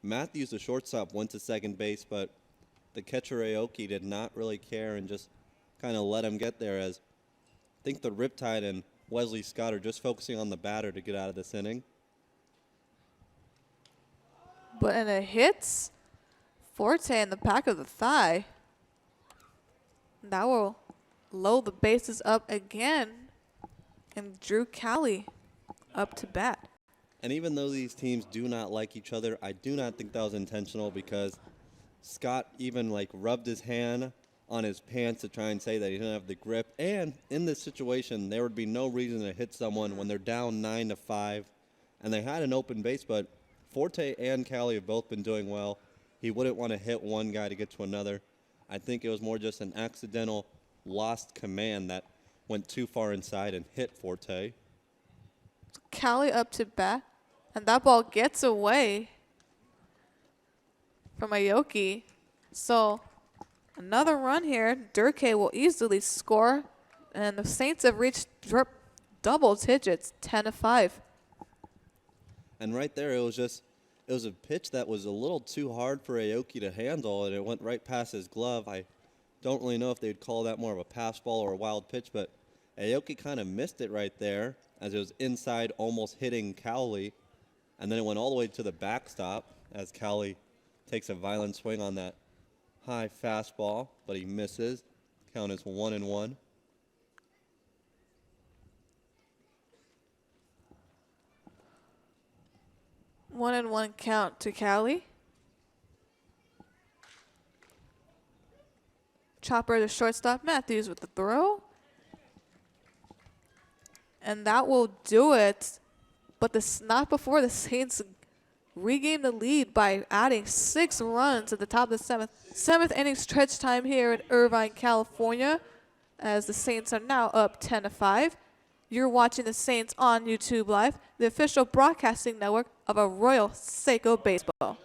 Matthews, the shortstop, went to second base, but the catcher Aoki did not really care and just kind of let him get there, as I think the Riptide and Wesley Scott are just focusing on the batter to get out of this inning. But and it hits Forte in the back of the thigh. That will load the bases up again, and Drew Cowley up to bat. And even though these teams do not like each other, I do not think that was intentional, because Scott even rubbed his hand on his pants to try and say that he didn't have the grip. And in this situation, there would be no reason to hit someone when they're down 9-5, and they had an open base. But Forte and Cali have both been doing well. He wouldn't want to hit one guy to get to another. I think it was more just an accidental lost command that went too far inside and hit Forte. Cowley up to bat, and that ball gets away from Aoki. So another run here. Durkee will easily score, and the Saints have reached double digits, 10-5. And right there, it was a pitch that was a little too hard for Aoki to handle, and it went right past his glove. I don't really know if they'd call that more of a pass ball or a wild pitch, but Aoki kind of missed it right there as it was inside, almost hitting Cowley. And then it went all the way to the backstop as Cowley takes a violent swing on that high fastball, but he misses. Count is 1-1. One and one count to Cowley. Chopper to shortstop. Matthews with the throw. And that will do it. But not before the Saints regain the lead by adding 6 runs at the top of the 7th inning stretch time here in Irvine, California, as the Saints are now up 10-5. You're watching the Saints on YouTube Live, the official broadcasting network of Arroyo Seco Baseball.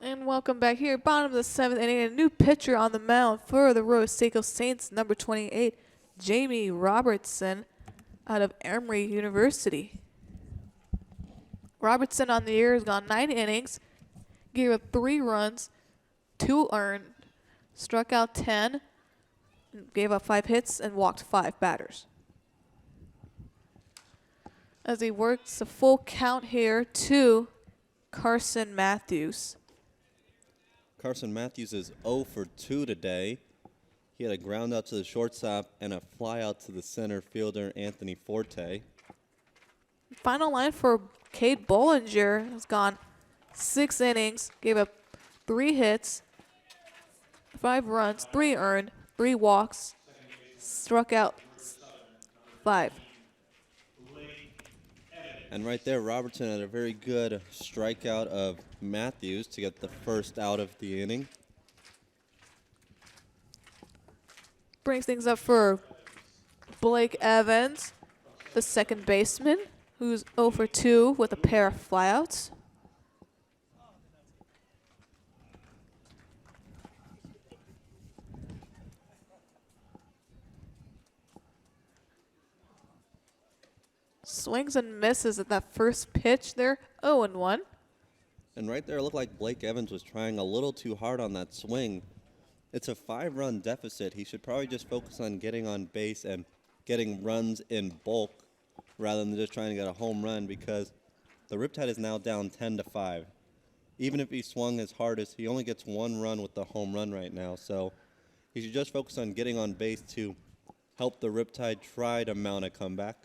And welcome back here. Bottom of the 7th inning. A new pitcher on the mound for the Arroyo Seco Saints, number 28, Jamie Robertson, out of Emory University. Robertson on the year has gone 9 innings, gave up 3 runs, 2 earned, struck out 10, gave up 5 hits, and walked 5 batters. As he works a full count here to Carson Matthews. Carson Matthews is 0 for 2 today. He had a ground out to the shortstop and a fly out to the center fielder, Anthony Forte. Final line for Cade Bollinger has gone 6 innings, gave up 3 hits, 5 runs, 3 earned, 3 walks, struck out 5. And right there, Robertson had a very good strikeout of Matthews to get the first out of the inning. Brings things up for Blake Evans, the second baseman, who's 0 for 2 with a pair of flyouts. Swings and misses at that first pitch there, 0-1. And right there, it looked like Blake Evans was trying a little too hard on that swing. It's a 5-run deficit. He should probably just focus on getting on base and getting runs in bulk rather than just trying to get a home run, because the Riptide is now down 10-5. Even if he swung as hard as, he only gets 1 run with the home run right now. So he should just focus on getting on base to help the Riptide try to mount a comeback.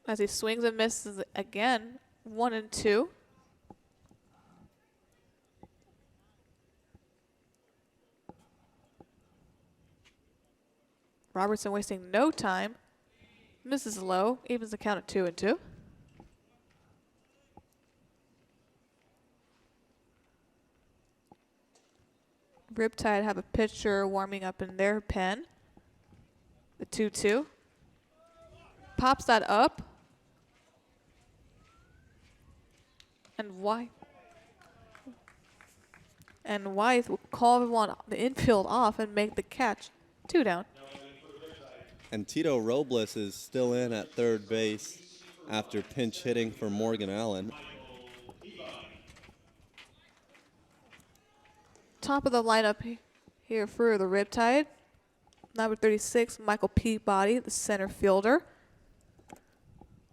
As he swings and misses again, 1-2. Robertson wasting no time. Misses low, evens the count at 2-2. Riptide have a pitcher warming up in their pen. The 2-2. Pops that up. And Wythe will call the infield off and make the catch. 2 down. And Tito Robles is still in at third base after pinch hitting for Morgan Allen. Top of the lineup here for the Riptide. Number 36, Michael Peabody, the center fielder.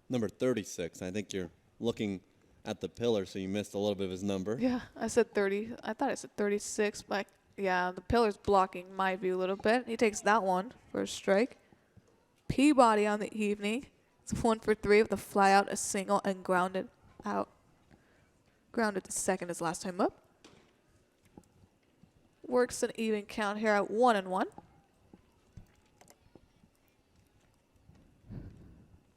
Number 36. I think you're looking at the pillar, so you missed a little bit of his number. Yeah, I said 30. I thought I said 36, but yeah, the pillar's blocking my view a little bit. He takes that one for a strike. Peabody on the evening. It's 1 for 3 with a fly out, a single, and grounded out. Grounded to second his last time up. Works an even count here at 1-1.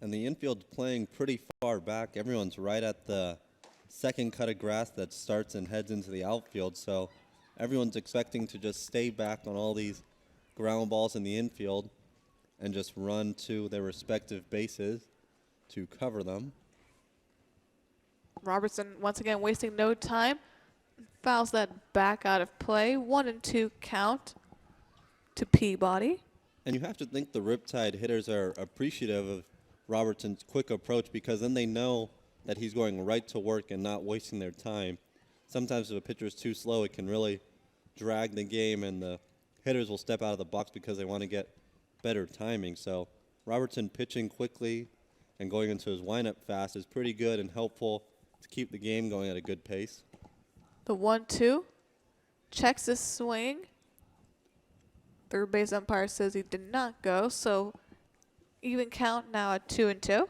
And the infield's playing pretty far back. Everyone's right at the second cut of grass that starts and heads into the outfield. So everyone's expecting to just stay back on all these ground balls in the infield and just run to their respective bases to cover them. Robertson once again wasting no time. Fouls that back out of play. 1-2 count to Peabody. And you have to think the Riptide hitters are appreciative of Robertson's quick approach, because then they know that he's going right to work and not wasting their time. Sometimes if a pitcher is too slow, it can really drag the game, and the hitters will step out of the box because they want to get better timing. So Robertson pitching quickly and going into his windup fast is pretty good and helpful to keep the game going at a good pace. The 1-2. Checks his swing. Third base umpire says he did not go, so even count now at 2-2.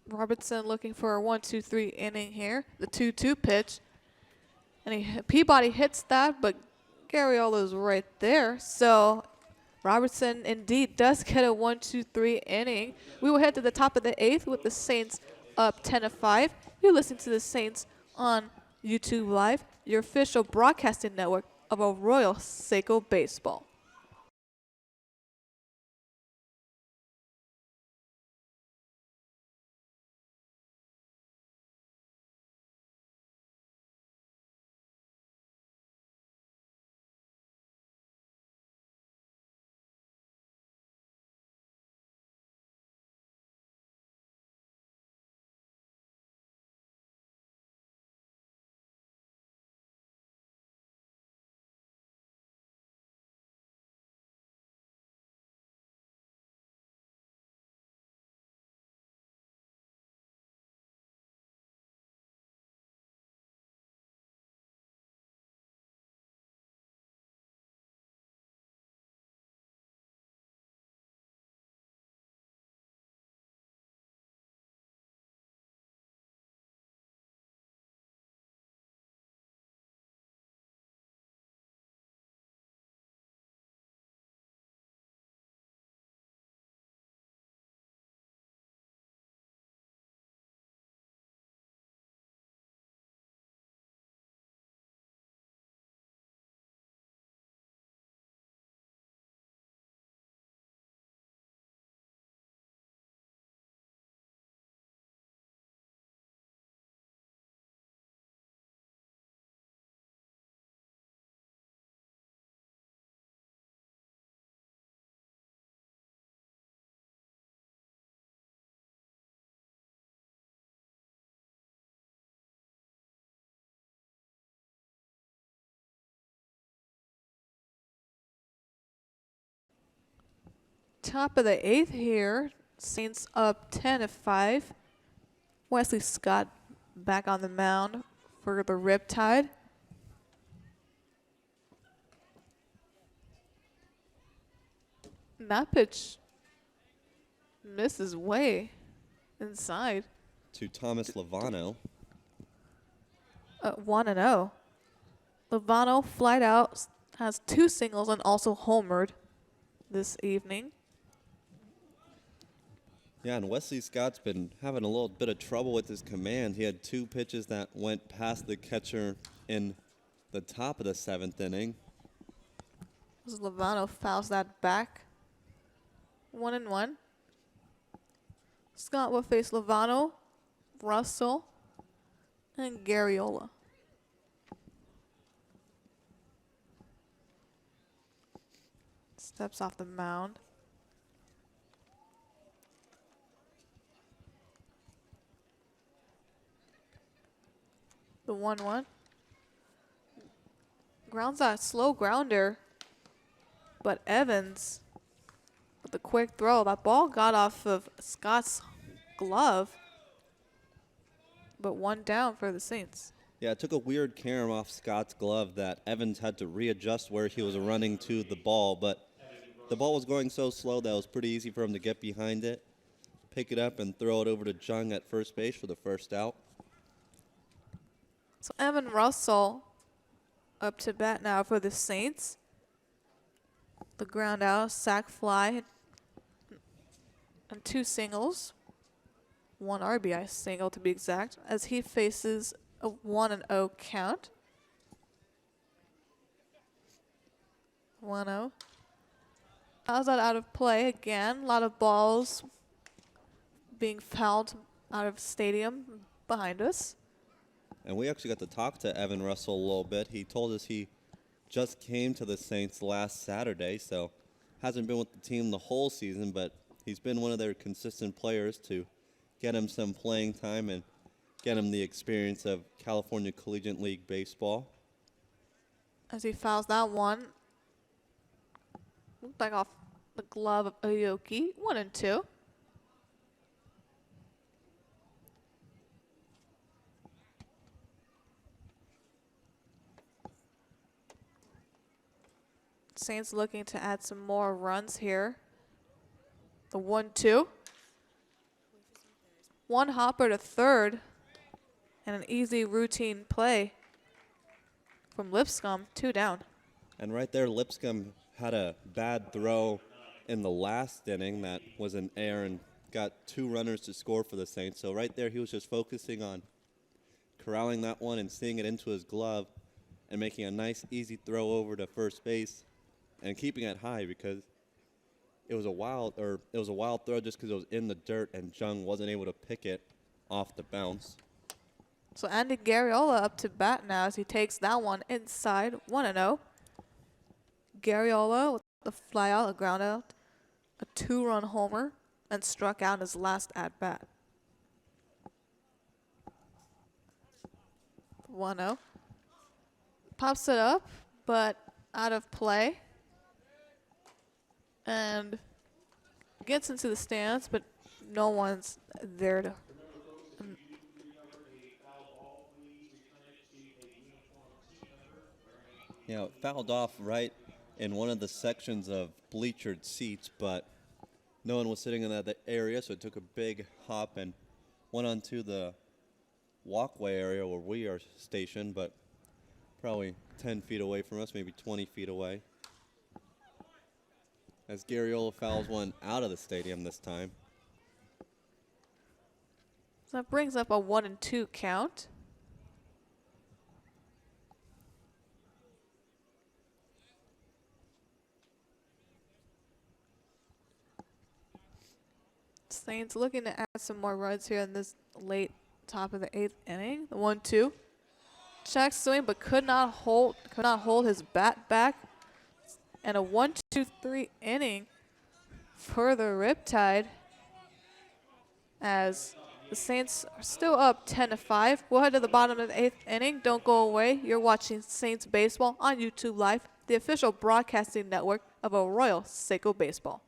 Robertson looking for a 1-2-3 inning here. The 2-2 pitch. And Peabody hits that, but Garriolo's right there. So Robertson indeed does get a 1-2-3 inning. We will head to the top of the 8th with the Saints up 10-5. You're listening to the Saints on YouTube Live, your official broadcasting network of Arroyo Seco baseball. Top of the 8th here. Saints up 10-5. Wesley Scott back on the mound for the Riptide. That pitch misses way inside. To Thomas Lovano. 1-0. Lovano flied out, has 2 singles and also homered this evening. Yeah, and Wesley Scott's been having a little bit of trouble with his command. He had 2 pitches that went past the catcher in the top of the 7th inning. As Lovano fouls that back. 1-1. Scott will face Lovano, Russell, and Garriola. Steps off the mound. The 1-1. Grounds out, slow grounder. But Evans, with the quick throw, that ball got off of Scott's glove. But 1 down for the Saints. Yeah, it took a weird carom off Scott's glove that Evans had to readjust where he was running to the ball, but the ball was going so slow that it was pretty easy for him to get behind it, pick it up, and throw it over to Jung at first base for the first out. So Evan Russell up to bat now for the Saints. The ground out, sac fly, and 2 singles. 1 RBI single to be exact, as he faces a 1-0 count. 1-0. How's that out of play again? A lot of balls being fouled out of stadium behind us. And we actually got to talk to Evan Russell a little bit. He told us he just came to the Saints last Saturday, so hasn't been with the team the whole season, but he's been one of their consistent players to get him some playing time and get him the experience of California Collegiate League baseball. As he fouls that one. Looked like off the glove of Aoki. 1-2. Saints looking to add some more runs here. The 1-2. 1 hopper to third. And an easy routine play from Lipscomb. 2 down. And right there, Lipscomb had a bad throw in the last inning that was an error and got 2 runners to score for the Saints. So right there, he was just focusing on corralling that one and seeing it into his glove and making a nice, easy throw over to first base and keeping it high because it was a wild throw just because it was in the dirt and Jung wasn't able to pick it off the bounce. So Andy Garriola up to bat now as he takes that one inside. 1-0. Garriola with the fly out, a ground out, a 2-run homer, and struck out in his last at bat. 1-0. Pops it up, but out of play. And gets into the stands, but no one's there to. Yeah, it fouled off right in one of the sections of bleachered seats, but no one was sitting in that area, so it took a big hop and went onto the walkway area where we are stationed, but probably 10 feet away from us, maybe 20 feet away. As Garriola fouls one out of the stadium this time. So that brings up a 1-2 count. Saints looking to add some more runs here in this late top of the 8th inning. The 1-2. Check swing, but could not hold his bat back. And a 1-2-3 inning for the Riptide as the Saints are still up 10-5. We'll head to the bottom of the 8th inning. Don't go away. You're watching Saints Baseball on YouTube Live, the official broadcasting network of Arroyo Seco Baseball.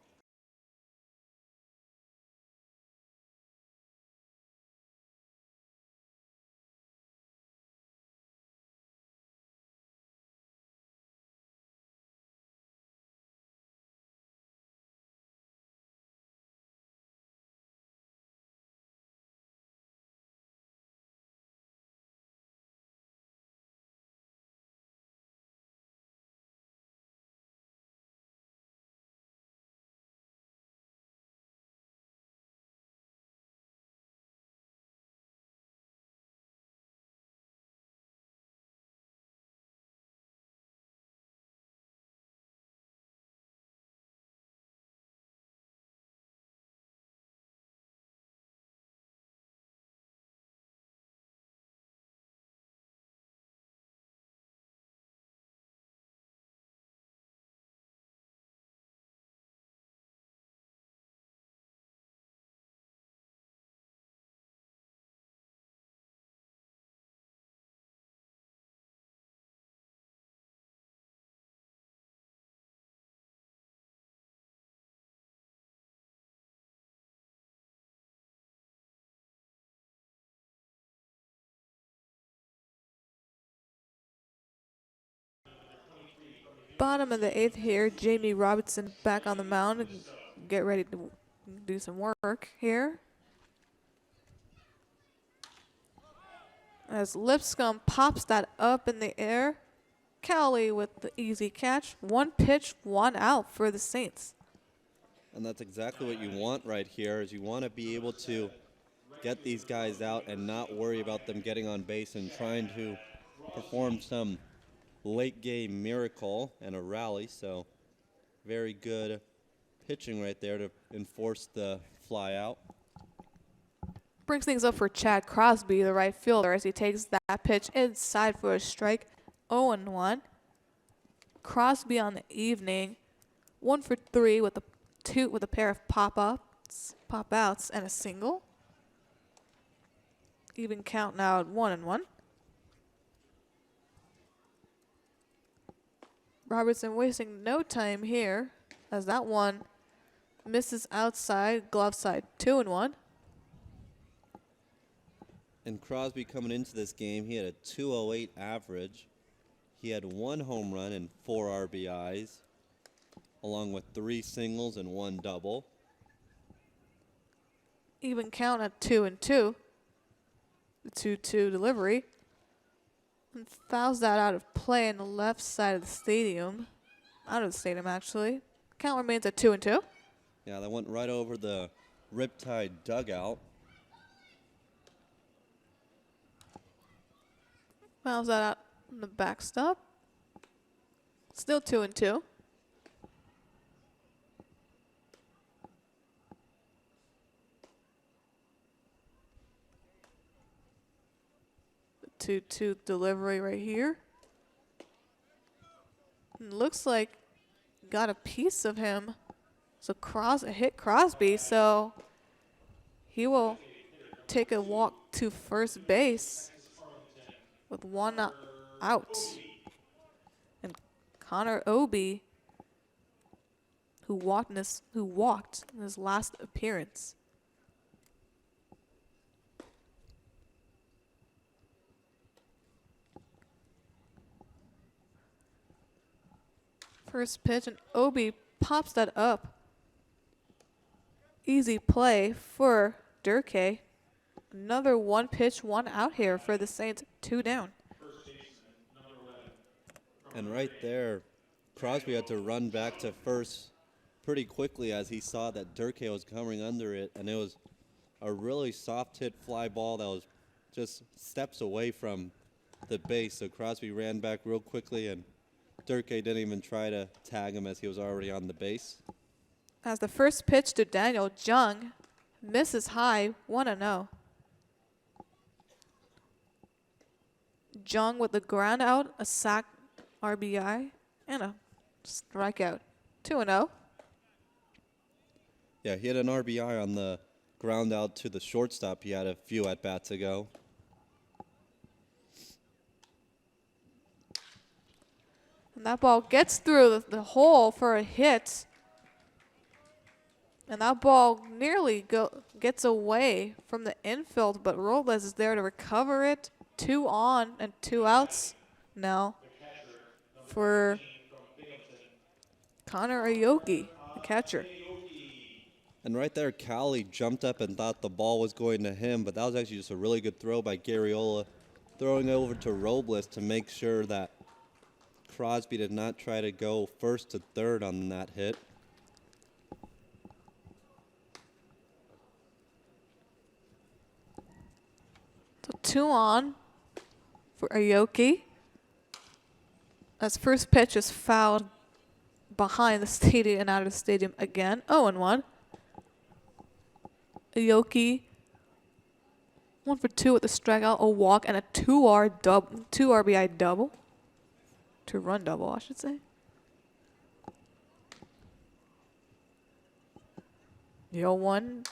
Bottom of the 8th here, Jamie Robertson back on the mound. Get ready to do some work here. As Lipscomb pops that up in the air. Cowley with the easy catch. 1 pitch, 1 out for the Saints. And that's exactly what you want right here, is you want to be able to get these guys out and not worry about them getting on base and trying to perform some late game miracle and a rally. So very good pitching right there to enforce the fly out. Brings things up for Chad Crosby, the right fielder, as he takes that pitch inside for a strike. 0-1. Crosby on the evening, 1 for 3 with a pair of pop outs, and a single. Even count now at 1-1. Robertson wasting no time here, as that one misses outside, glove side. 2-1. And Crosby coming into this game, he had a 208 average. He had 1 home run and 4 RBIs, along with 3 singles and 1 double. Even count at 2-2. The 2-2 delivery. And fouls that out of play on the left side of the stadium. Out of the stadium, actually. Count remains at 2-2. Yeah, that went right over the Riptide dugout. Fouls that out on the backstop. Still 2-2. The 2-2 delivery right here. And looks like got a piece of him. So hit Crosby, so he will take a walk to first base with 1 out. And Connor Obi, who walked in his last appearance. First pitch, and Obi pops that up. Easy play for Durkee. Another 1 pitch, 1 out here for the Saints, 2 down. And right there, Crosby had to run back to first pretty quickly as he saw that Durkee was coming under it, and it was a really soft hit fly ball that was just steps away from the base. So Crosby ran back real quickly, and Durkee didn't even try to tag him as he was already on the base. As the first pitch to Daniel Jung misses high, 1-0. Jung with the ground out, a sack, RBI, and a strikeout. 2-0. Yeah, he had an RBI on the ground out to the shortstop. He had a few at-bats ago. And that ball gets through the hole for a hit. And that ball nearly gets away from the infield, but Robles is there to recover it. 2 on and 2 outs now for Connor Aoki, the catcher. And right there, Cowley jumped up and thought the ball was going to him, but that was actually just a really good throw by Garriola, throwing it over to Robles to make sure that Crosby did not try to go first to third on that hit. So 2 on for Aoki. As first pitch is fouled behind the stadium and out of the stadium again. 0-1. Aoki 1 for 2 with a strikeout, a walk, and a 2 RBI double. 2-run double, I should say. Yo, 1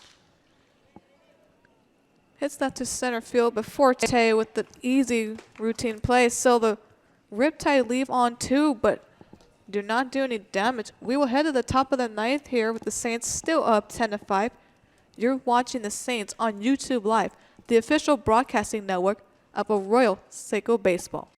hits that to center field, but Forte with the easy routine play. So the Riptide leave on 2, but do not do any damage. We will head to the top of the 9th here with the Saints still up 10-5. You're watching the Saints on YouTube Live, the official broadcasting network of Arroyo Seco Baseball.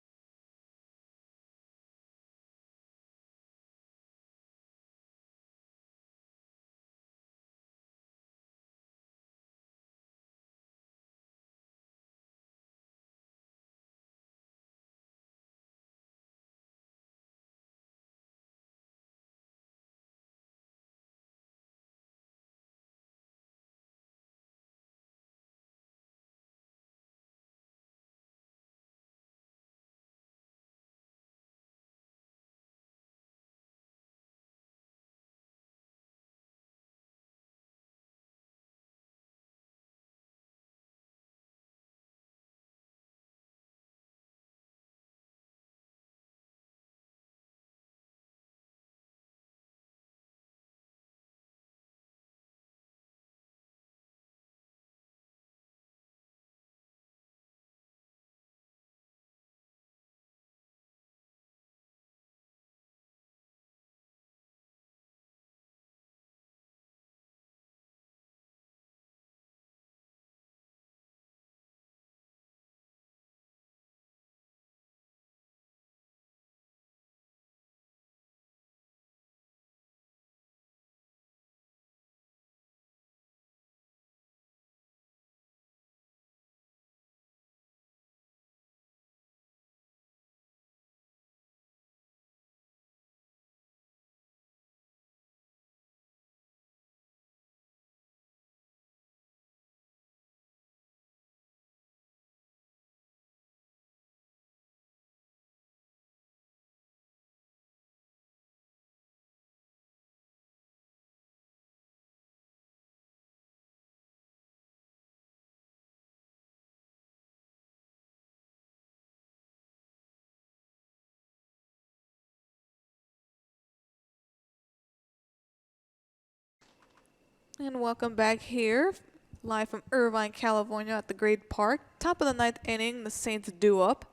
And welcome back here, live from Irvine, California at the Great Park. Top of the ninth inning, the Saints do up.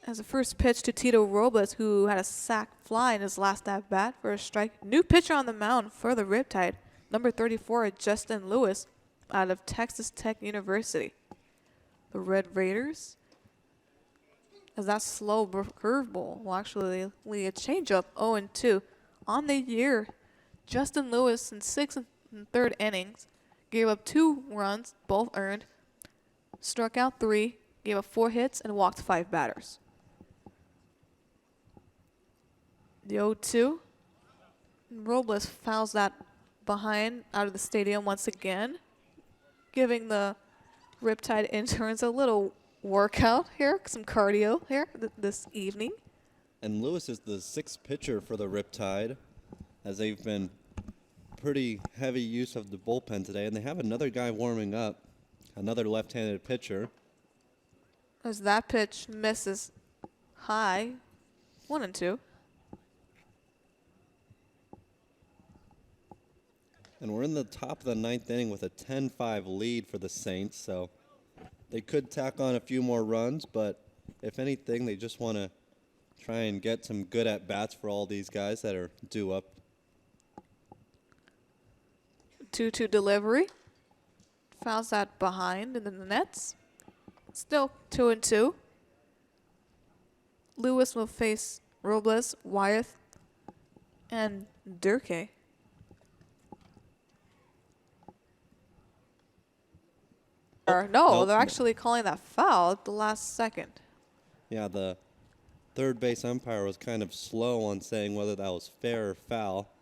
As a first pitch to Tito Robles, who had a sac fly in his last at bat for a strike. New pitcher on the mound for the Riptide, number 34, Justin Lewis, out of Texas Tech University. The Red Raiders, as that slow curveball will actually lead a changeup 0-2 on the year. Justin Lewis in 6th and 3rd innings gave up 2 runs, both earned, struck out 3, gave up 4 hits, and walked 5 batters. The 0-2, Robles fouls that behind out of the stadium once again, giving the Riptide interns a little workout here, some cardio here this evening. And Lewis is the 6th pitcher for the Riptide, as they've been pretty heavy use of the bullpen today. And they have another guy warming up, another left-handed pitcher. As that pitch misses high, 1-2. And we're in the top of the 9th inning with a 10-5 lead for the Saints, so they could tack on a few more runs, but if anything, they just want to try and get some good at-bats for all these guys that are due up. 2-2 delivery. Fouls that behind in the nets. Still 2-2. Lewis will face Robles, Wyeth, and Durkee. No, Nope. they're actually calling that foul at the last second. Yeah, the third base umpire was kind of slow on saying whether that was fair or foul.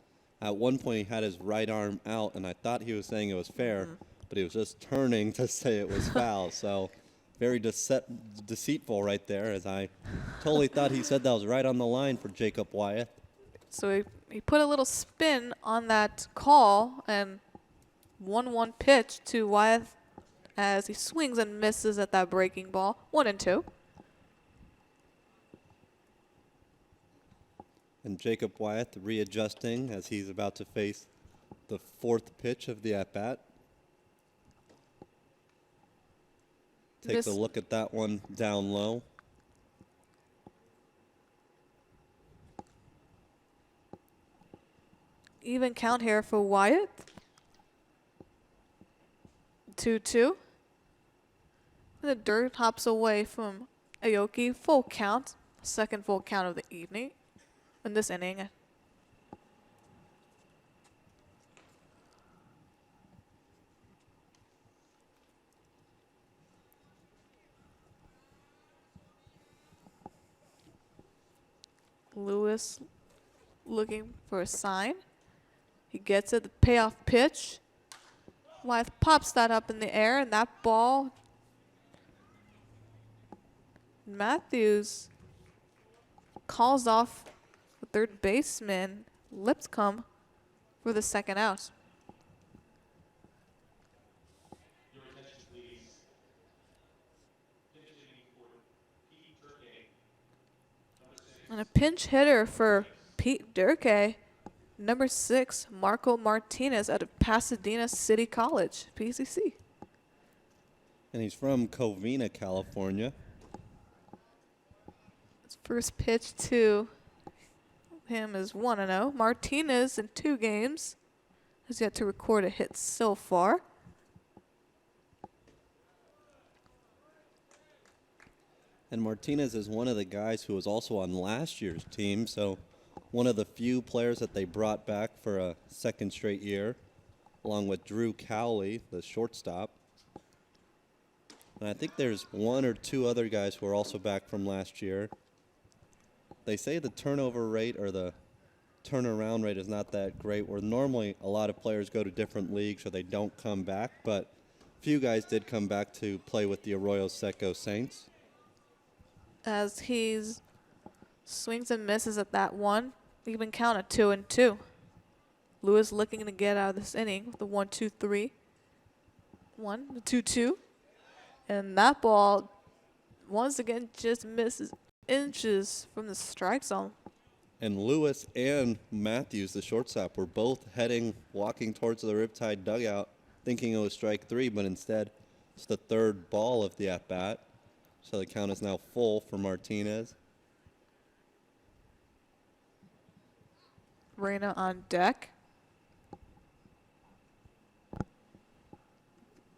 At one point, he had his right arm out, and I thought he was saying it was fair, but he was just turning to say it was foul. So very deceitful right there, as I totally thought he said that was right on the line for Jacob Wyeth. So he put a little spin on that call and 1-1 pitch to Wyeth as he swings and misses at that breaking ball. 1-2. And Jacob Wyeth readjusting as he's about to face the 4th pitch of the at-bat. Takes a look at that one down low. Even count here for Wyeth. 2-2. And the dirt hops away from Aoki. Full count. Second full count of the evening. In this inning. Lewis looking for a sign. He gets it, the payoff pitch. Wyeth pops that up in the air, and that ball, Matthews calls off the third baseman, Lipscomb, for the second out. Your attention, please. Pinch hitting for Pete Turkey. Number 6. And a pinch hitter for Pete Durkee, number 6, Marco Martinez out of Pasadena City College, PCC. And he's from Covina, California. His first pitch to him is 1-0. Martinez in 2 games has yet to record a hit so far. And Martinez is one of the guys who was also on last year's team, so one of the few players that they brought back for a second straight year, along with Drew Cowley, the shortstop. And I think there's 1 or 2 other guys who are also back from last year. They say the turnover rate or the turnaround rate is not that great, where normally a lot of players go to different leagues or they don't come back, but a few guys did come back to play with the Arroyo Seco Saints. As he swings and misses at that one, even count at 2-2. Lewis looking to get out of this inning with the 1-2-3. 1, the 2-2. And that ball, once again, just misses inches from the strike zone. And Lewis and Matthews, the shortstop, were both walking towards the Riptide dugout, thinking it was strike 3, but instead it's the third ball of the at-bat. So the count is now full for Martinez. Reyna on deck.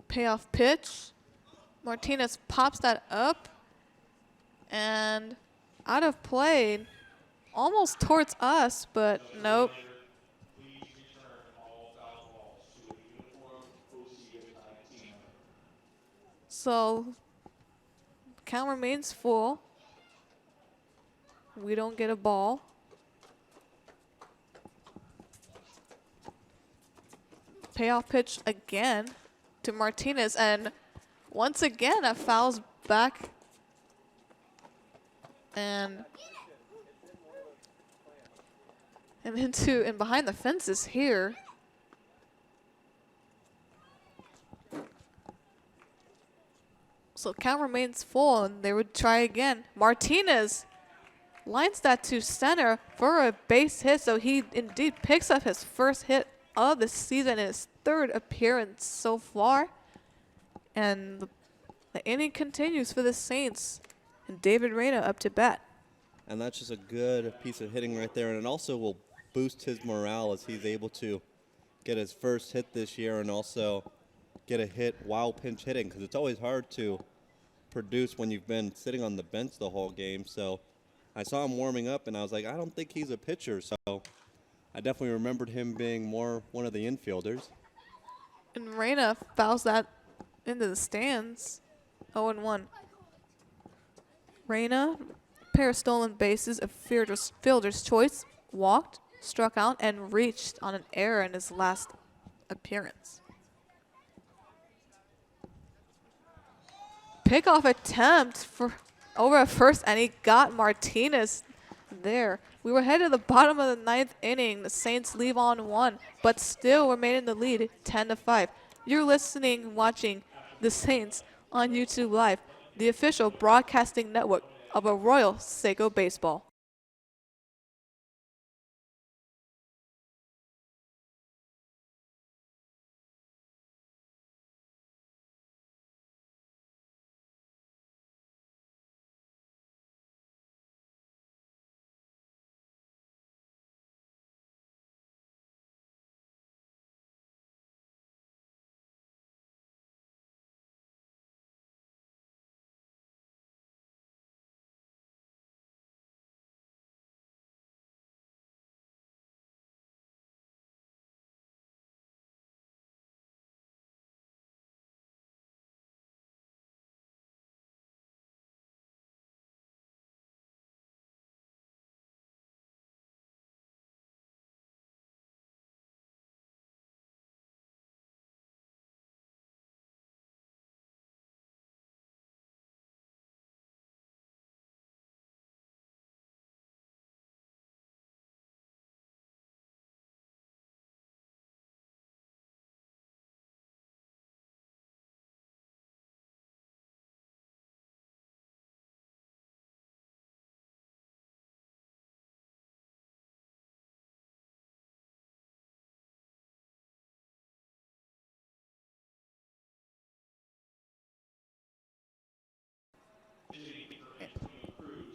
Payoff pitch. Martinez pops that up and out of play, almost towards us, but nope. Please return all foul balls to a uniform OCA team. So count remains full. We don't get a ball. Payoff pitch again to Martinez, and once again a foul's back. And behind the fences here. So count remains full, and they would try again. Martinez lines that to center for a base hit, so he indeed picks up his first hit of the season in his third appearance so far. And the inning continues for the Saints, and David Reyna up to bat. And that's just a good piece of hitting right there, and it also will boost his morale as he's able to get his first hit this year and also get a hit while pinch hitting, because it's always hard to produce when you've been sitting on the bench the whole game. So I saw him warming up, and I was like, I don't think he's a pitcher. So I definitely remembered him being more one of the infielders. And Reyna fouls that into the stands. 0-1. Reyna, pair of stolen bases, a fielder's choice, walked, struck out, and reached on an error in his last appearance. Pickoff attempt for over at first, and he got Martinez there. We were headed to the bottom of the 9th inning. The Saints leave on 1, but still remain in the lead, 10-5. You're watching the Saints on YouTube Live, the official broadcasting network of Arroyo Seco Baseball.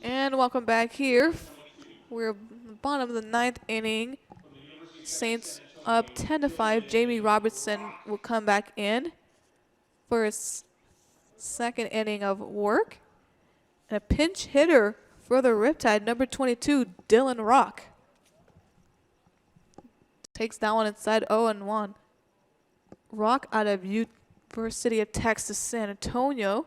And welcome back here. We're at the bottom of the 9th inning. Saints up 10-5. Jamie Robertson will come back in for his second inning of work. And a pinch hitter for the Riptide, number 22, Dylan Rock. Takes that one inside 0-1. Rock out of University of Texas, San Antonio.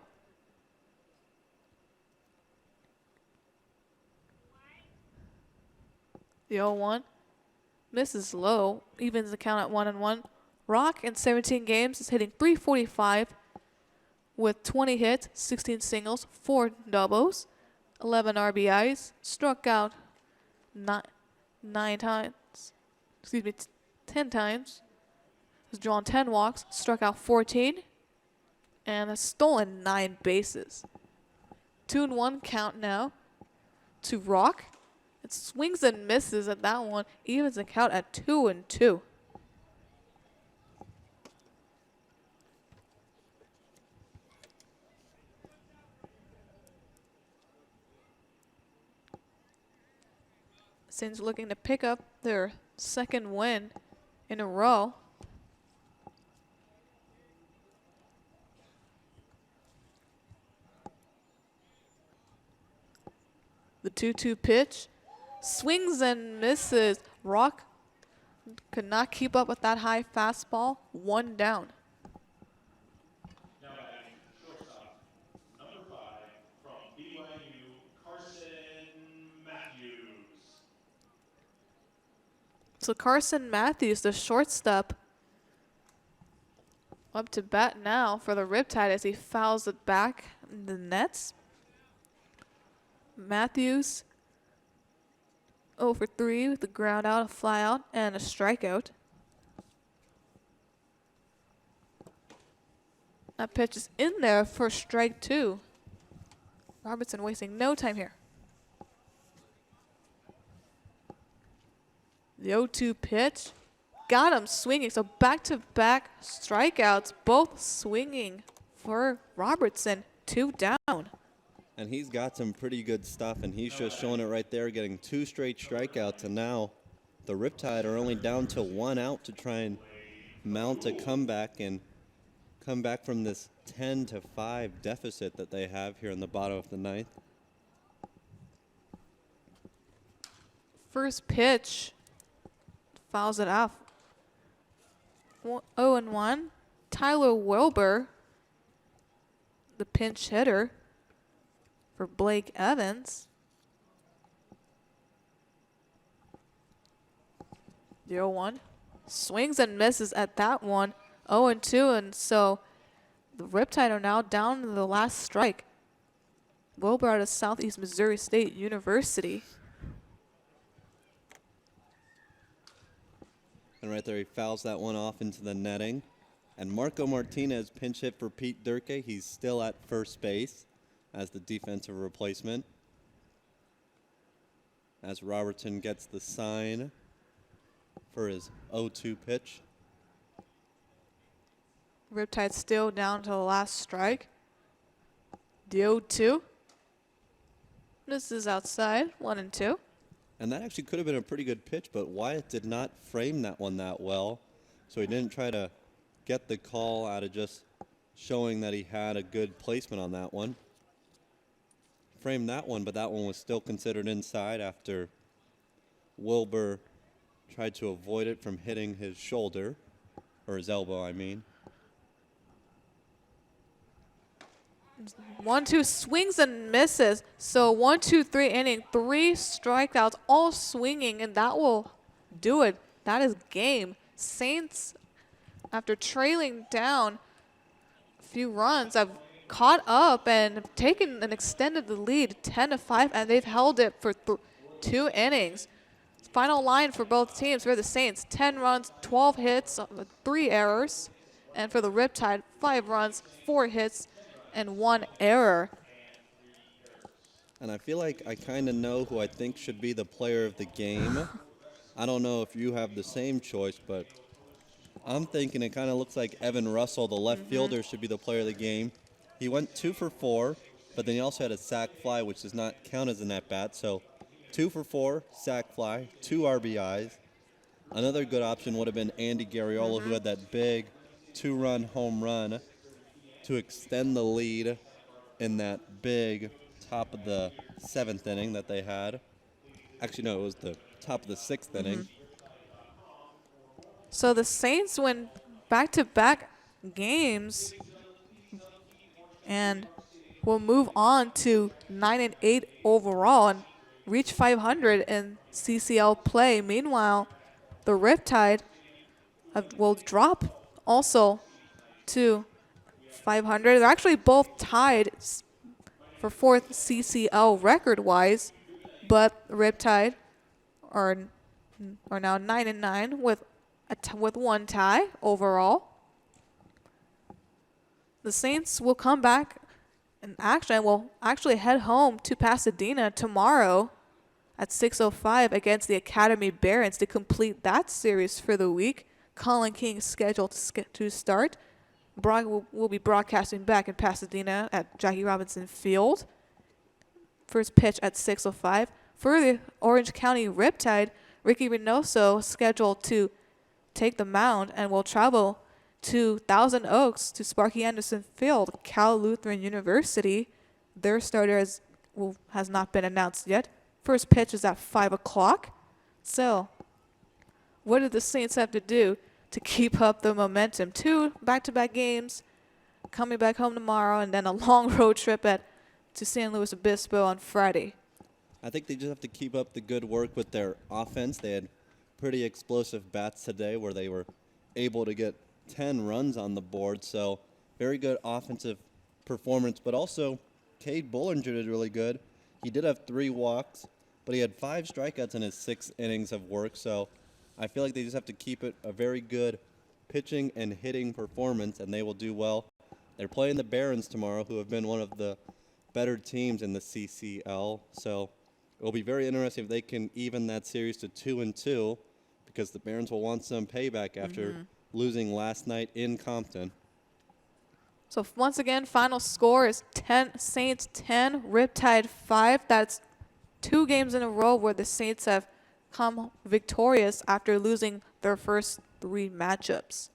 The 0-1 misses low, evens the count at 1-1. Rock in 17 games is hitting .345 with 20 hits, 16 singles, 4 doubles, 11 RBIs. Struck out 10 times. Has drawn 10 walks, struck out 14, and has stolen 9 bases. 2-1 count now to Rock. It swings and misses at that one, evens the count at 2-2. Saints looking to pick up their second win in a row. The 2-2 pitch swings and misses. Rock could not keep up with that high fastball. One down. Now batting shortstop, number 5 from BYU, Carson Matthews. So Carson Matthews, the shortstop, up to bat now for the Riptide as he fouls it back in the nets. Matthews 0 for 3 with a ground out, a fly out, and a strikeout. That pitch is in there for strike 2. Robertson wasting no time here. The 0-2 pitch got him swinging. So back-to-back strikeouts, both swinging for Robertson. 2 down. And he's got some pretty good stuff, and he's just showing it right there, getting 2 straight strikeouts, and now the Riptide are only down to 1 out to try and mount a comeback and come back from this 10-5 deficit that they have here in the bottom of the 9th. First pitch fouls it off. 0-1. Tyler Wilbur, the pinch hitter for Blake Evans. 0-1. Swings and misses at that one. 0-2, and so the Riptide are now down to the last strike. Wilbur out of Southeast Missouri State University. And right there, he fouls that one off into the netting. And Marco Martinez pinch hit for Pete Durke. He's still at first base as the defensive replacement. As Robertson gets the sign for his 0-2 pitch. Riptide still down to the last strike. The 0-2. This is outside, 1-2. And that actually could have been a pretty good pitch, but Wyatt did not frame that one that well. So he didn't try to get the call out of just showing that he had a good placement on that one. Framed that one, but that one was still considered inside after Wilbur tried to avoid it from hitting his shoulder, or his elbow, I mean. 1-2 swings and misses. So 1-2-3 inning, 3 strikeouts, all swinging, and that will do it. That is game. Saints, after trailing down a few runs, have caught up and have taken and extended the lead 10-5, and they've held it for 2 innings. Final line for both teams for the Saints: 10 runs, 12 hits, 3 errors, and for the Riptide, 5 runs, 4 hits, and 1 error. And I feel like I kind of know who I think should be the player of the game. I don't know if you have the same choice, but I'm thinking it kind of looks like Evan Russell, the left fielder, should be the player of the game. He went 2 for 4, but then he also had a sac fly, which does not count as an at-bat. So 2 for 4, sac fly, 2 RBIs. Another good option would have been Andy Garriola, who had that big 2-run home run to extend the lead in that big top of the 7th inning that they had. Actually, no, it was the top of the 6th inning. So the Saints win back-to-back games and will move on to 9-8 overall and reach 500 in CCL play. Meanwhile, the Riptide will drop also to 500. They're actually both tied for 4th CCL record-wise, but Riptide are now 9-9 with 1 tie overall. The Saints will come back and will actually head home to Pasadena tomorrow at 6:05 against the Academy Barons to complete that series for the week. Colin King is scheduled to start. Will be broadcasting back in Pasadena at Jackie Robinson Field. First pitch at 6:05. For the Orange County Riptide, Ricky Reynoso scheduled to take the mound and will travel to Thousand Oaks to Sparky Anderson Field, Cal Lutheran University. Their starter has not been announced yet. First pitch is at 5 o'clock. So, what do the Saints have to do to keep up the momentum? 2 back-to-back games, coming back home tomorrow, and then a long road trip to San Luis Obispo on Friday. I think they just have to keep up the good work with their offense. They had pretty explosive bats today where they were able to get 10 runs on the board. So very good offensive performance. But also, Cade Bollinger did really good. He did have 3 walks, but he had 5 strikeouts in his 6 innings of work. So I feel like they just have to keep it a very good pitching and hitting performance, and they will do well. They're playing the Barons tomorrow, who have been one of the better teams in the CCL. So it will be very interesting if they can even that series to 2-2, because the Barons will want some payback after losing last night in Compton. So once again, final score is Saints 10, Riptide 5. That's 2 games in a row where the Saints have come victorious after losing their first 3 matchups.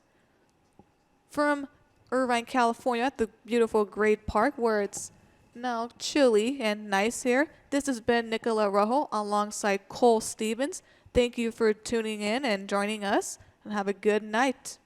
From Irvine, California, at the beautiful Great Park, where it's now chilly and nice here, this has been Nicola Rojo alongside Cole Stevens. Thank you for tuning in and joining us, and have a good night.